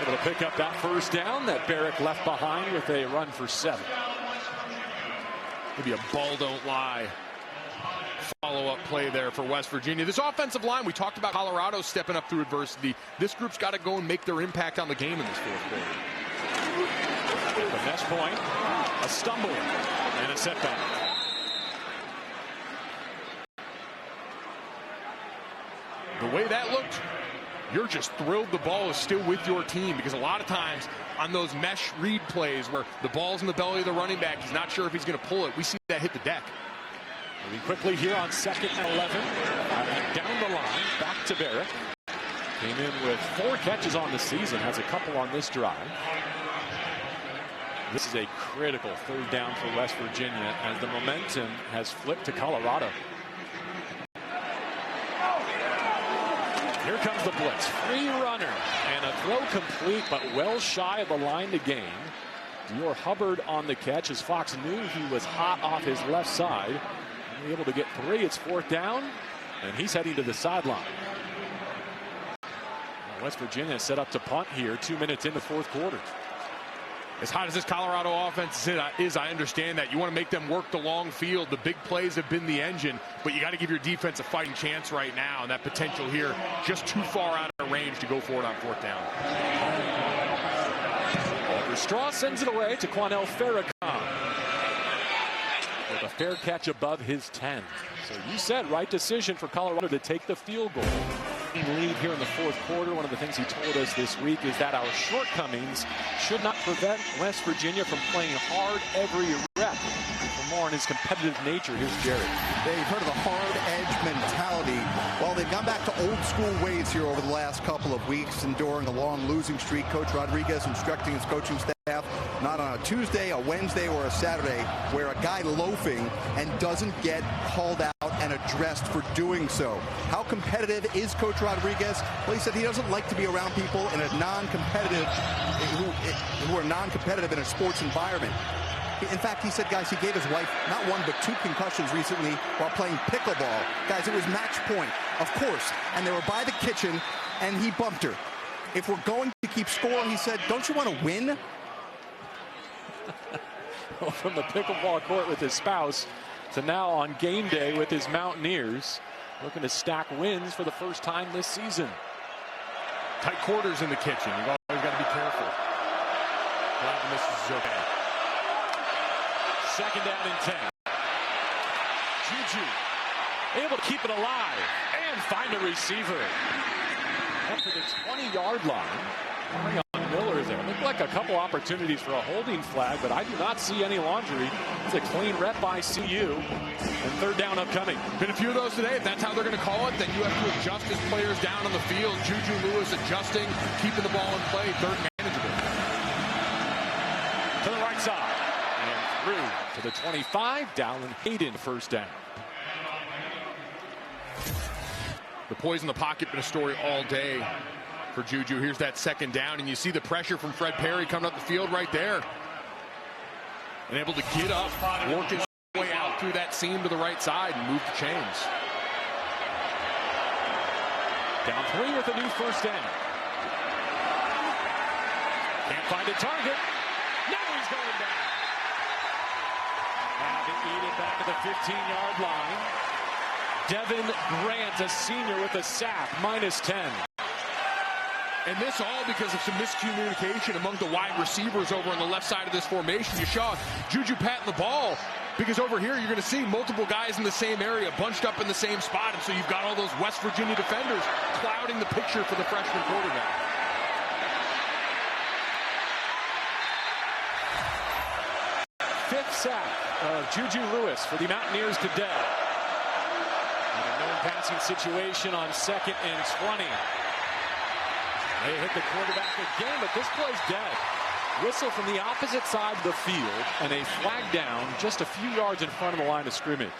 able to pick up that 1st down that Barrick left behind with a run for 7. Maybe a ball don't lie follow-up play there for West Virginia. This offensive line, we talked about Colorado stepping up through adversity. This group's got to go and make their impact on the game in this 4th quarter. The mesh point, a stumble, and a setback. The way that looked, you're just thrilled the ball is still with your team, because a lot of times on those mesh read plays where the ball's in the belly of the running back, he's not sure if he's going to pull it. We see that hit the deck. Moving quickly here on 2nd and 11. Down the line, back to Barrick. Came in with 4 catches on the season, has a couple on this drive. This is a critical third down for West Virginia as the momentum has flipped to Colorado. Here comes the blitz. Free runner and a throw complete, but well shy of the line to gain. Dior Hubbard on the catch as Fox knew he was hot off his left side. Able to get 3. It's 4th down, and he's heading to the sideline. West Virginia set up to punt here 2 minutes in the 4th quarter. As hot as this Colorado offense is, I understand that. You want to make them work the long field. The big plays have been the engine, but you got to give your defense a fighting chance right now, and that potential here just too far out of range to go for it on 4th down. Straw sends it away to Quanell Farrakhan with a fair catch above his 10. So you said right decision for Colorado to take the field goal. Lead here in the 4th quarter. One of the things he told us this week is that our shortcomings should not prevent West Virginia from playing hard every rep. For more on his competitive nature, here's Jerry. They've heard of the hard edge mentality. Well, they've gone back to old school ways here over the last couple of weeks, enduring a long losing streak. Coach Rodriguez instructing his coaching staff not on a Tuesday, a Wednesday, or a Saturday, where a guy loafing and doesn't get called out and addressed for doing so. How competitive is Coach Rodriguez? Well, he said he doesn't like to be around people in a non-competitive, who are non-competitive in a sports environment. In fact, he said, guys, he gave his wife not 1 but 2 concussions recently while playing pickleball. Guys, it was match point, of course, and they were by the kitchen, and he bumped her. If we're going to keep score, he said, don't you want to win? From the pickleball court with his spouse to now on game day with his Mountaineers, looking to stack wins for the first time this season. Tight quarters in the kitchen. You've always got to be careful. Glad the missus is okay. 2nd down and 10. Juju able to keep it alive and find a receiver. Up to the 20-yard line. Bring on Miller there. Looked like a couple opportunities for a holding flag, but I do not see any laundry. It's a clean rep by CU. And 3rd down upcoming. Been a few of those today. If that's how they're going to call it, then you have to adjust his players down on the field. Juju Lewis adjusting, keeping the ball in play. 3rd manageable. To the right side. And through to the 25. Dallin Hayden 1st down. The poise in the pocket been a story all day for Juju. Here's that 2nd down, and you see the pressure from Fred Perry coming up the field right there. And able to get up, work his way out through that seam to the right side and move the chains. Down 3 with a new 1st down. Can't find a target. Now he's going down. And to eat it back at the 15-yard line. Devin Grant, a senior, with a sack, -10. And this all because of some miscommunication among the wide receivers over on the left side of this formation. You saw Juju patting the ball because over here you're going to see multiple guys in the same area bunched up in the same spot. And so you've got all those West Virginia defenders clouding the picture for the freshman quarterback. Fifth sack of Juju Lewis for the Mountaineers today. In a known passing situation on 2nd and 20. They hit the quarterback again, but this play's dead. Whistle from the opposite side of the field, and a flag down just a few yards in front of the line of scrimmage.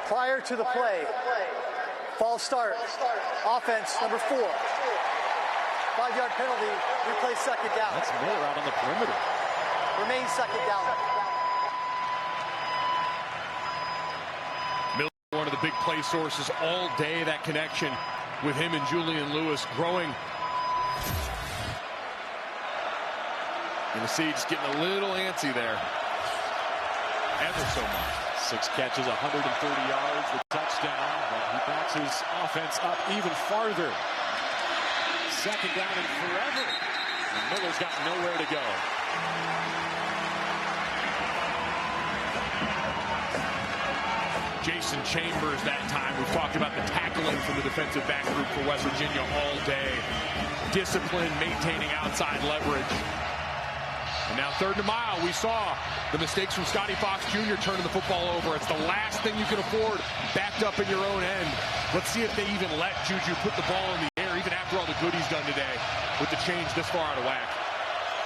Prior to the play, false start, offense number 4. 5-yard penalty, replay 2nd down. That's Miller out on the perimeter. Remains 2nd down. One of the big play sources all day, that connection with him and Julian Lewis growing. And the Siege getting a little antsy there. Ever so much. 6 catches, 130 yards, the touchdown. But he backs his offense up even farther. 2nd down and forever. And Miller's got nowhere to go. Jason Chambers that time. We've talked about the tackling from the defensive back group for West Virginia all day. Discipline, maintaining outside leverage. And now 3rd and a mile. We saw the mistakes from Scotty Fox Jr. turning the football over. It's the last thing you can afford backed up in your own end. Let's see if they even let Juju put the ball in the air even after all the good he's done today with the change this far out of whack.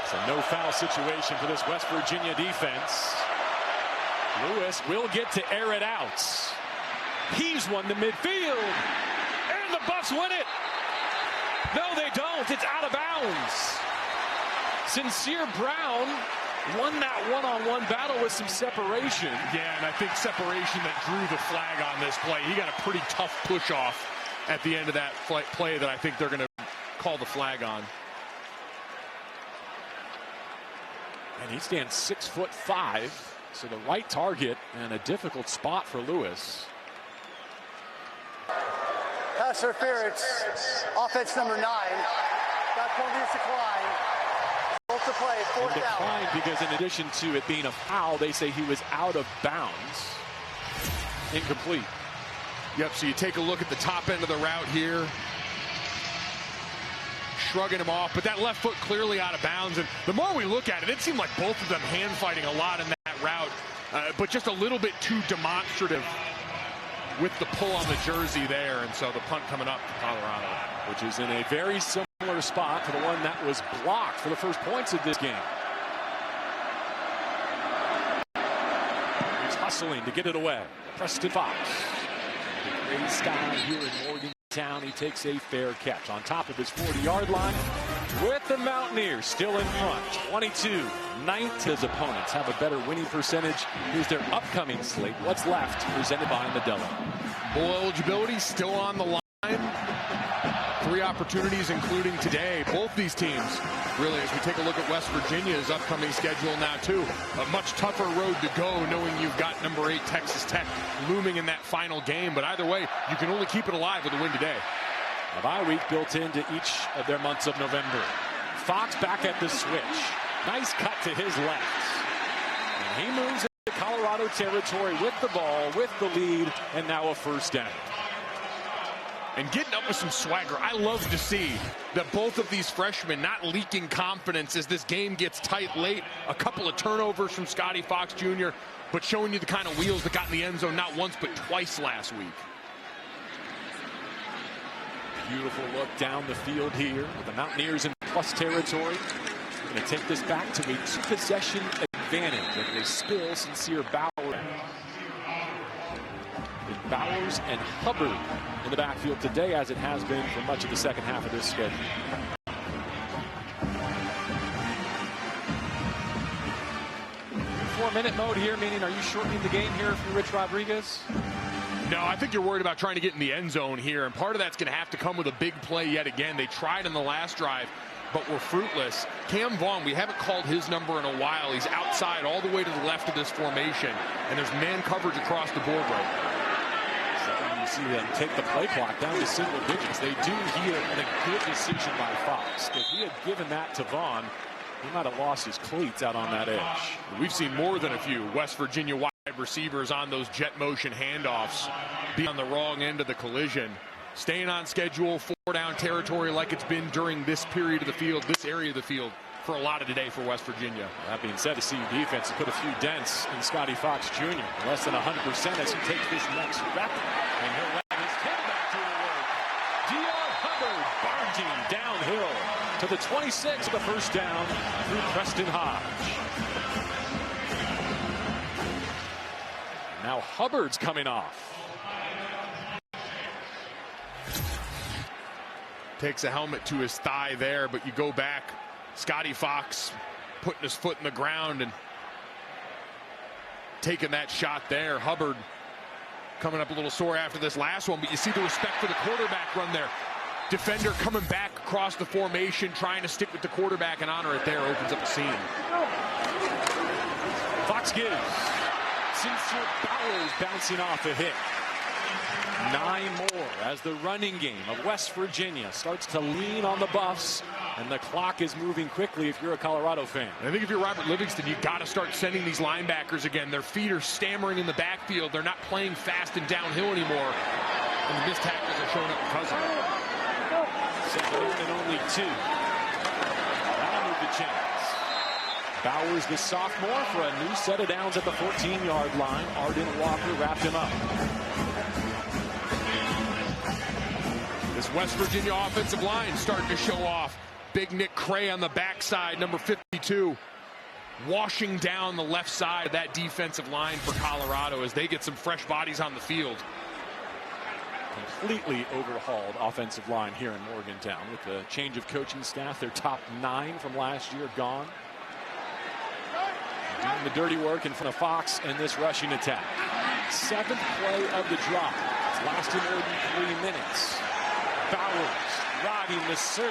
It's a no foul situation for this West Virginia defense. Lewis will get to air it out. He's won the midfield, and the Buffs win it. No, they don't. It's out of bounds. Sincere Brown won that one-on-one battle with some separation. Yeah, and I think separation that drew the flag on this play. He got a pretty tough push-off at the end of that play that I think they're going to call the flag on. And he stands 6'5", so the right target and a difficult spot for Lewis. Pass interference, offense number 9. Got penalties decline. To play, fourth down. Declined because in addition to it being a foul, they say he was out of bounds. Incomplete. Yep, so you take a look at the top end of the route here. Shrugging him off, but that left foot clearly out of bounds. And the more we look at it, it seemed like both of them hand fighting a lot in that route, but just a little bit too demonstrative with the pull on the jersey there. And so the punt coming up to Colorado, which is in a very similar spot to the one that was blocked for the first points of this game. He's hustling to get it away. Preston Fox. The gray sky here in Morgantown. He takes a fair catch on top of his 40-yard line with the Mountaineers still in front. 22-19. His opponents have a better winning percentage. Here's their upcoming slate. What's left presented by Modelo. Bowl eligibility still on the line. 3 opportunities, including today. Both these teams, really, as we take a look at West Virginia's upcoming schedule now, too. A much tougher road to go, knowing you've got number 8 Texas Tech looming in that final game. But either way, you can only keep it alive with a win today. A bye week built into each of their months of November. Fox back at the switch. Nice cut to his left. And he moves into Colorado territory with the ball, with the lead, and now a first down. And getting up with some swagger. I love to see that both of these freshmen not leaking confidence as this game gets tight late. A couple of turnovers from Scotty Fox Jr., but showing you the kind of wheels that got in the end zone not once but twice last week. Beautiful look down the field here with the Mountaineers in plus territory. We're going to take this back to a 2-possession advantage as they spill Sincere Bauer. Bowers and Hubbard in the backfield today, as it has been for much of the second half of this schedule. Four-minute mode here, meaning are you shortening the game here for Rich Rodriguez? No, I think you're worried about trying to get in the end zone here, and part of that's going to have to come with a big play yet again. They tried in the last drive, but were fruitless. Cam Vaughn, we haven't called his number in a while. He's outside all the way to the left of this formation, and there's man coverage across the board right now. You see them take the play clock down to single digits. They do here, and a good decision by Fox. If he had given that to Vaughn, he might have lost his cleats out on that edge. We've seen more than a few West Virginia wide receivers on those jet motion handoffs be on the wrong end of the collision. Staying on schedule, 4-down territory like it's been during this period of the field, this area of the field, for a lot of today for West Virginia. That being said, the CU defense has put a few dents in Scotty Fox Jr. Less than 100% as he takes this next rep. And he'll let his tailback do the work. D.R. Hubbard barging downhill to the 26, the first down through Preston Hodge. Now Hubbard's coming off. Takes a helmet to his thigh there, but you go back. Scotty Fox putting his foot in the ground and taking that shot there. Hubbard coming up a little sore after this last one, but you see the respect for the quarterback run there. Defender coming back across the formation, trying to stick with the quarterback and honor it there, opens up a seam. Fox gives. Sincere Bowers bouncing off a hit. 9 more as the running game of West Virginia starts to lean on the Buffs, and the clock is moving quickly if you're a Colorado fan. I think if you're Robert Livingston, you got to start sending these linebackers again. Their feet are stammering in the backfield. They're not playing fast and downhill anymore. And the missed tackles are showing up because of it. 2nd and only 2. That'll move the chains. Bowers, the sophomore, for a new set of downs at the 14-yard line. Arden Walker wrapped him up. This West Virginia offensive line starting to show off. Big Nick Cray on the backside, number 52. Washing down the left side of that defensive line for Colorado as they get some fresh bodies on the field. Completely overhauled offensive line here in Morgantown with the change of coaching staff. Their top 9 from last year gone. Doing the dirty work in front of Fox in this rushing attack. 7th play of the drive. It's lasted more than 3 minutes. Bowers riding the surge,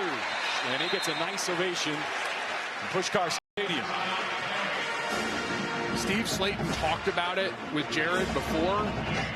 and he gets a nice ovation in Pushkar Stadium. Steve Slayton talked about it with Jared before.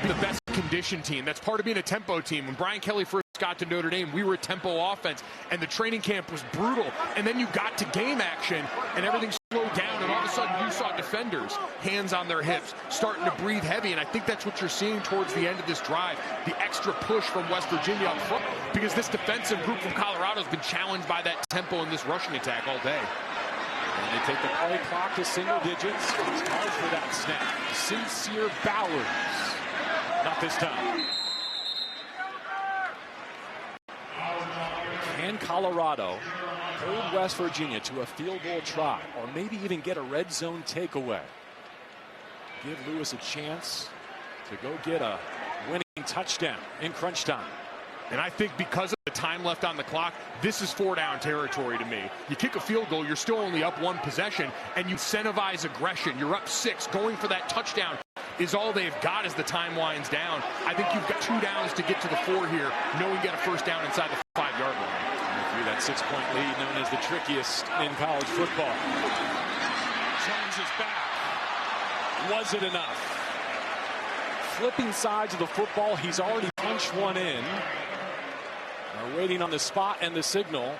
The best condition team. That's part of being a tempo team. When Brian Kelly first got to Notre Dame, we were a tempo offense, and the training camp was brutal. And then you got to game action, and everything slowed down, and all of a sudden you saw defenders, hands on their hips, starting to breathe heavy. And I think that's what you're seeing towards the end of this drive. The extra push from West Virginia up front, because this defensive group from Colorado has been challenged by that tempo in this rushing attack all day. And they take the play clock to single digits. It's hard for that snap. Sincere Bowers. Not this time. Can Colorado hold West Virginia to a field goal try, or maybe even get a red zone takeaway? Give Lewis a chance to go get a winning touchdown in crunch time. And I think because of the time left on the clock, this is 4-down territory to me. You kick a field goal, you're still only up 1 possession, and you incentivize aggression. You're up 6. Going for that touchdown is all they've got as the time winds down. I think you've got 2 downs to get to the 4 here, knowing you get a first down inside the 5-yard line. Through that 6-point lead, known as the trickiest in college football. Jones is back. Was it enough? Flipping sides of the football, he's already punched one in. They're waiting on the spot and the signal.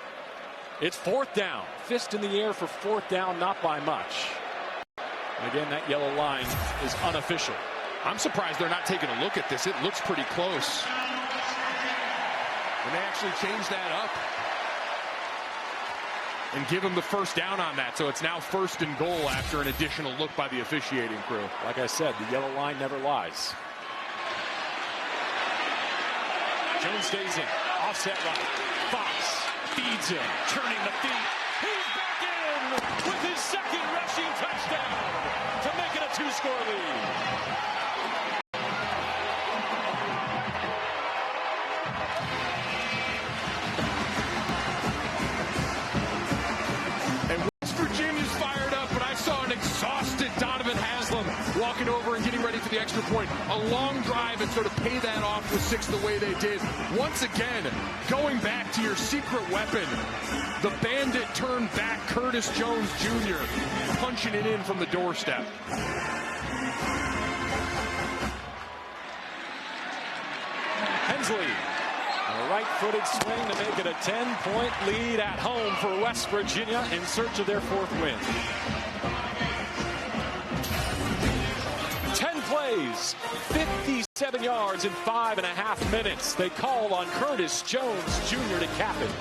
It's 4th down. Fist in the air for 4th down, not by much. And again, that yellow line is unofficial. I'm surprised they're not taking a look at this. It looks pretty close. And they actually changed that up and give him the first down on that. So it's now 1st and goal after an additional look by the officiating crew. Like I said, the yellow line never lies. Jones stays in. Offset right. Fox feeds him. Turning the feet. He's back in with his 2nd rushing touchdown to make it a 2-score lead. Walking over and getting ready for the extra point. A long drive and sort of pay that off with 6 the way they did. Once again, going back to your secret weapon. The bandit turned back, Curtis Jones Jr. punching it in from the doorstep. Hensley, a right-footed swing to make it a 10-point lead at home for West Virginia in search of their 4th win. 10 plays, 57 yards in 5.5 minutes. They call on Curtis Jones Jr. to cap it.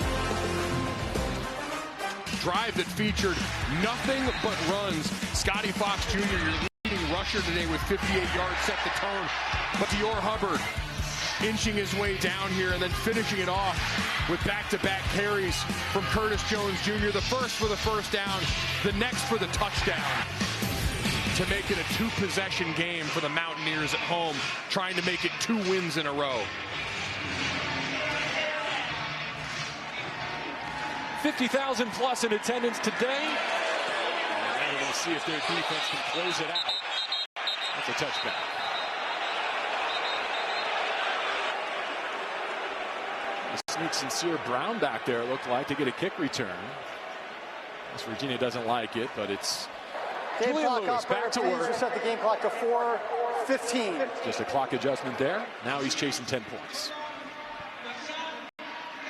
Drive that featured nothing but runs. Scotty Fox Jr., your leading rusher today with 58 yards, set the tone. But Dior Hubbard inching his way down here and then finishing it off with back-to-back carries from Curtis Jones Jr. The first for the first down, the next for the touchdown, to make it a 2-possession game for the Mountaineers at home, trying to make it 2 wins in a row. 50,000 plus in attendance today. And we're going to see if their defense can close it out. That's a touchback. Sneak Sincere Brown back there, it looked like, to get a kick return. West Virginia doesn't like it, but it's Game Julian clock Lewis back to work. Set the game clock to 4:15. Just a clock adjustment there. Now he's chasing 10 points.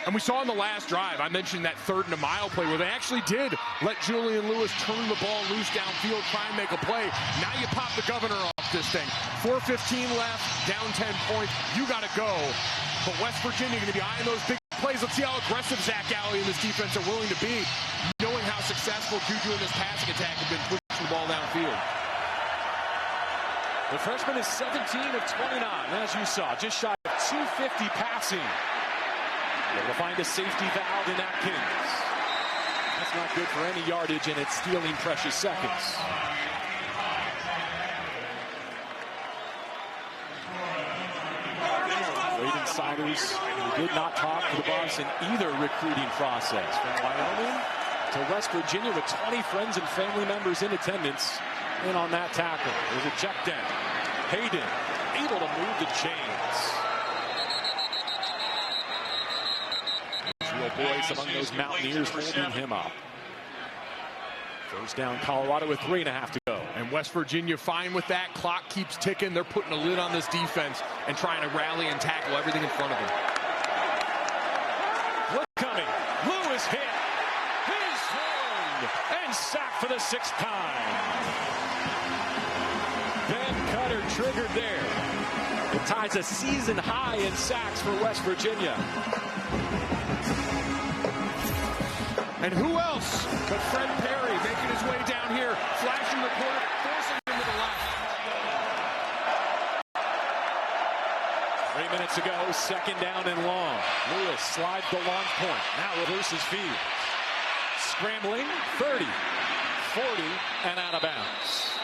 And we saw in the last drive, I mentioned that 3rd and a mile play where they actually did let Julian Lewis turn the ball loose downfield, try and make a play. Now you pop the governor off this thing. 4:15 left, down 10 points. You got to go. But West Virginia going to be eyeing those big plays. Let's see how aggressive Zach Alley and this defense are willing to be, knowing how successful Juju in this passing attack have been pushing the ball downfield. The freshman is 17 of 29, as you saw, just shy of 250 passing. Able to find a safety valve in Atkins. That's not good for any yardage, and it's stealing precious seconds. Great insiders who did not talk to the Buffs in either recruiting process. From Wyoming to West Virginia with 20 friends and family members in attendance in on that tackle. There's a check down. Hayden able to move the chains. Real boys among those Mountaineers holding him up. First down Colorado with 3.5 to go. And West Virginia fine with that. Clock keeps ticking. They're putting a lid on this defense and trying to rally and tackle everything in front of them. Look coming. Lewis hit. He's swung and sacked for the 6th time. Ben Cutter triggered there. It ties a season high in sacks for West Virginia. And who else but Fred Perry making his way down here, flashing the quarterback, forcing him to the left. 3 minutes ago, 2nd down and long. Lewis slides the launch point. Now reverses field. Scrambling, 30, 40, and out of bounds.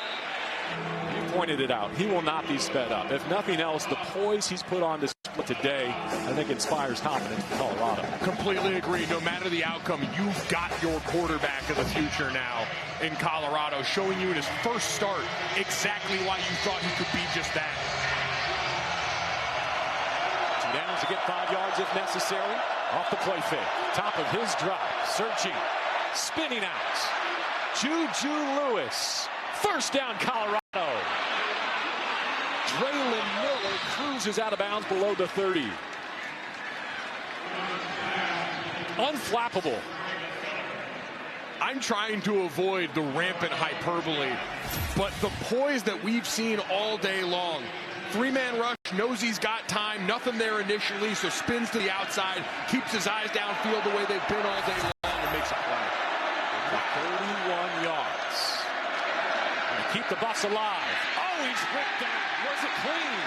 You pointed it out. He will not be sped up. If nothing else, the poise he's put on display today, I think, inspires confidence for Colorado. Completely agree. No matter the outcome, you've got your quarterback of the future now in Colorado, showing you in his first start exactly why you thought he could be just that. 2 downs to get 5 yards if necessary. Off the play fake. Top of his drive. Searching. Spinning out. Juju Lewis. First down, Colorado. Draylon Miller cruises out of bounds below the 30. Unflappable. I'm trying to avoid the rampant hyperbole, but the poise that we've seen all day long. 3-man rush, knows he's got time, nothing there initially, so spins to the outside, keeps his eyes downfield the way they've been all day long, and makes a play. 31 yards. And keep the Buffs alive. Oh, he's ripped down. Was it clean?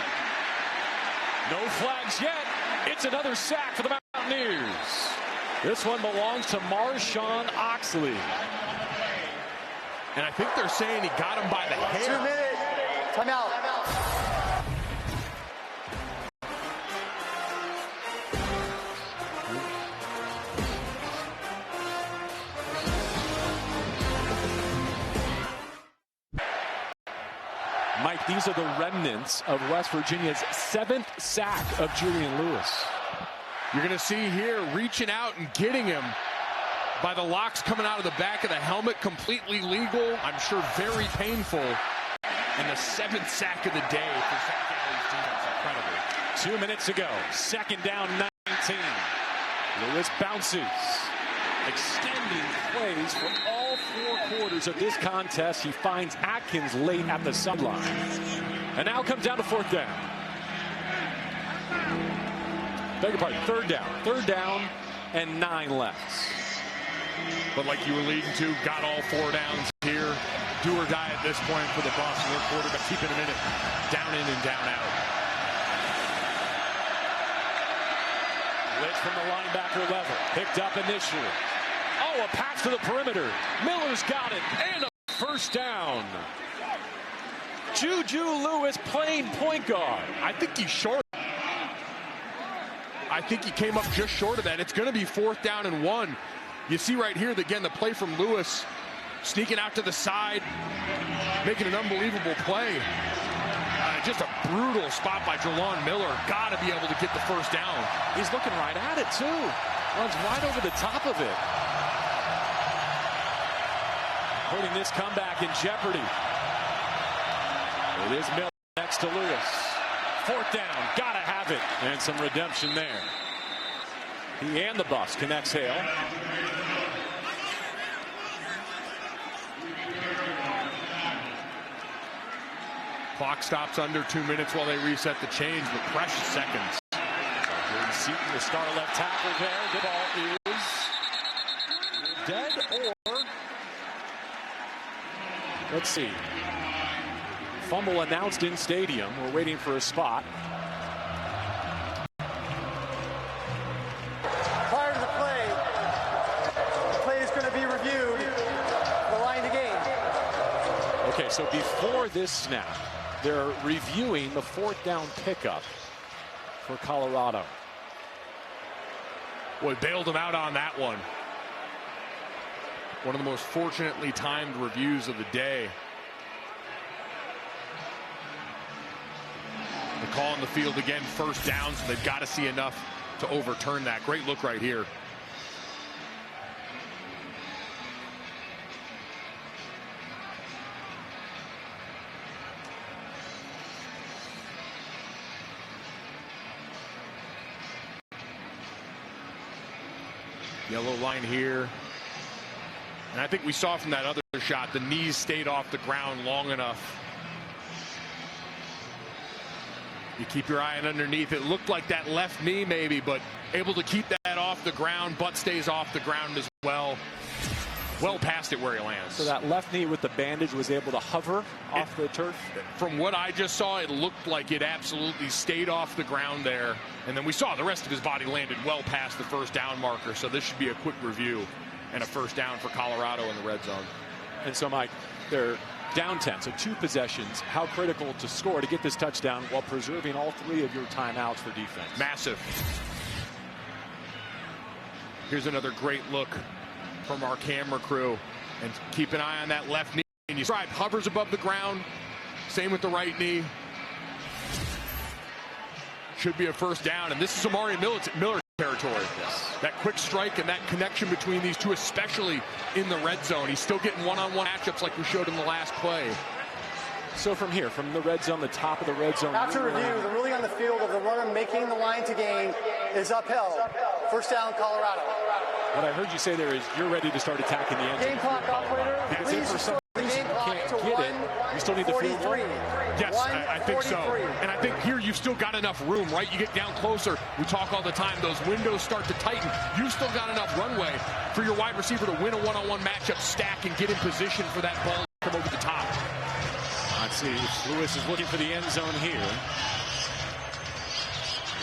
No flags yet. It's another sack for the Mountaineers. This one belongs to Marshawn Oxley. And I think they're saying he got him by the hair. 2 minutes. Timeout. Mike, these are the remnants of West Virginia's 7th sack of Julian Lewis. You're going to see here reaching out and getting him by the locks coming out of the back of the helmet. Completely legal. I'm sure very painful. And the 7th sack of the day for Zach Alley's defense. Incredible. 2 minutes ago. 2nd down, 19. Lewis bounces. Extending plays for all 4 quarters of this contest. He finds Atkins late at the sideline. And now comes down to 4th down. Beg your pardon, 3rd down. 3rd down and 9 left. But like you were leading to, got all 4 downs here. Do or die at this point for the Buffs. Their quarterback keeping him in it. Down in and down out. Blitz from the linebacker level. Picked up initially. Oh, a pass to the perimeter. Miller's got it. And a first down. Juju Lewis playing point guard. I think he's short. I think he came up just short of that. It's going to be 4th down and 1. You see right here, again, the play from Lewis. Sneaking out to the side. Making an unbelievable play. Just a brutal spot by Draylon Miller. Got to be able to get the first down. He's looking right at it, too. Runs right over the top of it. Putting this comeback in jeopardy. It is Miller next to Lewis. 4th down, gotta have it. And some redemption there. He and the Buffs can exhale. Clock stops under 2 minutes while they reset the chains, but precious seconds. Jordan Seaton, the star left tackle there. The ball is dead or... Let's see. Fumble announced in stadium. We're waiting for a spot. So before this snap, they're reviewing the 4th down pickup for Colorado. Boy, bailed him out on that one. One of the most fortunately timed reviews of the day. The call on the field again, 1st down, so they've got to see enough to overturn that. Great look right here. Yellow line here. And I think we saw from that other shot, the knees stayed off the ground long enough. You keep your eye on underneath. It looked like that left knee maybe, but able to keep that off the ground. Butt stays off the ground as well. Well past it where he lands. So that left knee with the bandage was able to hover off the turf? From what I just saw, it looked like it absolutely stayed off the ground there. And then we saw the rest of his body landed well past the 1st down marker. So this should be a quick review and a 1st down for Colorado in the red zone. And so, Mike, they're down 10, so 2 possessions. How critical to score to get this touchdown while preserving all 3 of your timeouts for defense? Massive. Here's another great look from our camera crew. And keep an eye on that left knee. And you described, hovers above the ground. Same with the right knee. Should be a 1st down. And this is Amari Miller territory. Yes. That quick strike and that connection between these two, especially in the red zone. He's still getting one-on-one matchups like we showed in the last play. So from here, from the red zone, the top of the red zone. After review, the ruling on the field of the runner making the line to gain is upheld. 1st down, Colorado. What I heard you say there is you're ready to start attacking the end zone. Game clock operator, please restore the game clock to 1:43. You still need to field goal? Yes, I think so. And I think here you've still got enough room, right? You get down closer. We talk all the time. Those windows start to tighten. You've still got enough runway for your wide receiver to win a one-on-one matchup, stack, and get in position for that ball to come over the top. Let's see. Lewis is looking for the end zone here.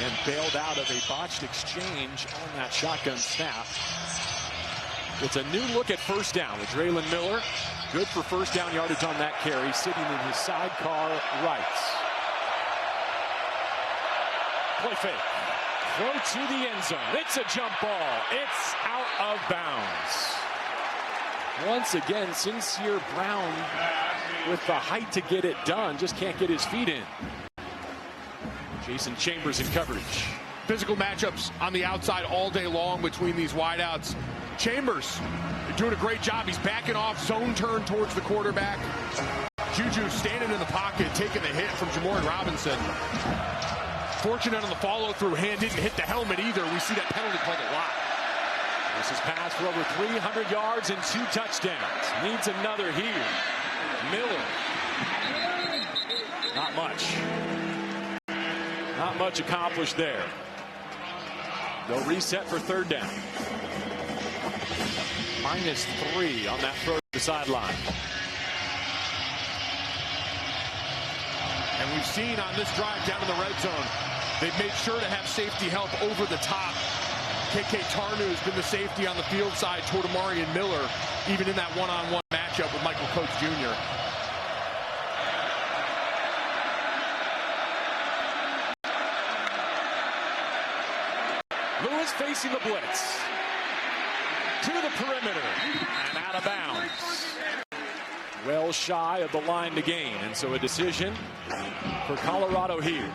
And bailed out of a botched exchange on that shotgun snap. It's a new look at 1st down with Draylon Miller. Good for 1st down yardage on that carry, sitting in his sidecar right. Play fake. Throw to the end zone. It's a jump ball. It's out of bounds. Once again, Sincere Brown with the height to get it done, just can't get his feet in. Jason Chambers in coverage. Physical matchups on the outside all day long between these wideouts. Chambers doing a great job. He's backing off, zone turn towards the quarterback. Juju standing in the pocket, taking the hit from Jamori Robinson. Fortunate on the follow-through. Hand didn't hit the helmet either. We see that penalty called a lot. This is passed for over 300 yards and 2 touchdowns. Needs another here. Miller. Not much. Not much accomplished there. They'll reset for 3rd down. -3 on that throw to the sideline. And we've seen on this drive down in the red zone, they've made sure to have safety help over the top. KK Tarnu has been the safety on the field side toward Amari and Miller, even in that one-on-one matchup with Michael Coates Jr. Lewis facing the blitz. To the perimeter and out of bounds. Well shy of the line to gain, and so a decision for Colorado here.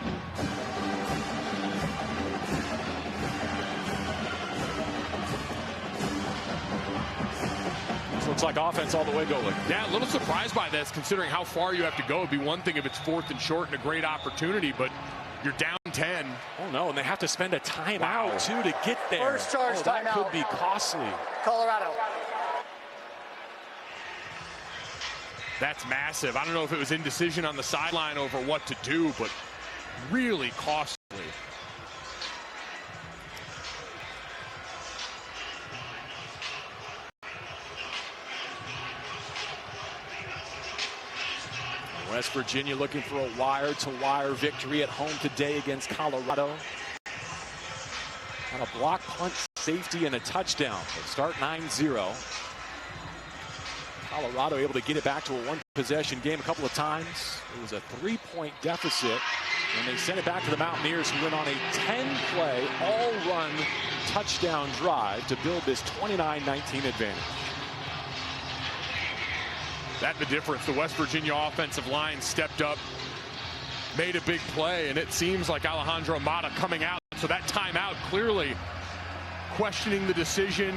This looks like offense all the way going. Yeah, a little surprised by this, considering how far you have to go. It'd be one thing if it's 4th and short and a great opportunity, but you're down 10. Oh no, and they have to spend a timeout too to get there. First charge that timeout. Could be costly. Colorado. That's massive. I don't know if it was indecision on the sideline over what to do, but really costly. West Virginia looking for a wire-to-wire victory at home today against Colorado. On a block punt, safety, and a touchdown. They start 9-0. Colorado able to get it back to a one-possession game a couple of times. It was a 3-point deficit when they sent it back to the Mountaineers, who went on a 10-play, all-run touchdown drive to build this 29-19 advantage. That's the difference. The West Virginia offensive line stepped up, made a big play, and it seems like Alejandro Mata coming out. So that timeout clearly questioning the decision,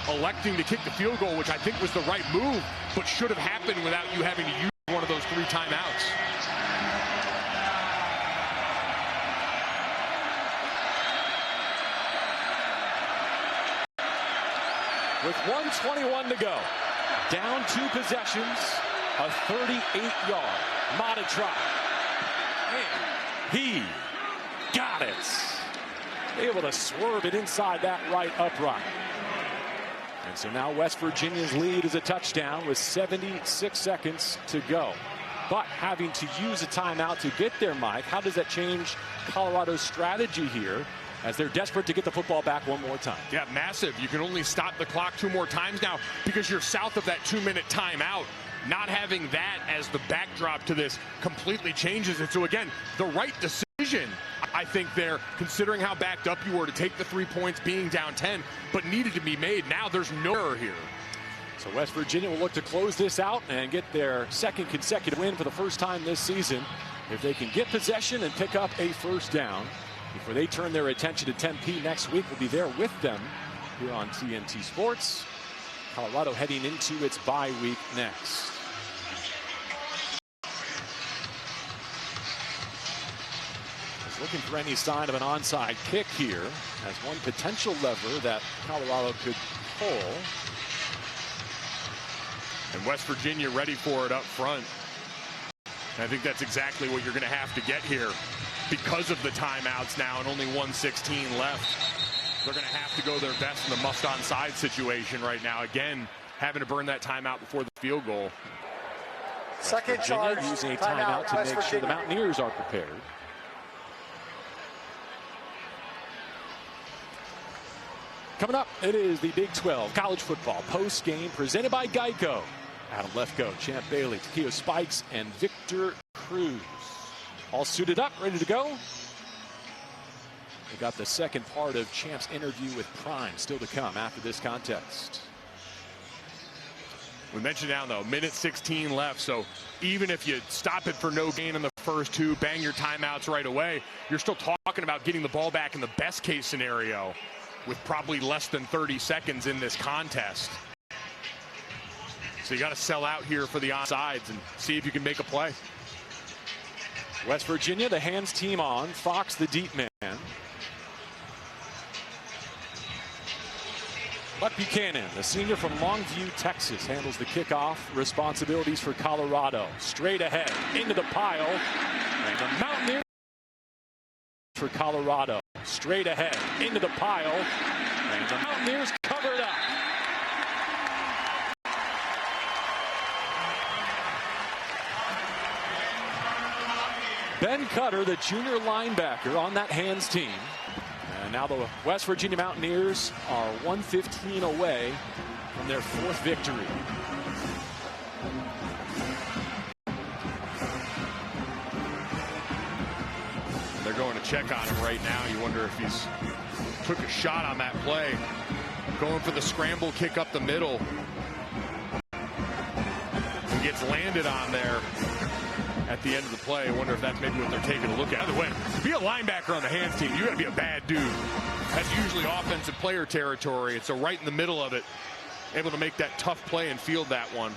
electing to kick the field goal, which I think was the right move, but should have happened without you having to use one of those 3 timeouts. With 1:21 to go, down 2 possessions, a 38-yard Mata try. And he got it. Able to swerve it inside that right upright. And so now West Virginia's lead is a touchdown with 76 seconds to go. But having to use a timeout to get there, Mike, how does that change Colorado's strategy here as they're desperate to get the football back one more time? Yeah, massive. You can only stop the clock 2 more times now because you're south of that 2-minute timeout. Not having that as the backdrop to this completely changes it. So again, the right decision, I think, there, considering how backed up you were to take the 3 points being down 10, but needed to be made. Now there's no error here. So West Virginia will look to close this out and get their 2nd consecutive win for the first time this season. If they can get possession and pick up a first down before they turn their attention to Tempe next week, we'll be there with them here on TNT Sports. Colorado heading into its bye week next. Looking for any sign of an onside kick here as one potential lever that Colorado could pull. And West Virginia ready for it up front. And I think that's exactly what you're going to have to get here because of the timeouts now and only 1:16 left. They're going to have to go their best in the must onside situation right now. Again, having to burn that timeout before the field goal. Second charge. Using a timeout to make sure the Mountaineers are prepared. Coming up, it is the Big 12 college football post game presented by Geico. Adam Lefkoe, Champ Bailey, Takeo Spikes, and Victor Cruz. All suited up, ready to go. We got the second part of Champ's interview with Prime still to come after this contest. We mentioned down though, minute 16 left. So even if you stop it for no gain in the first 2, bang your timeouts right away, you're still talking about getting the ball back in the best case scenario with probably less than 30 seconds in this contest. So you got to sell out here for the onside and see if you can make a play. West Virginia, the hands team on. Fox, the deep man. Buck Buchanan, the senior from Longview, Texas, handles the kickoff responsibilities for Colorado. Straight ahead, into the pile. And the Mountaineers for Colorado. Straight ahead, into the pile. And the Mountaineers covered up. Ben Cutter, the junior linebacker on that hands team. And now the West Virginia Mountaineers are 1:15 away from their 4th victory. They're going to check on him right now. You wonder if he's took a shot on that play. Going for the scramble kick up the middle. And gets landed on there at the end of the play. I wonder if that's maybe what they're taking a look at. By the way, to be a linebacker on the hands team, you got to be a bad dude. That's usually offensive player territory. It's so right in the middle of it, able to make that tough play and field that one.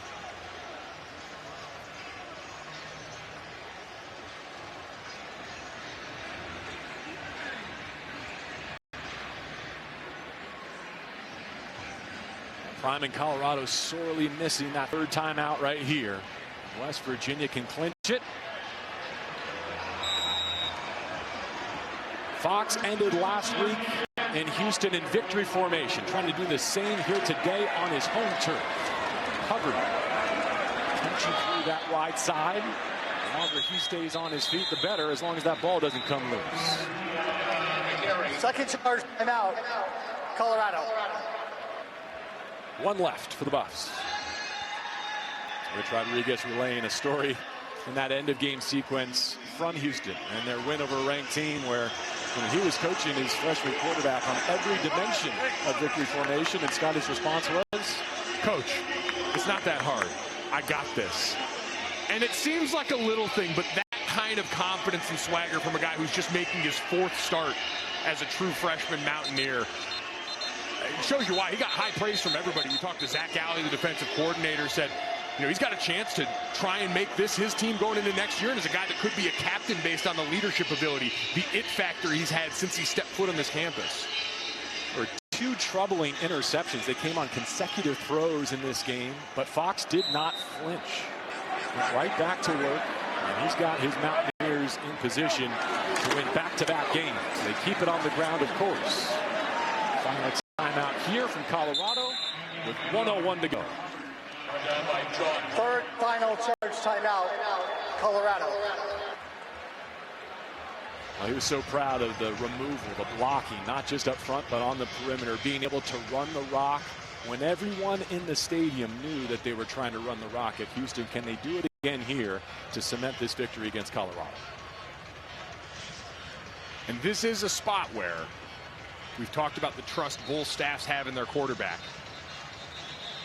Prime in Colorado sorely missing that 3rd timeout right here. West Virginia can clinch it. Fox ended last week in Houston in victory formation, trying to do the same here today on his home turf. Covered, punching through that wide side. The longer he stays on his feet, the better, as long as that ball doesn't come loose. Second charge, timeout, Colorado. 1 left for the Buffs. Rich Rodriguez relaying a story in that end of game sequence from Houston and their win over a ranked team where he was coaching his freshman quarterback on every dimension of victory formation, and Scotty's response was, "Coach, it's not that hard. I got this." And it seems like a little thing, but that kind of confidence and swagger from a guy who's just making his 4th start as a true freshman Mountaineer, it shows you why. He got high praise from everybody. We talked to Zach Alley, the defensive coordinator, said, he's got a chance to try and make this his team going into next year, and as a guy that could be a captain based on the leadership ability, the it factor he's had since he stepped foot on this campus. There were 2 troubling interceptions. They came on consecutive throws in this game, but Fox did not flinch. Went right back to work, and he's got his Mountaineers in position to win back-to-back games. They keep it on the ground, of course. Final timeout here from Colorado with 1:01 to go. Third final charge timeout, Colorado. Well, he was so proud of the removal, the blocking, not just up front, but on the perimeter, being able to run the rock when everyone in the stadium knew that they were trying to run the rock at Houston. Can they do it again here to cement this victory against Colorado? And this is a spot where we've talked about the trust both staffs have in their quarterback.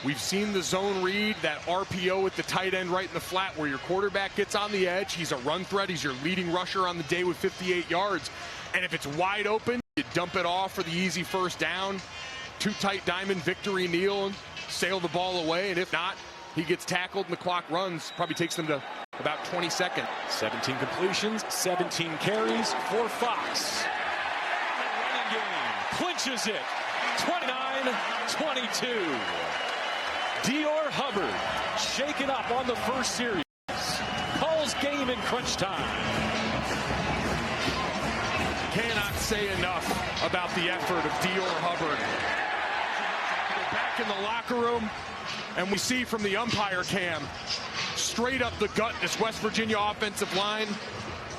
We've seen the zone read, that RPO at the tight end right in the flat where your quarterback gets on the edge. He's a run threat. He's your leading rusher on the day with 58 yards. And if it's wide open, you dump it off for the easy first down. 2 tight diamond, victory kneel, and sail the ball away. And if not, he gets tackled and the clock runs. Probably takes them to about 20 seconds. 17 completions, 17 carries for Fox. Running game, clinches it, 29-22. Dior Hubbard shaken up on the first series. Calls game in crunch time. Cannot say enough about the effort of Dior Hubbard. We're back in the locker room, and we see from the umpire cam, straight up the gut, this West Virginia offensive line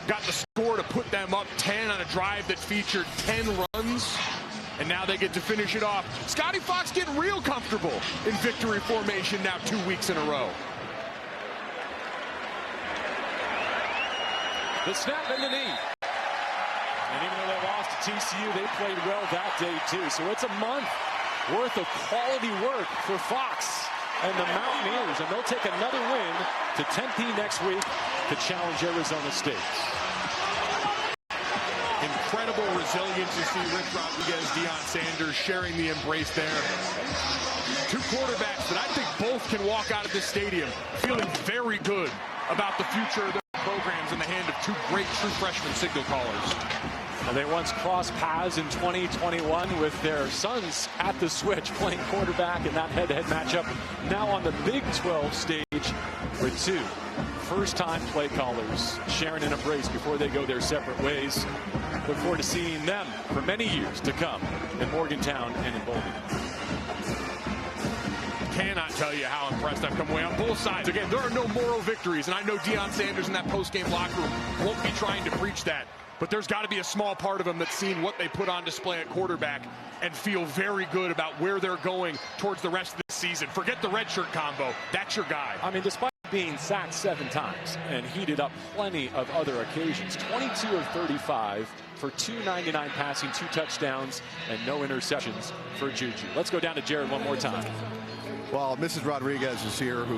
got the score to put them up 10 on a drive that featured 10 runs. And now they get to finish it off. Scotty Fox getting real comfortable in victory formation now 2 weeks in a row. The snap and the knee. And even though they lost to TCU, they played well that day too. So it's a month worth of quality work for Fox and the Mountaineers. And they'll take another win to Tempe next week to challenge Arizona State. Incredible resilience. You see Rich Rodriguez, Deion Sanders sharing the embrace there. 2 quarterbacks that I think both can walk out of this stadium feeling very good about the future of their programs in the hand of 2 great true freshman signal callers. And they once crossed paths in 2021 with their sons at the switch playing quarterback in that head-to-head matchup. Now on the Big 12 stage with 2 first-time play callers sharing an embrace before they go their separate ways. Look forward to seeing them for many years to come in Morgantown and in Boulder. Cannot tell you how impressed I've come away on both sides. Again, there are no moral victories, and I know Deion Sanders in that post-game locker room won't be trying to preach that. But there's got to be a small part of them that's seen what they put on display at quarterback and feel very good about where they're going towards the rest of the season. Forget the redshirt combo. That's your guy. I mean, despite being sacked 7 times and heated up plenty of other occasions, 22 of 35 for 299 passing, 2 touchdowns, and no interceptions for Juju. Let's go down to Jared one more time. Well, Mrs. Rodriguez is here, who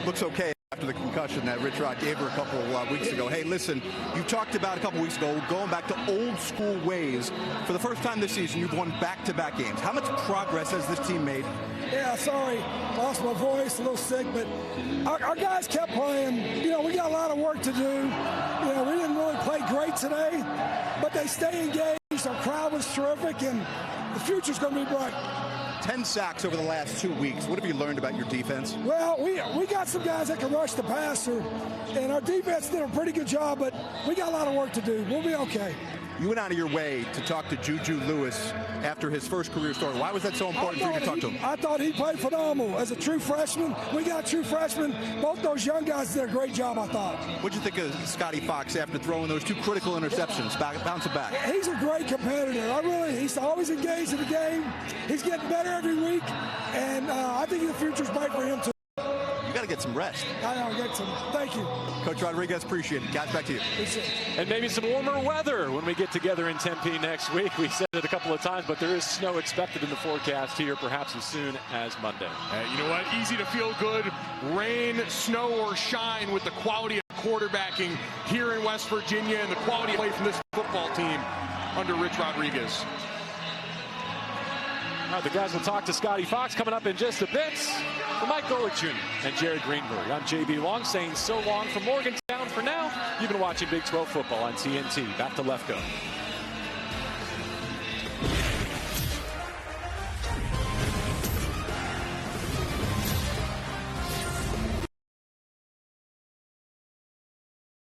looks okay after the concussion that Rich Rod gave her a couple of weeks ago. Hey, listen, you talked about a couple weeks ago going back to old school ways. For the first time this season, you've won back-to-back games. How much progress has this team made? Yeah, sorry, lost my voice, a little sick, but our guys kept playing. We got a lot of work to do. We didn't really play great today, but they stay engaged. Our crowd was terrific, and the future's going to be bright. 10 sacks over the last 2 weeks. What have you learned about your defense? Well, we got some guys that can rush the passer, and our defense did a pretty good job, but we got a lot of work to do. We'll be okay. You went out of your way to talk to Juju Lewis after his first career start. Why was that so important for you to talk to him? I thought he played phenomenal. As a true freshman, we got a true freshman. Both those young guys did a great job, I thought. What'd you think of Scotty Fox after throwing those 2 critical interceptions, bouncing back? He's a great competitor. He's always engaged in the game. He's getting better every week, and I think the future's bright for him, too. You got to get some rest. I know, get some. Thank you. Coach Rodriguez, appreciate it. Guys, back to you. And maybe some warmer weather when we get together in Tempe next week. We said it a couple of times, but there is snow expected in the forecast here, perhaps as soon as Monday. You know what? Easy to feel good. Rain, snow, or shine with the quality of quarterbacking here in West Virginia and the quality of play from this football team under Rich Rodriguez. All right, the guys will talk to Scotty Fox coming up in just a bit. For Mike Golick Jr. and Jared Greenberg, I'm JB Long saying so long from Morgantown for now. You've been watching Big 12 football on TNT. Back to Lefko.